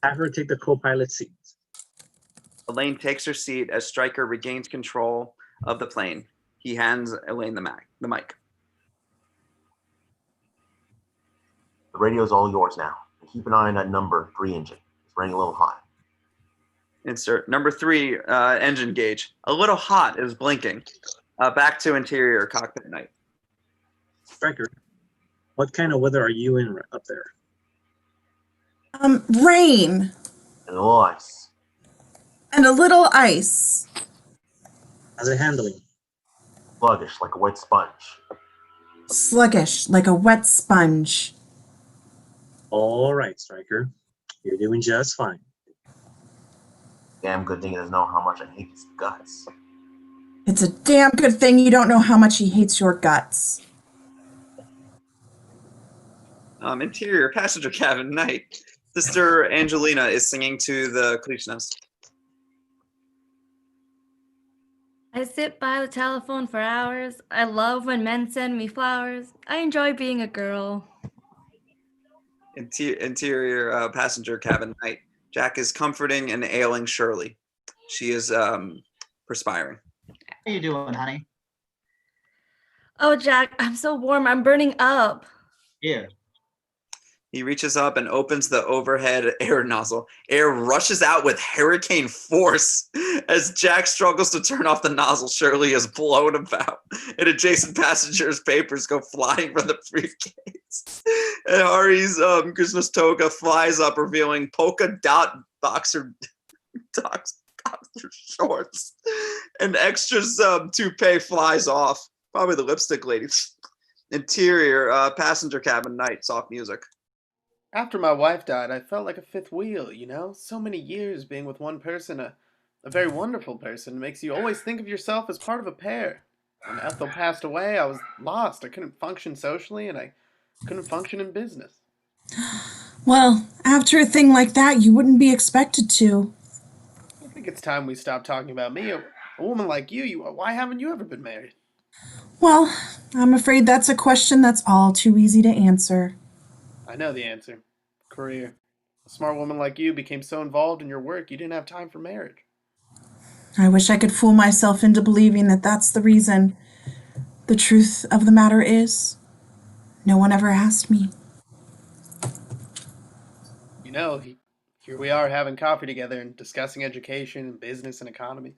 Have her take the co-pilot seat. Elaine takes her seat as Striker regains control of the plane. He hands Elaine the mic. The radio's all yours now. And keep an eye on that number 3 engine. It's running a little hot. Insert number 3 engine gauge. A little hot is blinking. Back to interior cockpit night. Striker, what kind of weather are you in up there? Rain. And a little ice. And a little ice. How's it handling? Sluggish like a wet sponge. Sluggish like a wet sponge. All right, Striker. You're doing just fine. Damn good thing he doesn't know how much I hate his guts. It's a damn good thing you don't know how much he hates your guts. Interior passenger cabin night. Sister Angelina is singing to the Klishnas. I sit by the telephone for hours. I love when men send me flowers. I enjoy being a girl. Interior passenger cabin night. Jack is comforting and ailing Shirley. She is perspiring. How you doing, honey? Oh, Jack, I'm so warm. I'm burning up. Here. He reaches up and opens the overhead air nozzle. Air rushes out with hurricane force. As Jack struggles to turn off the nozzle, Shirley is blown about, and adjacent passengers' papers go flying from the briefcase. And Ari's Christmas toga flies up, revealing polka dot boxer shorts. And extras toupee flies off. Probably the lipstick lady. Interior passenger cabin night, soft music. After my wife died, I felt like a fifth wheel, you know? So many years being with one person, a very wonderful person, makes you always think of yourself as part of a pair. When Ethel passed away, I was lost. I couldn't function socially, and I couldn't function in business. Well, after a thing like that, you wouldn't be expected to. I think it's time we stop talking about me. A woman like you, why haven't you ever been married? Well, I'm afraid that's a question that's all too easy to answer. I know the answer. Career. A smart woman like you became so involved in your work, you didn't have time for marriage. I wish I could fool myself into believing that that's the reason. The truth of the matter is, no one ever asked me. You know, here we are having coffee together and discussing education and business and economy.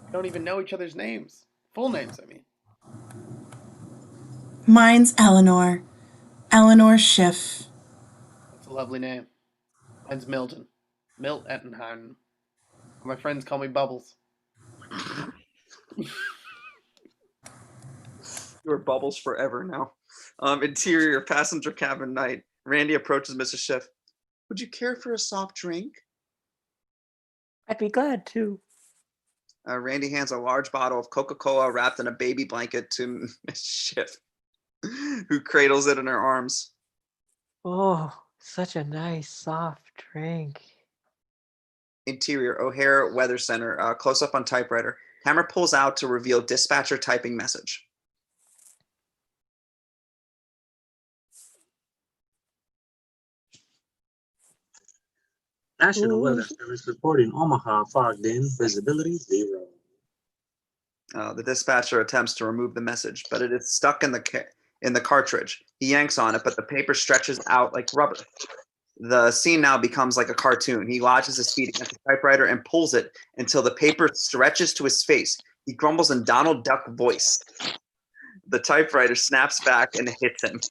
We don't even know each other's names. Full names, I mean. Mine's Eleanor. Eleanor Schiff. That's a lovely name. Mine's Milton. Milt Ettenheim. My friends call me Bubbles. Your bubbles forever now. Interior passenger cabin night. Randy approaches Mrs. Schiff. Would you care for a soft drink? I'd be glad to. Randy hands a large bottle of Coca-Cola wrapped in a baby blanket to Miss Schiff, who cradles it in her arms. Oh, such a nice soft drink. Interior, O'Hare Weather Center, close up on typewriter. Hammer pulls out to reveal dispatcher typing message. National Weather Service reporting Omaha fogged in, visibility 0. The dispatcher attempts to remove the message, but it is stuck in the cartridge. He yanks on it, but the paper stretches out like rubber. The scene now becomes like a cartoon. He lodges his feet against the typewriter and pulls it until the paper stretches to his face. He grumbles in Donald Duck voice. The typewriter snaps back and hits him.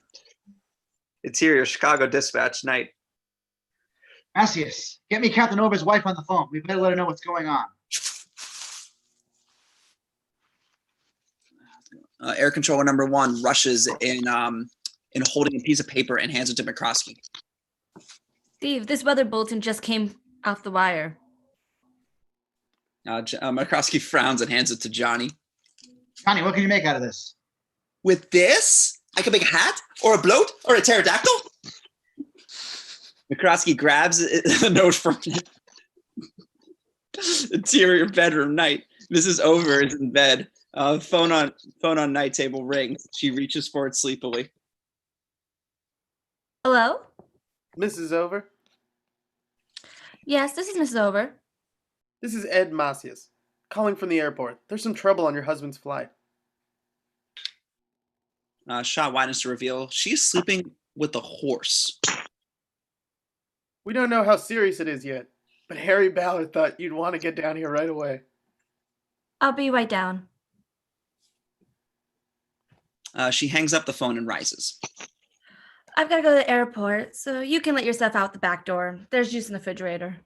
Interior, Chicago Dispatch, night. Macias, get me Captain Over's wife on the phone. We better let her know what's going on. Air controller number 1 rushes in holding a piece of paper and hands it to McCroskey. Steve, this weather bulletin just came off the wire. McCroskey frowns and hands it to Johnny. Johnny, what can you make out of this? With this, I can make a hat or a bloat or a pterodactyl. McCroskey grabs the note from it. Interior bedroom night. Mrs. Over is in bed. Phone on night table rings. She reaches for it sleepily. Hello? Mrs. Over, Yes, this is Mrs. Over. this is Ed Macias, calling from the airport. There's some trouble on your husband's flight. Shot widens to reveal she's sleeping with a horse. We don't know how serious it is yet, but Harry Ballard thought you'd want to get down here right away. I'll be right down. She hangs up the phone and rises. I've got to go to the airport, so you can let yourself out the back door. There's juice in the refrigerator.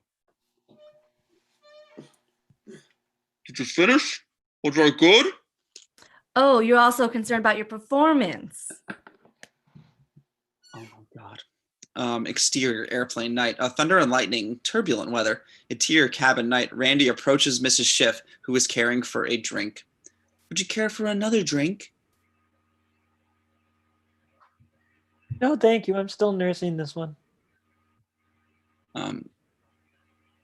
Did you finish? Was I good? Oh, you're also concerned about your performance. Oh my God. Exterior airplane night. Thunder and lightning, turbulent weather. Interior cabin night. Randy approaches Mrs. Schiff, who is caring for a drink. Would you care for another drink? No, thank you. I'm still nursing this one.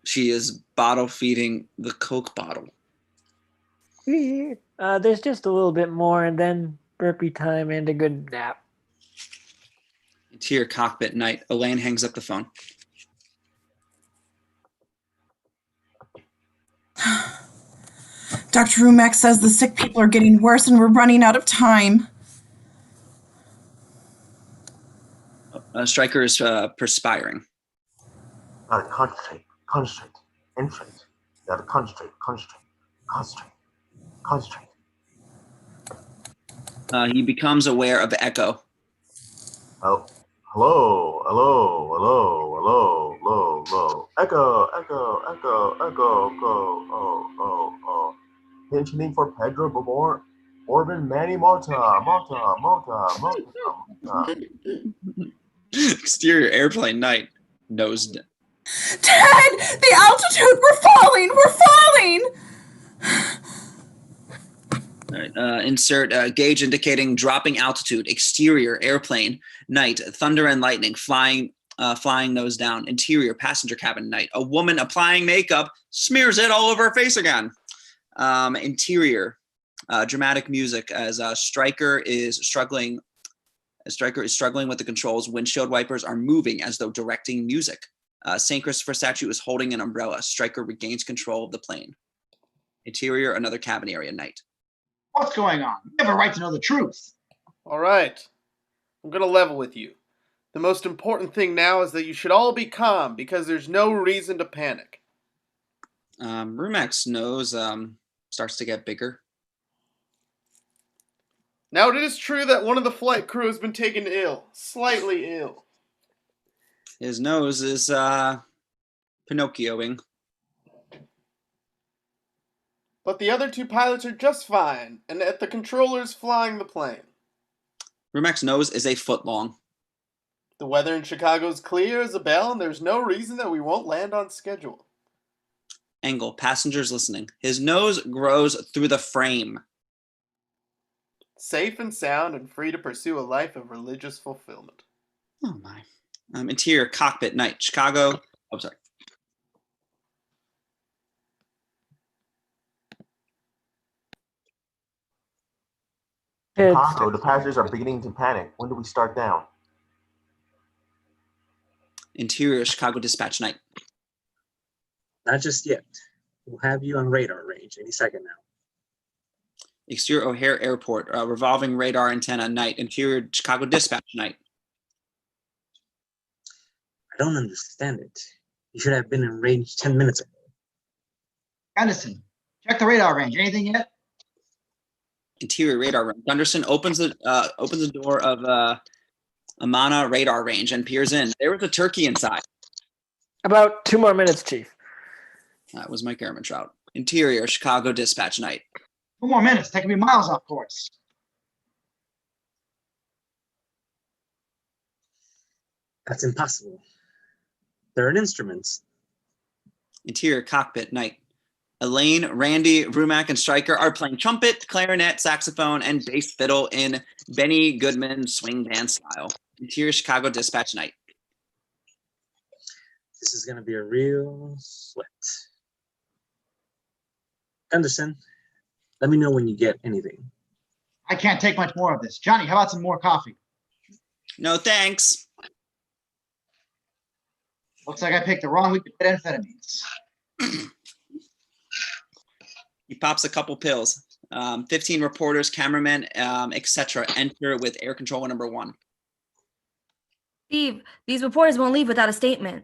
She is bottle feeding the Coke bottle. There's just a little bit more, and then burpee time and a good nap. Interior cockpit night. Elaine hangs up the phone. Dr. Rumack says the sick people are getting worse and we're running out of time. Stryker is perspiring. Concentrate. Entrate. You gotta concentrate. He becomes aware of echo. Oh, hello. Echo. Go. Pinching for Pedro Babor. Orban Manny Mota. Exterior airplane night. Nose. Ted! The altitude! We're falling! All right, insert gauge indicating dropping altitude. Exterior airplane night. Thunder and lightning. Flying nose down. Interior passenger cabin night. A woman applying makeup smears it all over her face again. Interior dramatic music as Stryker is struggling. Stryker is struggling with the controls. Windshield wipers are moving as though directing music. St. Christopher statue is holding an umbrella. Stryker regains control of the plane. Interior, another cabin area, night. What's going on? You have a right to know the truth. All right. I'm going to level with you. The most important thing now is that you should all be calm because there's no reason to panic. Rumac's nose starts to get bigger. Now, it is true that one of the flight crew has been taken ill, slightly ill. His nose is Pinocchioing. But the other 2 pilots are just fine, and at the controllers flying the plane. Rumac's nose is a foot long. The weather in Chicago is clear as a bell, and there's no reason that we won't land on schedule. Angle, passengers listening. His nose grows through the frame. Safe and sound and free to pursue a life of religious fulfillment. Oh my. Interior, cockpit, night. Chicago. Oh, sorry. Chicago, the passengers are beginning to panic. When do we start down? Interior, Chicago dispatch, night. Not just yet. We'll have you on radar range any second now. Exterior, O'Hare Airport, revolving radar antenna, night. Interior, Chicago dispatch, night. I don't understand it. You should have been in range 10 minutes ago. Anderson, check the radar range. Anything yet? Interior radar room. Gunderson opens the door of Amana radar range and peers in. There was a turkey inside. About 2 more minutes, Chief. That was Mike Ehrmantraut. Interior, Chicago dispatch, night. 2 more minutes. Taking me miles off course. That's impossible. There are instruments. Interior, cockpit, night. Elaine, Randy, Rumac, and Stryker are playing trumpet, clarinet, saxophone, and bass fiddle in Benny Goodman swing band style. Interior, Chicago dispatch, night. This is going to be a real sweat. Anderson, let me know when you get anything. I can't take much more of this. Johnny, how about some more coffee? No thanks. Looks like I picked the wrong week to get amphetamines. He pops a couple pills. 15 reporters, cameramen, etc. enter with air control number 1. Steve, these reporters won't leave without a statement.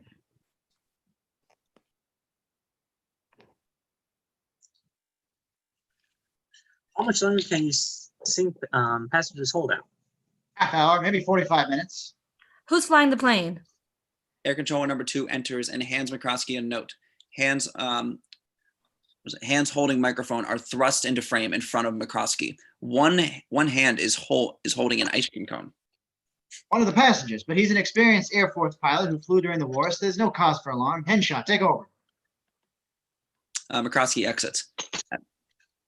How much longer can you sink passengers hold out? Half hour, maybe 45 minutes. Who's flying the plane? Air controller number 2 enters and hands McCroskey a note. Hands holding microphone are thrust into frame in front of McCroskey. One hand is holding an ice cream cone. One of the passengers, but he's an experienced Air Force pilot who flew during the war, so there's no cause for alarm. Henshaw, take over. McCroskey exits.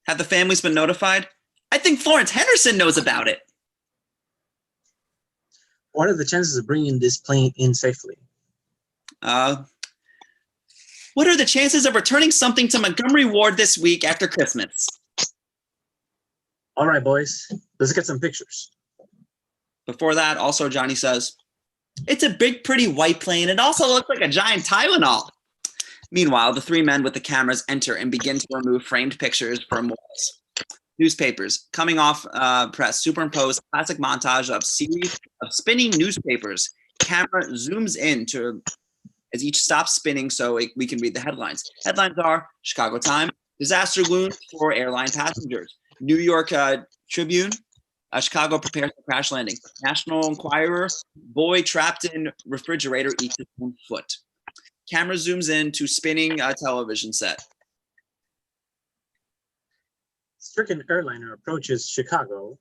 Have the families been notified? I think Florence Henderson knows about it. What are the chances of bringing this plane in safely? What are the chances of returning something to Montgomery Ward this week after Christmas? All right, boys, let's get some pictures. Before that, also Johnny says, it's a big, pretty white plane. It also looks like a giant Tylenol. Meanwhile, the 3 men with the cameras enter and begin to remove framed pictures from walls. Newspapers coming off press superimpose classic montage of series of spinning newspapers. Camera zooms in to as each stops spinning so we can read the headlines. Headlines are Chicago Times, disaster looms for airline passengers. New York Tribune, Chicago prepares for crash landing. National Enquirer, boy trapped in refrigerator eats his own foot. Camera zooms in to spinning television set. Stricken airliner approaches Chicago.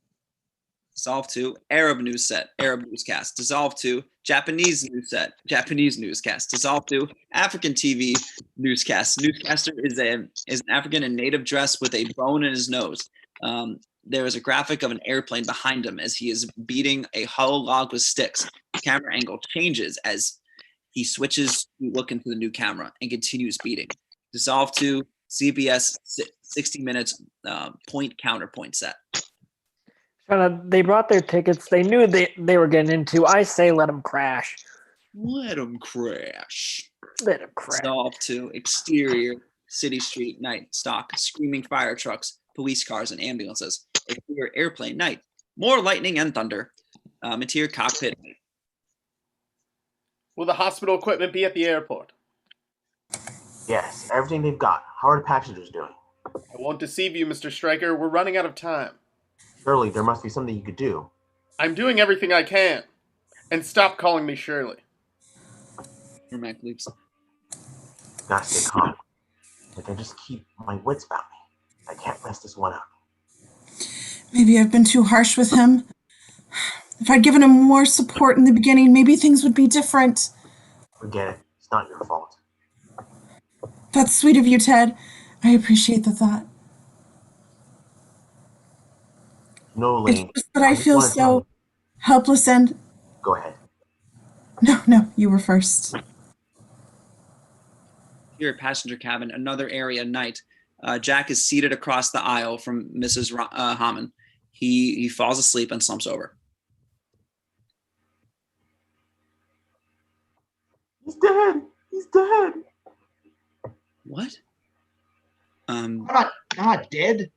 Dissolve to Arab news set, Arab newscast. Dissolve to Japanese news set, Japanese newscast. Dissolve to African TV newscast. Newscaster is an African in native dress with a bone in his nose. There is a graphic of an airplane behind him as he is beating a hollow log with sticks. The camera angle changes as he switches to look into the new camera and continues beating. Dissolve to CBS 60 Minutes point counterpoint set. They brought their tickets. They knew they were getting into. I say let them crash. Let them crash. Let them crash. Dissolve to exterior City Street night, stock, screaming fire trucks, police cars, and ambulances. Exterior airplane night, more lightning and thunder. Interior cockpit night. Will the hospital equipment be at the airport? Yes, everything they've got. How are the passengers doing? I won't deceive you, Mr. Stryker. We're running out of time. Surely there must be something you could do. I'm doing everything I can. And stop calling me Shirley. Rumac leaves. Gotta stay calm. I can just keep my wits about me. I can't mess this one up. Maybe I've been too harsh with him. If I'd given him more support in the beginning, maybe things would be different. Forget it. It's not your fault. That's sweet of you, Ted. I appreciate the thought. No, It's Lane. just that I just feel wanna tell so you- helpless and... Go ahead. No, you were first. Here at passenger cabin, another area night. Jack is seated across the aisle from Mrs. Hammond. He falls asleep and slumps over. He's dead. He's dead. What? I'm not dead.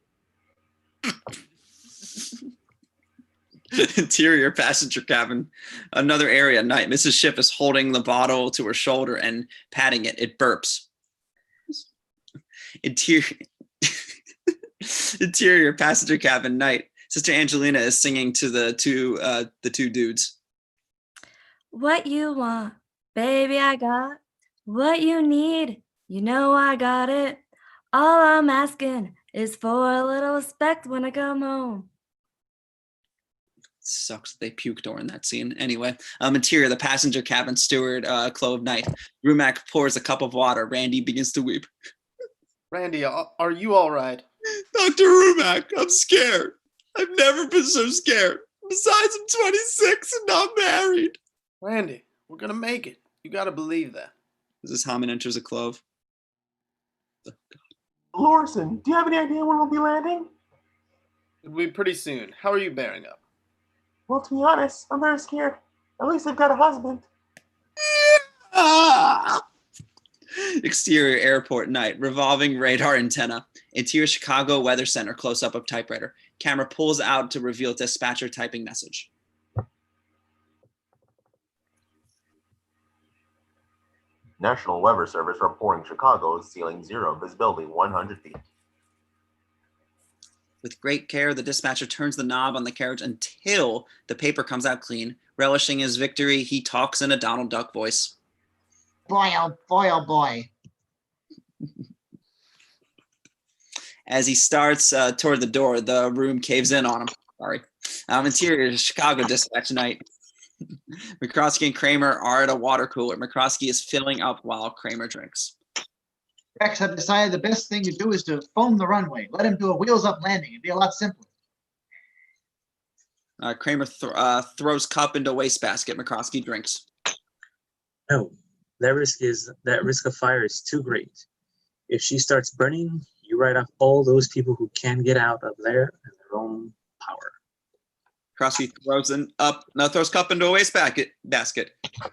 Interior passenger cabin, another area at night. Mrs. Schiff is holding the bottle to her shoulder and patting it. It burps. Interior passenger cabin night. Sister Angelina is singing to the two dudes. What you want, baby, I got. What you need, you know I got it. All I'm asking is for a little respect when I come home. Sucks that they puked during that scene. Anyway, interior, the passenger cabin steward, Clove Knight. Rumac pours a cup of water. Randy begins to weep. Randy, are you all right? Dr. Rumac, I'm scared. I've never been so scared. Besides, I'm 26 and not married. Randy, we're gonna make it. You gotta believe that. Mrs. Hammond enters a Clove. Lorson, do you have any idea when we'll be landing? It'll be pretty soon. How are you bearing up? Well, to be honest, I'm very scared. At least I've got a husband. Exterior airport night, revolving radar antenna. Interior Chicago Weather Center, close-up of typewriter. Camera pulls out to reveal dispatcher typing message. National Weather Service reporting Chicago ceiling 0, visibility 100 feet. With great care, the dispatcher turns the knob on the carriage until the paper comes out clean. Relishing his victory, he talks in a Donald Duck voice. Boy, oh boy. As he starts toward the door, the room caves in on him. Sorry. Interior Chicago dispatch night. McCroskey and Kramer are at a water cooler. McCroskey is filling up while Kramer drinks. Rex have decided the best thing to do is to foam the runway. Let him do a wheels up landing. It'd be a lot simpler. Kramer throws cup into wastebasket. McCroskey drinks. No, that risk of fire is too great. If she starts burning, you write off all those people who can get out of there in their own power. McCroskey throws cup into a wastebasket.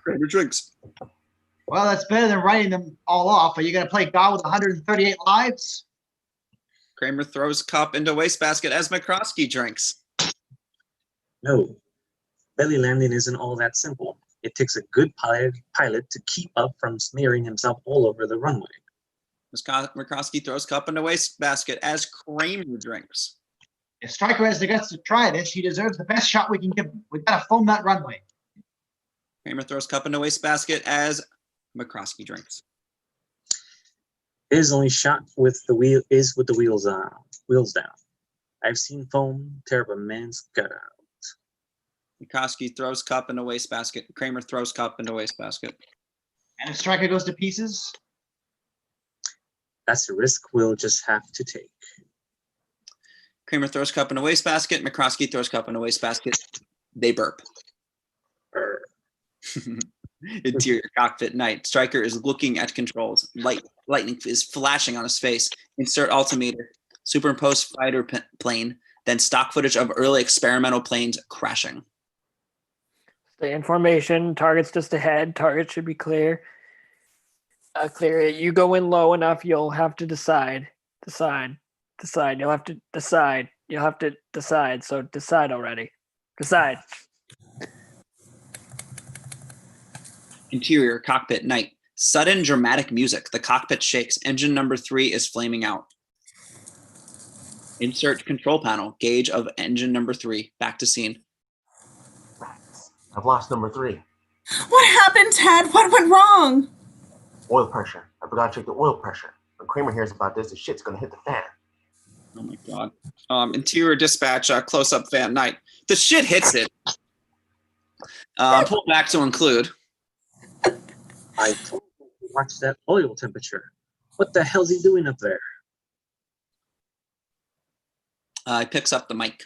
Kramer drinks. Well, that's better than writing them all off. Are you going to play God with 138 lives? Kramer throws cup into wastebasket as McCroskey drinks. No, belly landing isn't all that simple. It takes a good pilot to keep up from smearing himself all over the runway. McCroskey throws cup into wastebasket as Kramer drinks. If Stryker has the guts to try this, he deserves the best shot we can give him. We've got to foam that runway. Kramer throws cup into wastebasket as McCroskey drinks. His only shot with the wheels down. I've seen foam tear up a man's gut out. McCroskey throws cup into wastebasket. Kramer throws cup into wastebasket. And if Stryker goes to pieces? That's a risk we'll just have to take. Kramer throws cup into wastebasket. McCroskey throws cup into wastebasket. They burp. Interior cockpit night. Stryker is looking at controls. Lightning is flashing on his face. Insert altimeter. Superimpose fighter plane. Then stock footage of early experimental planes crashing. Stay in formation. Target's just ahead. Target should be clear. Clear it. You go in low enough, you'll have to decide. Decide. You'll have to decide. So decide already. Decide. Interior cockpit night. Sudden dramatic music. The cockpit shakes. Engine number 3 is flaming out. Insert control panel. Gauge of engine number 3. Back to scene. Rats. I've lost number 3. What happened, Ted? What went wrong? Oil pressure. I forgot to check the oil pressure. When Kramer hears about this, the shit's gonna hit the fan. Oh my god. Interior dispatch. Close-up fan night. The shit hits it. Pull back to include. I told you to watch that oil temperature. What the hell's he doing up there? He picks up the mic.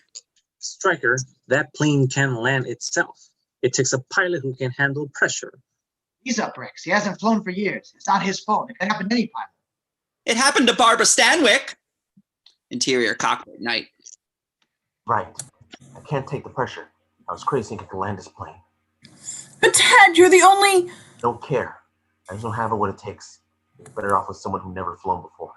Stryker, that plane can land itself. It takes a pilot who can handle pressure. He's up, Rex. He hasn't flown for years. It's not his fault. It could happen to any pilot. It happened to Barbara Stanwyck. Interior cockpit night. Right. I can't take the pressure. I was crazy thinking I could land this plane. But Ted, you're the only... Don't care. I just don't have what it takes. Better off with someone who never flown before.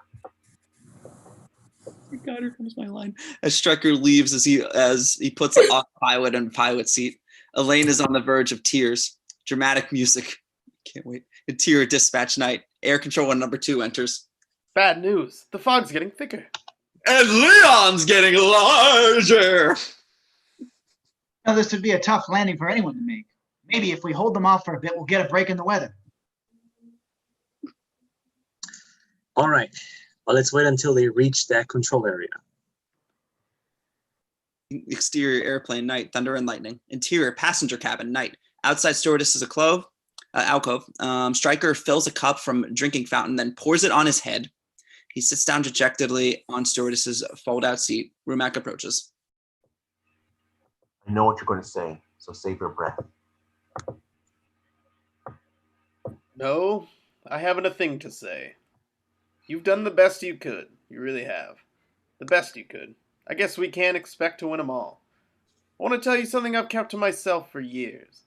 Oh my god, here comes my line. As Stryker leaves, as he puts the off-pilot in pilot seat, Elaine is on the verge of tears. Dramatic music. Can't wait. Interior dispatch night. Air control number 2 enters. Bad news. The fog's getting thicker. And Leon's getting larger. Now, this would be a tough landing for anyone to make. Maybe if we hold them off for a bit, we'll get a break in the weather. All right. Well, let's wait until they reach that control area. Exterior airplane night. Thunder and lightning. Interior passenger cabin night. Outside stewardess is alcove. Stryker fills a cup from drinking fountain, then pours it on his head. He sits down dejectedly on stewardess's fold-out seat. Rumack approaches. I know what you're going to say, so save your breath. No, I haven't a thing to say. You've done the best you could. You really have. The best you could. I guess we can't expect to win them all. I want to tell you something I've kept to myself for years.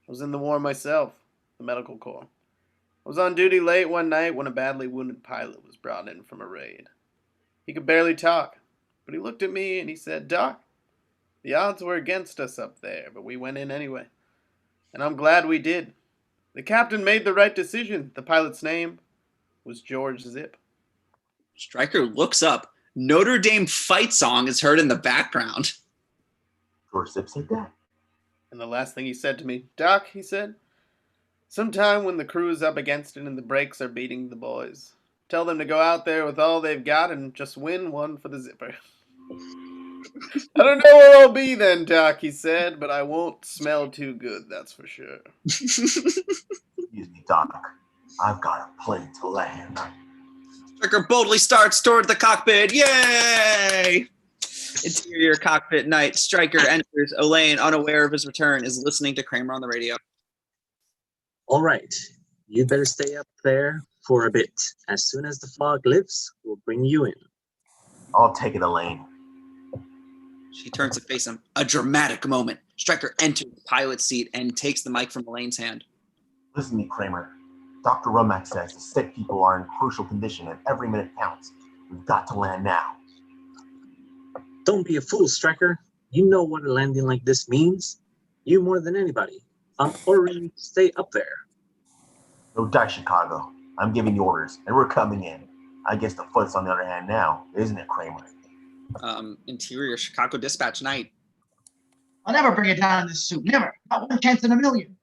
I was in the war myself, the medical corps. I was on duty late one night when a badly wounded pilot was brought in from a raid. He could barely talk, but he looked at me and he said, "Doc, the odds were against us up there, but we went in anyway. And I'm glad we did. The captain made the right decision. The pilot's name was George Zip." Stryker looks up. Notre Dame fight song is heard in the background. George Zip said that? And the last thing he said to me, "Doc," he said, "sometime when the crew's up against it and the brakes are beating the boys, tell them to go out there with all they've got and just win one for the Zipper." "I don't know where I'll be then, Doc," he said, "but I won't smell too good, that's for sure." Excuse me, Doc. I've got a plane to land. Stryker boldly starts toward the cockpit. Yay! Interior cockpit night. Stryker enters. Elaine, unaware of his return, is listening to Kramer on the radio. All right. You better stay up there for a bit. As soon as the fog lifts, we'll bring you in. I'll take it, Elaine. She turns to face him. A dramatic moment. Stryker enters the pilot seat and takes the mic from Elaine's hand. Listen to me, Kramer. Dr. Rumack says the sick people are in crucial condition and every minute counts. We've got to land now. Don't be a fool, Stryker. You know what a landing like this means. You more than anybody. I'm ordering you to stay up there. No dice, Chicago. I'm giving you orders, and we're coming in. I guess the foot's on the other hand now, isn't it, Kramer? Interior Chicago dispatch night. I'll never bring it down in this suit. Never. Not one chance in a million.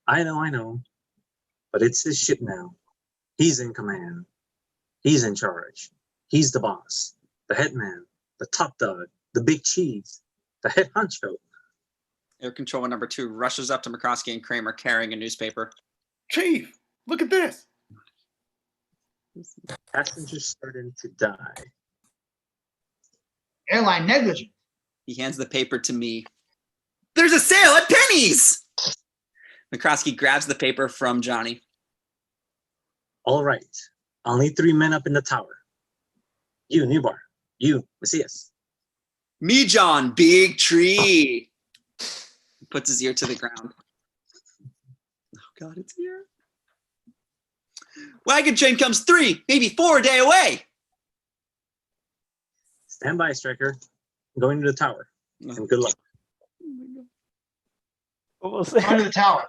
I know. But it's his ship now. He's in command. He's in charge. He's the boss. The head man. The top dog. The big cheese. The head honcho. Air controller number 2 rushes up to McCroskey and Kramer carrying a newspaper. "Chief, look at this." Passengers starting to die. Airline negligence. He hands the paper to me. There's a sale at Penny's! McCroskey grabs the paper from Johnny. All right. I'll need 3 men up in the tower. You, Newbar. You, Macias. Me, John, big tree. He puts his ear to the ground. Oh, God, it's here. Wagon train comes 3, maybe 4 a day away. Stand by, Striker. Going to the tower. And good luck. What was Going to that? the tower.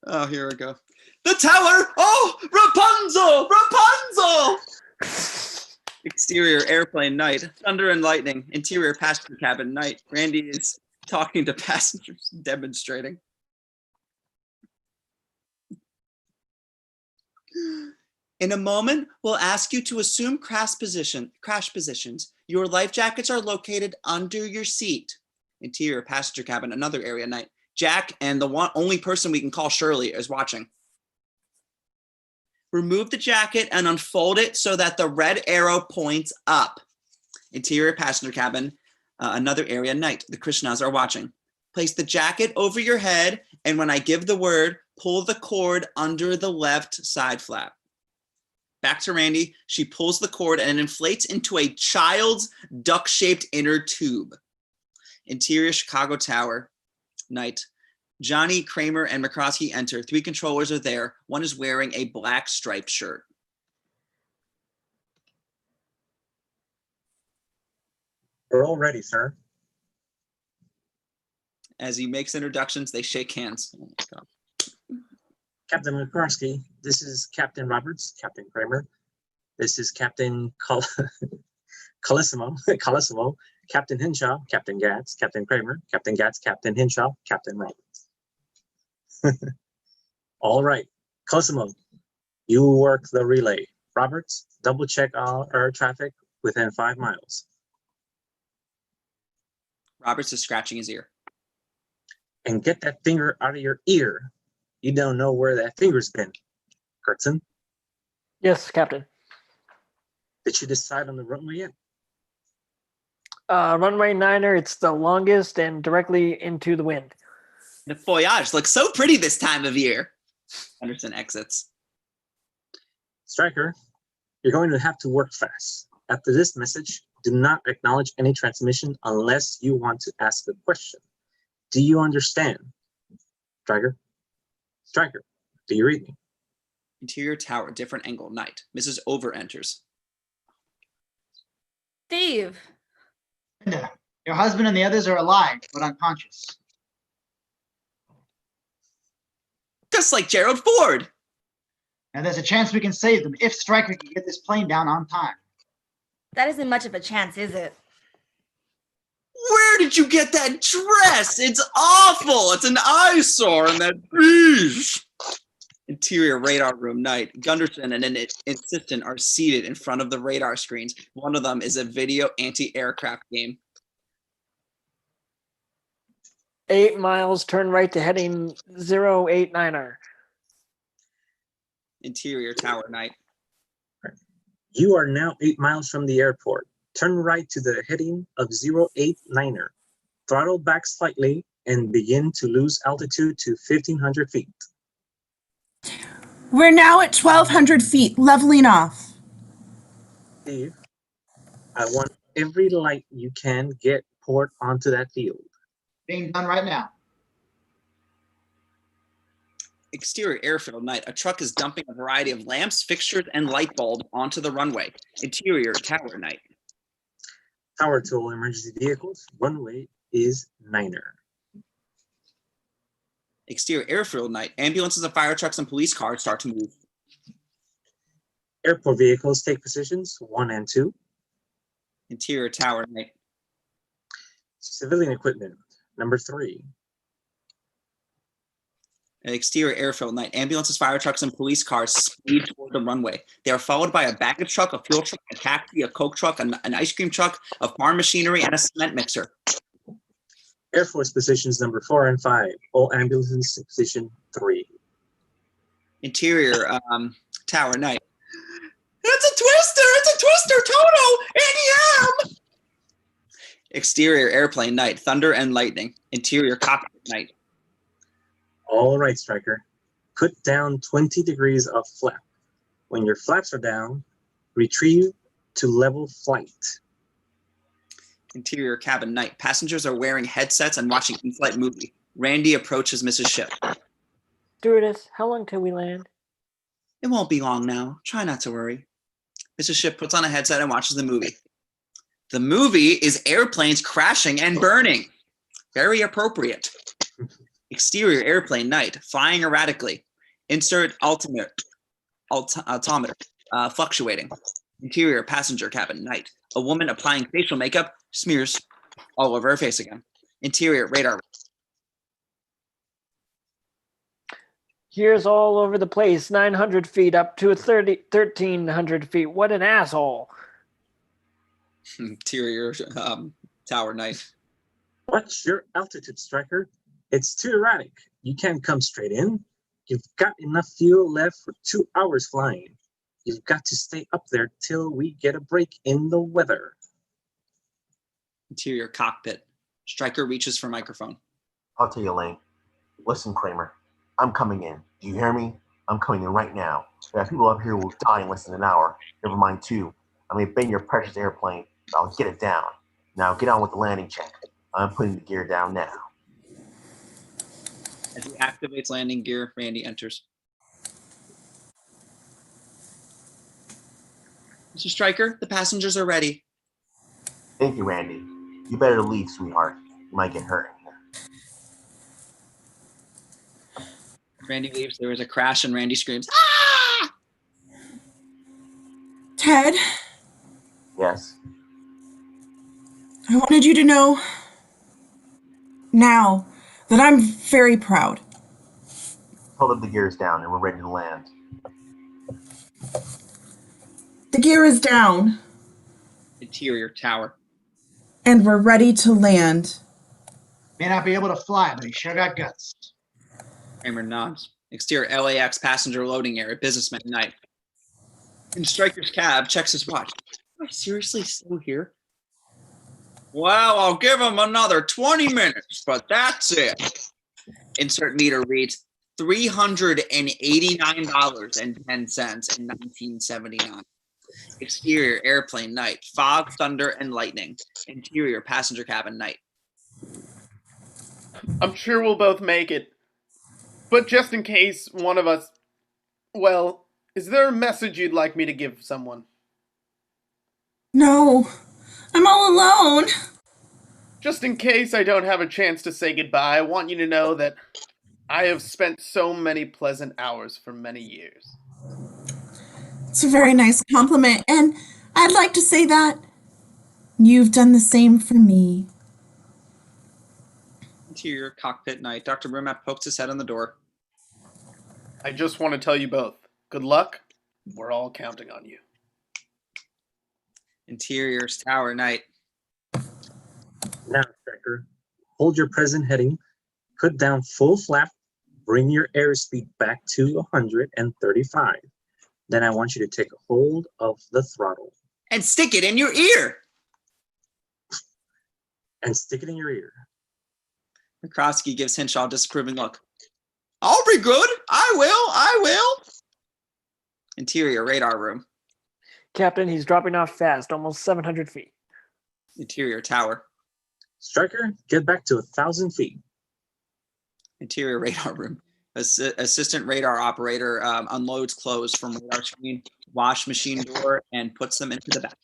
Oh, here we go. The tower! Oh, Rapunzel! Rapunzel! Exterior airplane night. Thunder and lightning. Interior passenger cabin night. Randy is talking to passengers, demonstrating. In a moment, we'll ask you to assume crash positions. Your life jackets are located under your seat. Interior passenger cabin, another area night. Jack and the only person we can call Shirley is watching. Remove the jacket and unfold it so that the red arrow points up. Interior passenger cabin, another area night. The Krishnas are watching. Place the jacket over your head, and when I give the word, pull the cord under the left side flap. Back to Randy. She pulls the cord and it inflates into a child's duck-shaped inner tube. Interior Chicago Tower night. Johnny, Kramer, and McCroskey enter. 3 controllers are there. One is wearing a black striped shirt. We're all ready, sir. As he makes introductions, they shake hands. Oh my God. Captain McCroskey, this is Captain Roberts, Captain Kramer. This is Captain Colissimo, Captain Hinshaw, Captain Gatz, Captain Kramer, Captain Gatz, Captain Hinshaw, Captain Roberts. All right, Colissimo, you work the relay. Roberts, double check all air traffic within 5 miles. Roberts is scratching his ear. And get that finger out of your ear. You don't know where that finger's been. Kurtzen, Yes, Captain. did you decide on the runway yet? Runway 9er, it's the longest and directly into the wind. The foliage looks so pretty this time of year. Henderson exits. Striker, you're going to have to work fast. After this message, do not acknowledge any transmission unless you want to ask a question. Do you understand? Striker, do you read me? Interior tower, different angle, night. Mrs. Over enters. Steve, Linda, your husband and the others are alive, but unconscious. Just like Gerald Ford. And there's a chance we can save them if Stryker can get this plane down on time. that isn't much of a chance, is it? Where did you get that dress? It's awful. It's an eyesore and that beige. Interior radar room night. Gunderson and an assistant are seated in front of the radar screens. One of them is a video anti-aircraft game. 8 miles, turn right to heading 089er. Interior tower night. You are now 8 miles from the airport. Turn right to the heading of 089er. Throttle back slightly and begin to lose altitude to 1,500 feet. We're now at 1,200 feet, leveling off. Steve, I want every light you can get poured onto that field. Being done right now. Exterior airfield night. A truck is dumping a variety of lamps, fixtures, and light bulbs onto the runway. Interior tower night. Tower to all emergency vehicles. Runway is 9er. Exterior airfield night. Ambulances and fire trucks and police cars start to move. Airport vehicles take positions 1 and 2. Interior tower night. Civilian equipment, number 3. Exterior airfield night. Ambulances, fire trucks, and police cars speed toward the runway. They are followed by a baggage truck, a fuel truck, a taxi, a Coke truck, an ice cream truck, a farm machinery, and a cement mixer. Air Force positions number 4 and 5. All ambulances in position 3. Interior tower night. It's a twister! It's a twister! Toto! ADM! Exterior airplane night. Thunder and lightning. Interior cockpit night. All right, Striker. Put down 20 degrees of flap. When your flaps are down, retrieve to level flight. Interior cabin night. Passengers are wearing headsets and watching in-flight movie. Randy approaches Mrs. Ship. Stewardess, how long till we land? It won't be long now. Try not to worry. Mr. Ship puts on a headset and watches the movie. The movie is airplanes crashing and burning. Very appropriate. Exterior airplane night, flying erratically. Insert altimeter, fluctuating. Interior passenger cabin night. A woman applying facial makeup, smears all over her face again. Interior radar. Here's all over the place, 900 feet up to 1,300 feet. What an asshole. Interior tower night. What's your altitude, Striker? It's too erratic. You can't come straight in. You've got enough fuel left for 2 hours flying. You've got to stay up there till we get a break in the weather. Interior cockpit. Stryker reaches for microphone. I'll tell you, Elaine. Listen, Kramer. I'm coming in. Do you hear me? I'm coming in right now. There are people up here who will die in less than an hour. Never mind, two. I may bend your precious airplane, but I'll get it down. Now get on with the landing check. I'm putting the gear down now. As he activates landing gear, Randy enters. Mr. Stryker, the passengers are ready. Thank you, Randy. You better leave, sweetheart. You might get hurt in here. Randy leaves. There is a crash and Randy screams, "Ah!" Ted, Yes. I wanted you to know now that I'm very proud. Hold up the gears down and we're ready to land. The gear is down, Interior tower. and we're ready to land. May not be able to fly, but he sure got guts. Kramer nods. Exterior LAX passenger loading area, businessman night. In Stryker's cab, checks his watch. Am I seriously still here? Well, I'll give him another 20 minutes, but that's it. Insert meter reads $389.10 in 1979. Exterior airplane night, fog, thunder, and lightning. Interior passenger cabin night. I'm sure we'll both make it. But just in case one of us... Well, is there a message you'd like me to give someone? No, I'm all alone. Just in case I don't have a chance to say goodbye, I want you to know that I have spent so many pleasant hours for many years. It's a very nice compliment, and I'd like to say that you've done the same for me. Interior cockpit night. Dr. Brumap pokes his head on the door. I just want to tell you both, good luck. We're all counting on you. Interior's tower night. Now, Striker, hold your present heading, put down full flap, bring your airspeed back to 135. Then I want you to take a hold of the throttle. And stick it in your ear. And stick it in your ear. McCroskey gives Henshaw a disapproving look. I'll be good. I will. Interior radar room. Captain, he's dropping off fast, almost 700 feet. Interior tower. Striker, get back to 1,000 feet. Interior radar room. Assistant radar operator unloads clothes from radar screen, wash machine door, and puts them into the back.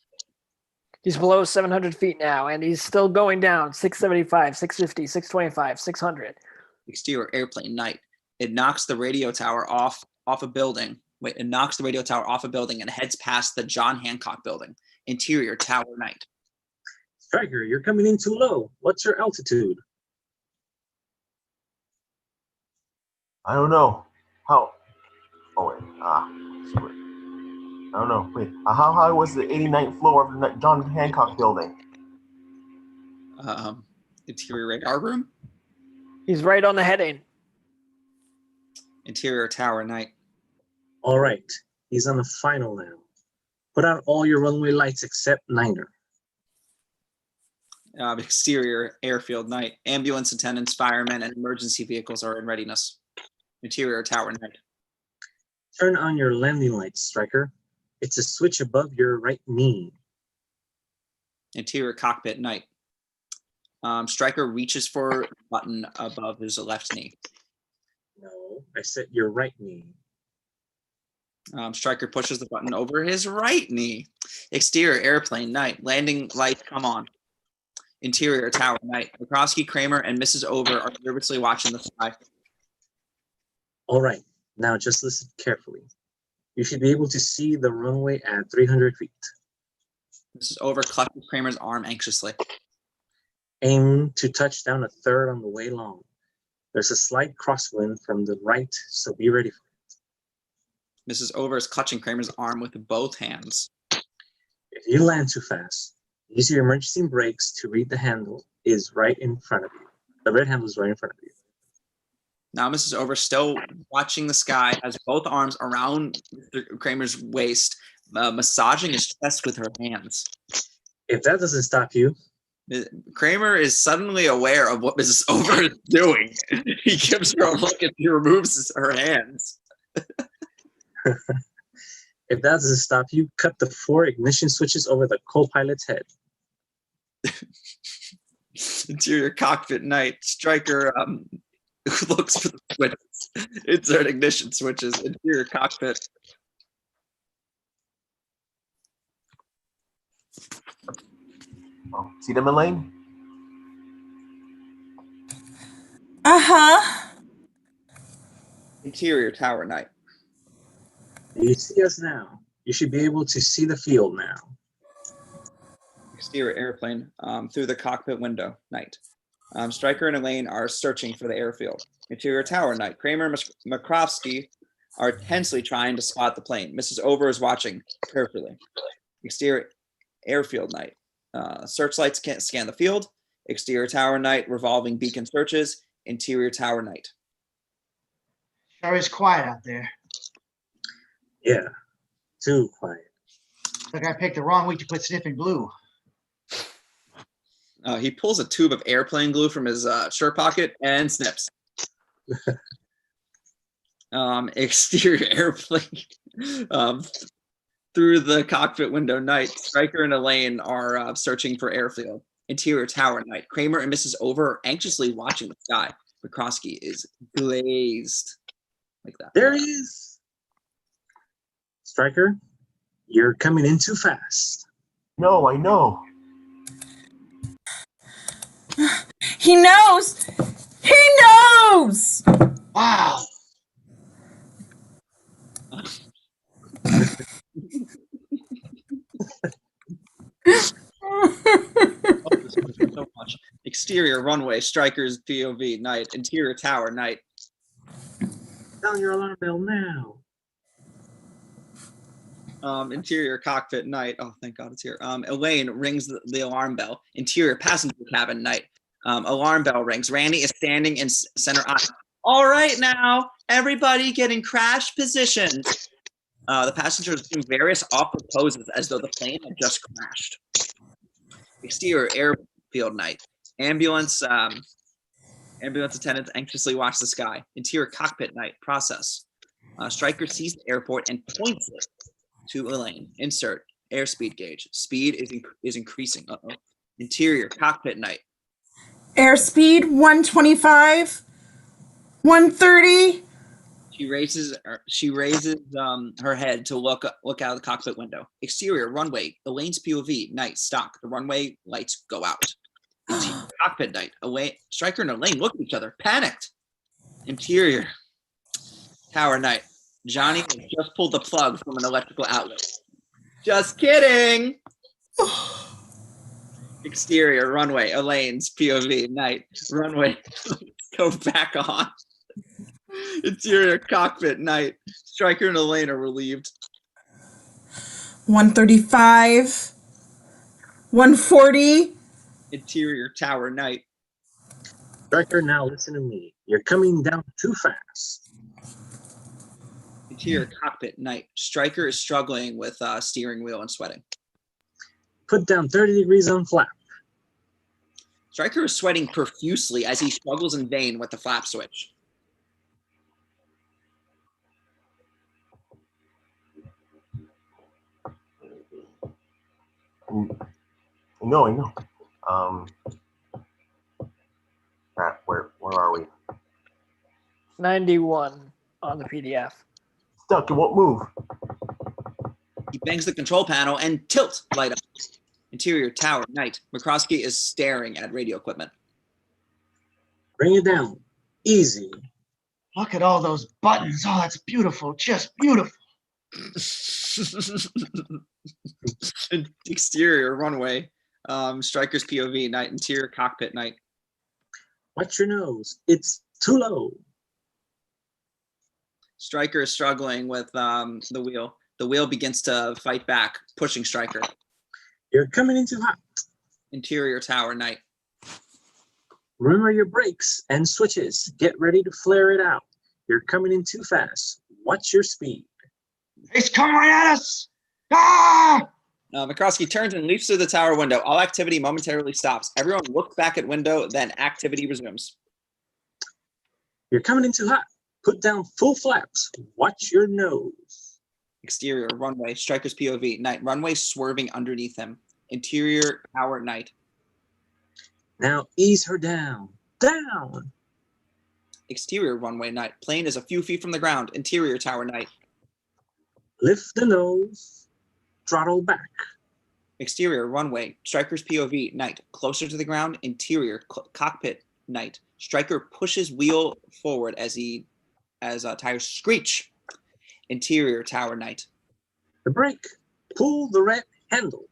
He's below 700 feet now, and he's still going down. 675, 650, 625, 600. Exterior airplane night. It knocks the radio tower off a building. It knocks the radio tower off a building and heads past the John Hancock building. Interior tower night. Striker, you're coming in too low. What's your altitude? I don't know. How? Oh, wait. Screw it. I don't know. Wait. How high was the 89th floor of the John Hancock building? Interior radar room. He's right on the heading. Interior tower night. All right, he's on the final now. Put out all your runway lights except Niner. Exterior airfield night. Ambulance attendants, firemen, and emergency vehicles are in readiness. Interior tower night. Turn on your landing lights, Striker. It's a switch above your right knee. Interior cockpit night. Stryker reaches for a button above his left knee. No, I said your right knee. Stryker pushes the button over his right knee. Exterior airplane night. Landing lights come on. Interior tower night. McCroskey, Kramer, and Mrs. Over are nervously watching the sky. All right, now just listen carefully. You should be able to see the runway at 300 feet. Mrs. Over clutches Kramer's arm anxiously. Aim to touch down a third on the way long. There's a slight crosswind from the right, so be ready for it. Mrs. Over is clutching Kramer's arm with both hands. If you land too fast, use your emergency brakes to read the handle is right in front of you. The red handle is right in front of you. Now Mrs. Over, still watching the sky, has both arms around Kramer's waist, massaging his chest with her hands. If that doesn't stop you, Kramer is suddenly aware of what Mrs. Over is doing. He gives her a look and he removes her hands. if that doesn't stop you, cut the 4 ignition switches over the co-pilot's head. Interior cockpit night. Stryker looks for the switches. Insert ignition switches. Interior cockpit. Oh, see them, Elaine? Uh-huh. Interior tower night. You see us now. You should be able to see the field now. Exterior airplane through the cockpit window night. Stryker and Elaine are searching for the airfield. Interior tower night. Kramer and Makrovsky are tensely trying to spot the plane. Mrs. Over is watching carefully. Exterior airfield night. Searchlights can't scan the field. Exterior tower night. Revolving beacon searches. Interior tower night. Sure is quiet out there. Yeah, too quiet. Like I picked the wrong week to quit sniffing glue. He pulls a tube of airplane glue from his shirt pocket and snips. Exterior airplane through the cockpit window night. Stryker and Elaine are searching for airfield. Interior tower night. Kramer and Mrs. Over are anxiously watching the sky. McCroskey is glazed like that. There he is. Stryker, you're coming in too fast. No, I know. He knows! He knows! Wow. So much. Exterior runway. Stryker's POV night. Interior tower night. Down your alarm bell now. Interior cockpit night. Oh, thank God it's here. Elaine rings the alarm bell. Interior passenger cabin night. Alarm bell rings. Randy is standing in center aisle. All right, now everybody get in crash positions. The passengers do various awkward poses as though the plane had just crashed. Exterior airfield night. Ambulance attendants anxiously watch the sky. Interior cockpit night. Process. Stryker sees the airport and points it to Elaine. Insert airspeed gauge. Speed is increasing. Interior cockpit night. Airspeed 125, 130. She raises her head to look out of the cockpit window. Exterior runway. Elaine's POV night stock. The runway lights go out. Interior cockpit night. Stryker and Elaine look at each other, panicked. Interior tower night. Johnny has just pulled the plug from an electrical outlet. Just kidding. Exterior runway. Elaine's POV night. Runway go back on. Interior cockpit night. Stryker and Elaine are relieved. 135, 140. Interior tower night. Stryker, now listen to me. You're coming down too fast. Interior cockpit night. Stryker is struggling with steering wheel and sweating. Put down 30 degrees on flap. Stryker is sweating profusely as he struggles in vain with the flap switch. I know. Pat, where are we? 91 on the PDF. Stuck, it won't move. He bangs the control panel and tilt light up. Interior tower, night. McCroskey is staring at radio equipment. Bring it down. Easy. Look at all those buttons. Oh, that's beautiful. Just beautiful. Exterior runway. Striker's POV, night. Interior cockpit, night. Watch your nose. It's too low. Striker is struggling with the wheel. The wheel begins to fight back, pushing Striker. You're coming in too hot. Interior tower, night. Remember your brakes and switches. Get ready to flare it out. You're coming in too fast. Watch your speed. He's coming right at us. Ah! McCroskey turns and leaps through the tower window. All activity momentarily stops. Everyone looks back at window, then activity resumes. You're coming in too hot. Put down full flaps. Watch your nose. Exterior runway, Striker's POV, night. Runway swerving underneath him. Interior tower, night. Now ease her down. Down. Exterior runway, night. Plane is a few feet from the ground. Interior tower, night. Lift the nose. Throttle back. Exterior runway, Striker's POV, night. Closer to the ground. Interior cockpit, night. Striker pushes wheel forward as tires screech. Interior tower, night. The brake. Pull the red handle.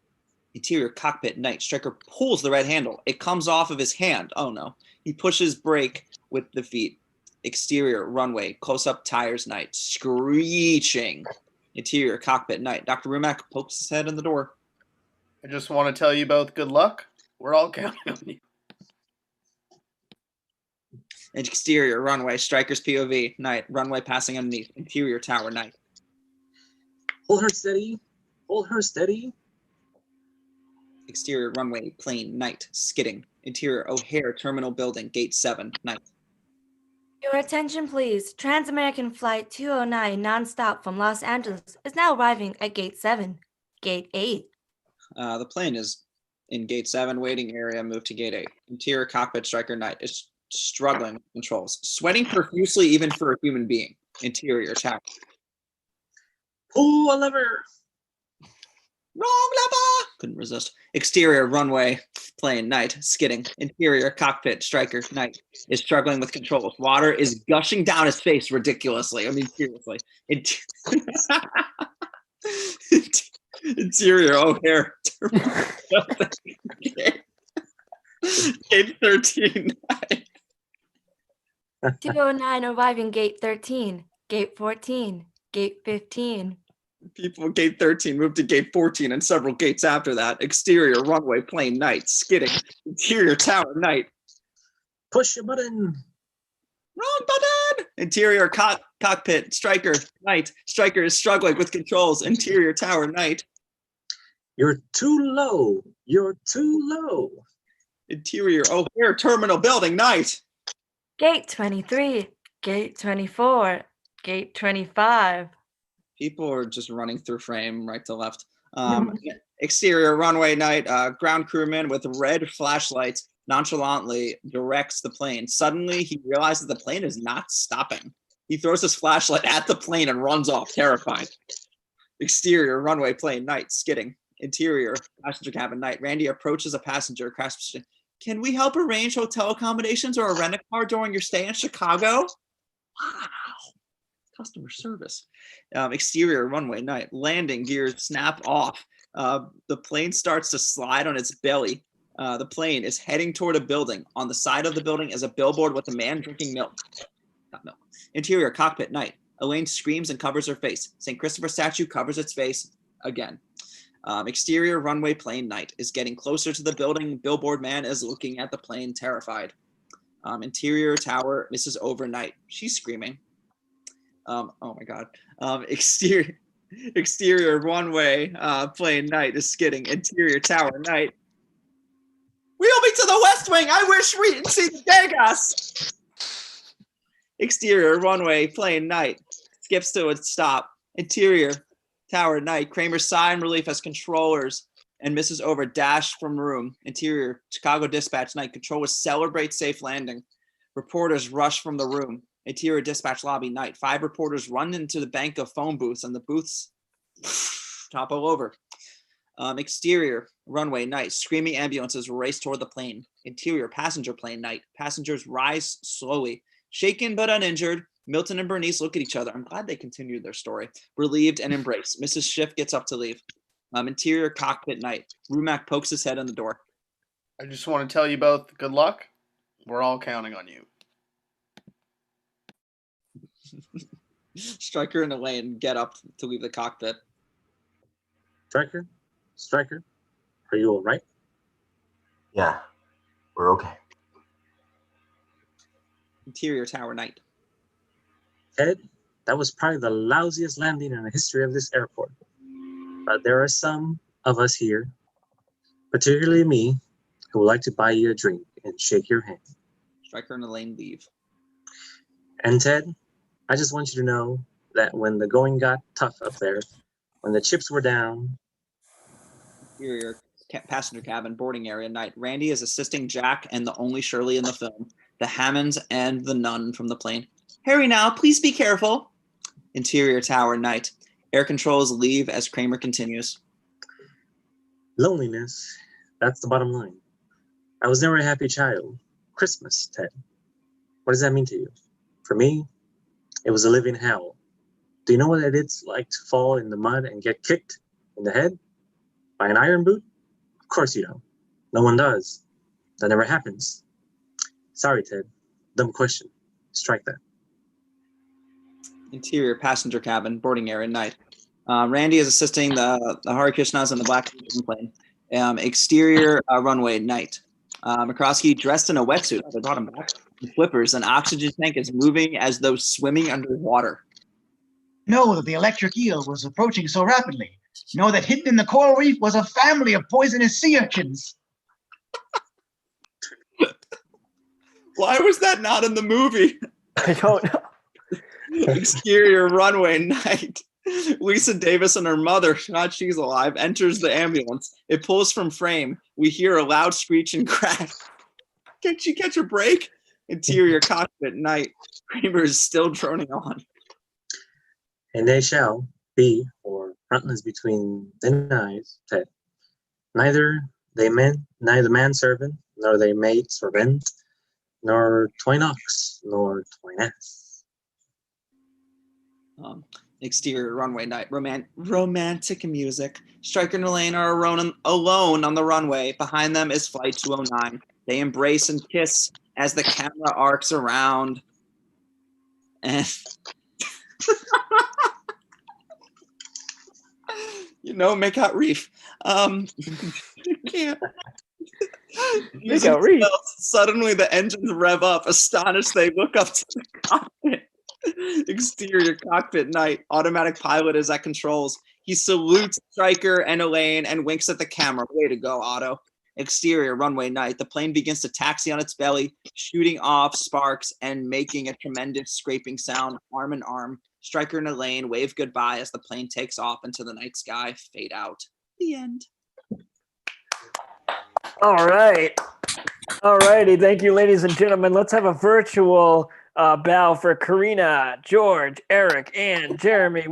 Interior cockpit, night. Striker pulls the red handle. It comes off of his hand. Oh no. He pushes brake with the feet. Exterior runway, close-up tires, night. Screeching. Interior cockpit, night. Dr. Rumack pokes his head in the door. I just want to tell you both good luck. We're all counting on you. Exterior runway, Striker's POV, night. Runway passing underneath. Interior tower, night. Hold her steady. Hold her steady. Exterior runway, plane, night. Skidding. Interior O'Hare Terminal Building, Gate 7, night. Your attention, please. Trans-American Flight 209 nonstop from Los Angeles is now arriving at Gate 7. Gate 8. The plane is in Gate 7, waiting area, move to Gate 8. Interior cockpit, Striker, night. Is struggling with controls. Sweating profusely even for a human being. Interior tower. Pull a lever. Wrong lever! Couldn't resist. Exterior runway, plane, night, skidding. Interior cockpit, Striker, night, is struggling with controls. Water is gushing down his face ridiculously. I mean, seriously. Interior O'Hare. Gate 13, night. 209 arriving Gate 13. Gate 14. Gate 15. People at Gate 13 moved to Gate 14 and several gates after that. Exterior runway, plane, night, skidding. Interior tower, night. Push a button. Wrong button! Interior cockpit, Striker, night. Striker is struggling with controls. Interior tower, night. You're too low. You're too low. Interior O'Hare Terminal Building, night. Gate 23. Gate 24. Gate 25. People are just running through frame right to left. Exterior runway, night. Ground crewman with red flashlights nonchalantly directs the plane. Suddenly, he realizes the plane is not stopping. He throws his flashlight at the plane and runs off, terrified. Exterior runway, plane, night, skidding. Interior passenger cabin, night. Randy approaches a passenger. Can we help arrange hotel accommodations or a rent-a-car during your stay in Chicago? Wow. Customer service. Exterior runway, night. Landing gears snap off. The plane starts to slide on its belly. The plane is heading toward a building. On the side of the building is a billboard with a man drinking milk. Not milk. Interior cockpit, night. Elaine screams and covers her face. St. Christopher statue covers its face again. Exterior runway, plane, night. Is getting closer to the building. Billboard man is looking at the plane, terrified. Interior tower, Mrs. Overnight. She's screaming. Oh my God. Exterior runway, plane, night is skidding. Interior tower, night. Wheel me to the West Wing. I wish we didn't see the Vegas. Exterior runway, plane, night. Skips to a stop. Interior tower, night. Kramer's sigh in relief as controllers and Mrs. Over dash from room. Interior Chicago dispatch, night. Controllers celebrate safe landing. Reporters rush from the room. Interior dispatch lobby, night. 5 reporters run into the bank of phone booths, and the booths topple over. Exterior, runway, night. Screaming ambulances race toward the plane. Interior, passenger plane, night. Passengers rise slowly. Shaken but uninjured, Milton and Bernice look at each other. I'm glad they continued their story. Relieved and embraced. Mrs. Schiff gets up to leave. Interior, cockpit, night. Rumack pokes his head in the door. I just want to tell you both good luck. We're all counting on you. Stryker and Elaine get up to leave the cockpit. Stryker, are you all right? Yeah, we're okay. Interior tower, night. Ted, that was probably the lousiest landing in the history of this airport. But there are some of us here, particularly me, who would like to buy you a drink and shake your hand. Stryker and Elaine leave. And Ted, I just want you to know that when the going got tough up there, when the chips were down. Interior passenger cabin, boarding area, night. Randy is assisting Jack and the only Shirley in the film, the Hammonds and the nun from the plane. Harry, now, please be careful. Interior tower, night. Air controls leave as Kramer continues. Loneliness, that's the bottom line. I was never a happy child. Christmas, Ted. What does that mean to you? For me, it was a living hell. Do you know what it's like to fall in the mud and get kicked in the head by an iron boot? Of course you don't. No one does. That never happens. Sorry, Ted. Dumb question. Strike that. Interior passenger cabin, boarding area, night. Randy is assisting the Hare Krishnas in the black plane. Exterior runway, night. McCroskey dressed in a wetsuit. They brought him back. Flippers. An oxygen tank is moving as though swimming underwater. Know that the electric eel was approaching so rapidly. Know that hidden in the coral reef was a family of poisonous sea urchins. Why was that not in the movie? I don't know. Exterior runway, night. Lisa Davis and her mother, God, she's alive, enters the ambulance. It pulls from frame. We hear a loud screech and crash. Can she catch a break? Interior cockpit, night. Kramer is still droning on. And they shall be, or frontless between the eyes, Ted. Neither manservant, nor they maid servant, nor twine ox, nor twine ass. Exterior runway, night. Romantic music. Stryker and Elaine are alone on the runway. Behind them is Flight 209. They embrace and kiss as the camera arcs around. And make out reef. Can't. Make out reef. Suddenly the engines rev up. Astonished, they look up to the cockpit. Exterior cockpit, night. Automatic pilot is at controls. He salutes Stryker and Elaine and winks at the camera. Way to go, Otto. Exterior runway, night. The plane begins to taxi on its belly, shooting off sparks and making a tremendous scraping sound. Arm in arm, Stryker and Elaine wave goodbye as the plane takes off into the night sky. Fade out. The end. All right. All righty. Thank you, ladies and gentlemen. Let's have a virtual bow for Karina, George, Eric, and Jeremy.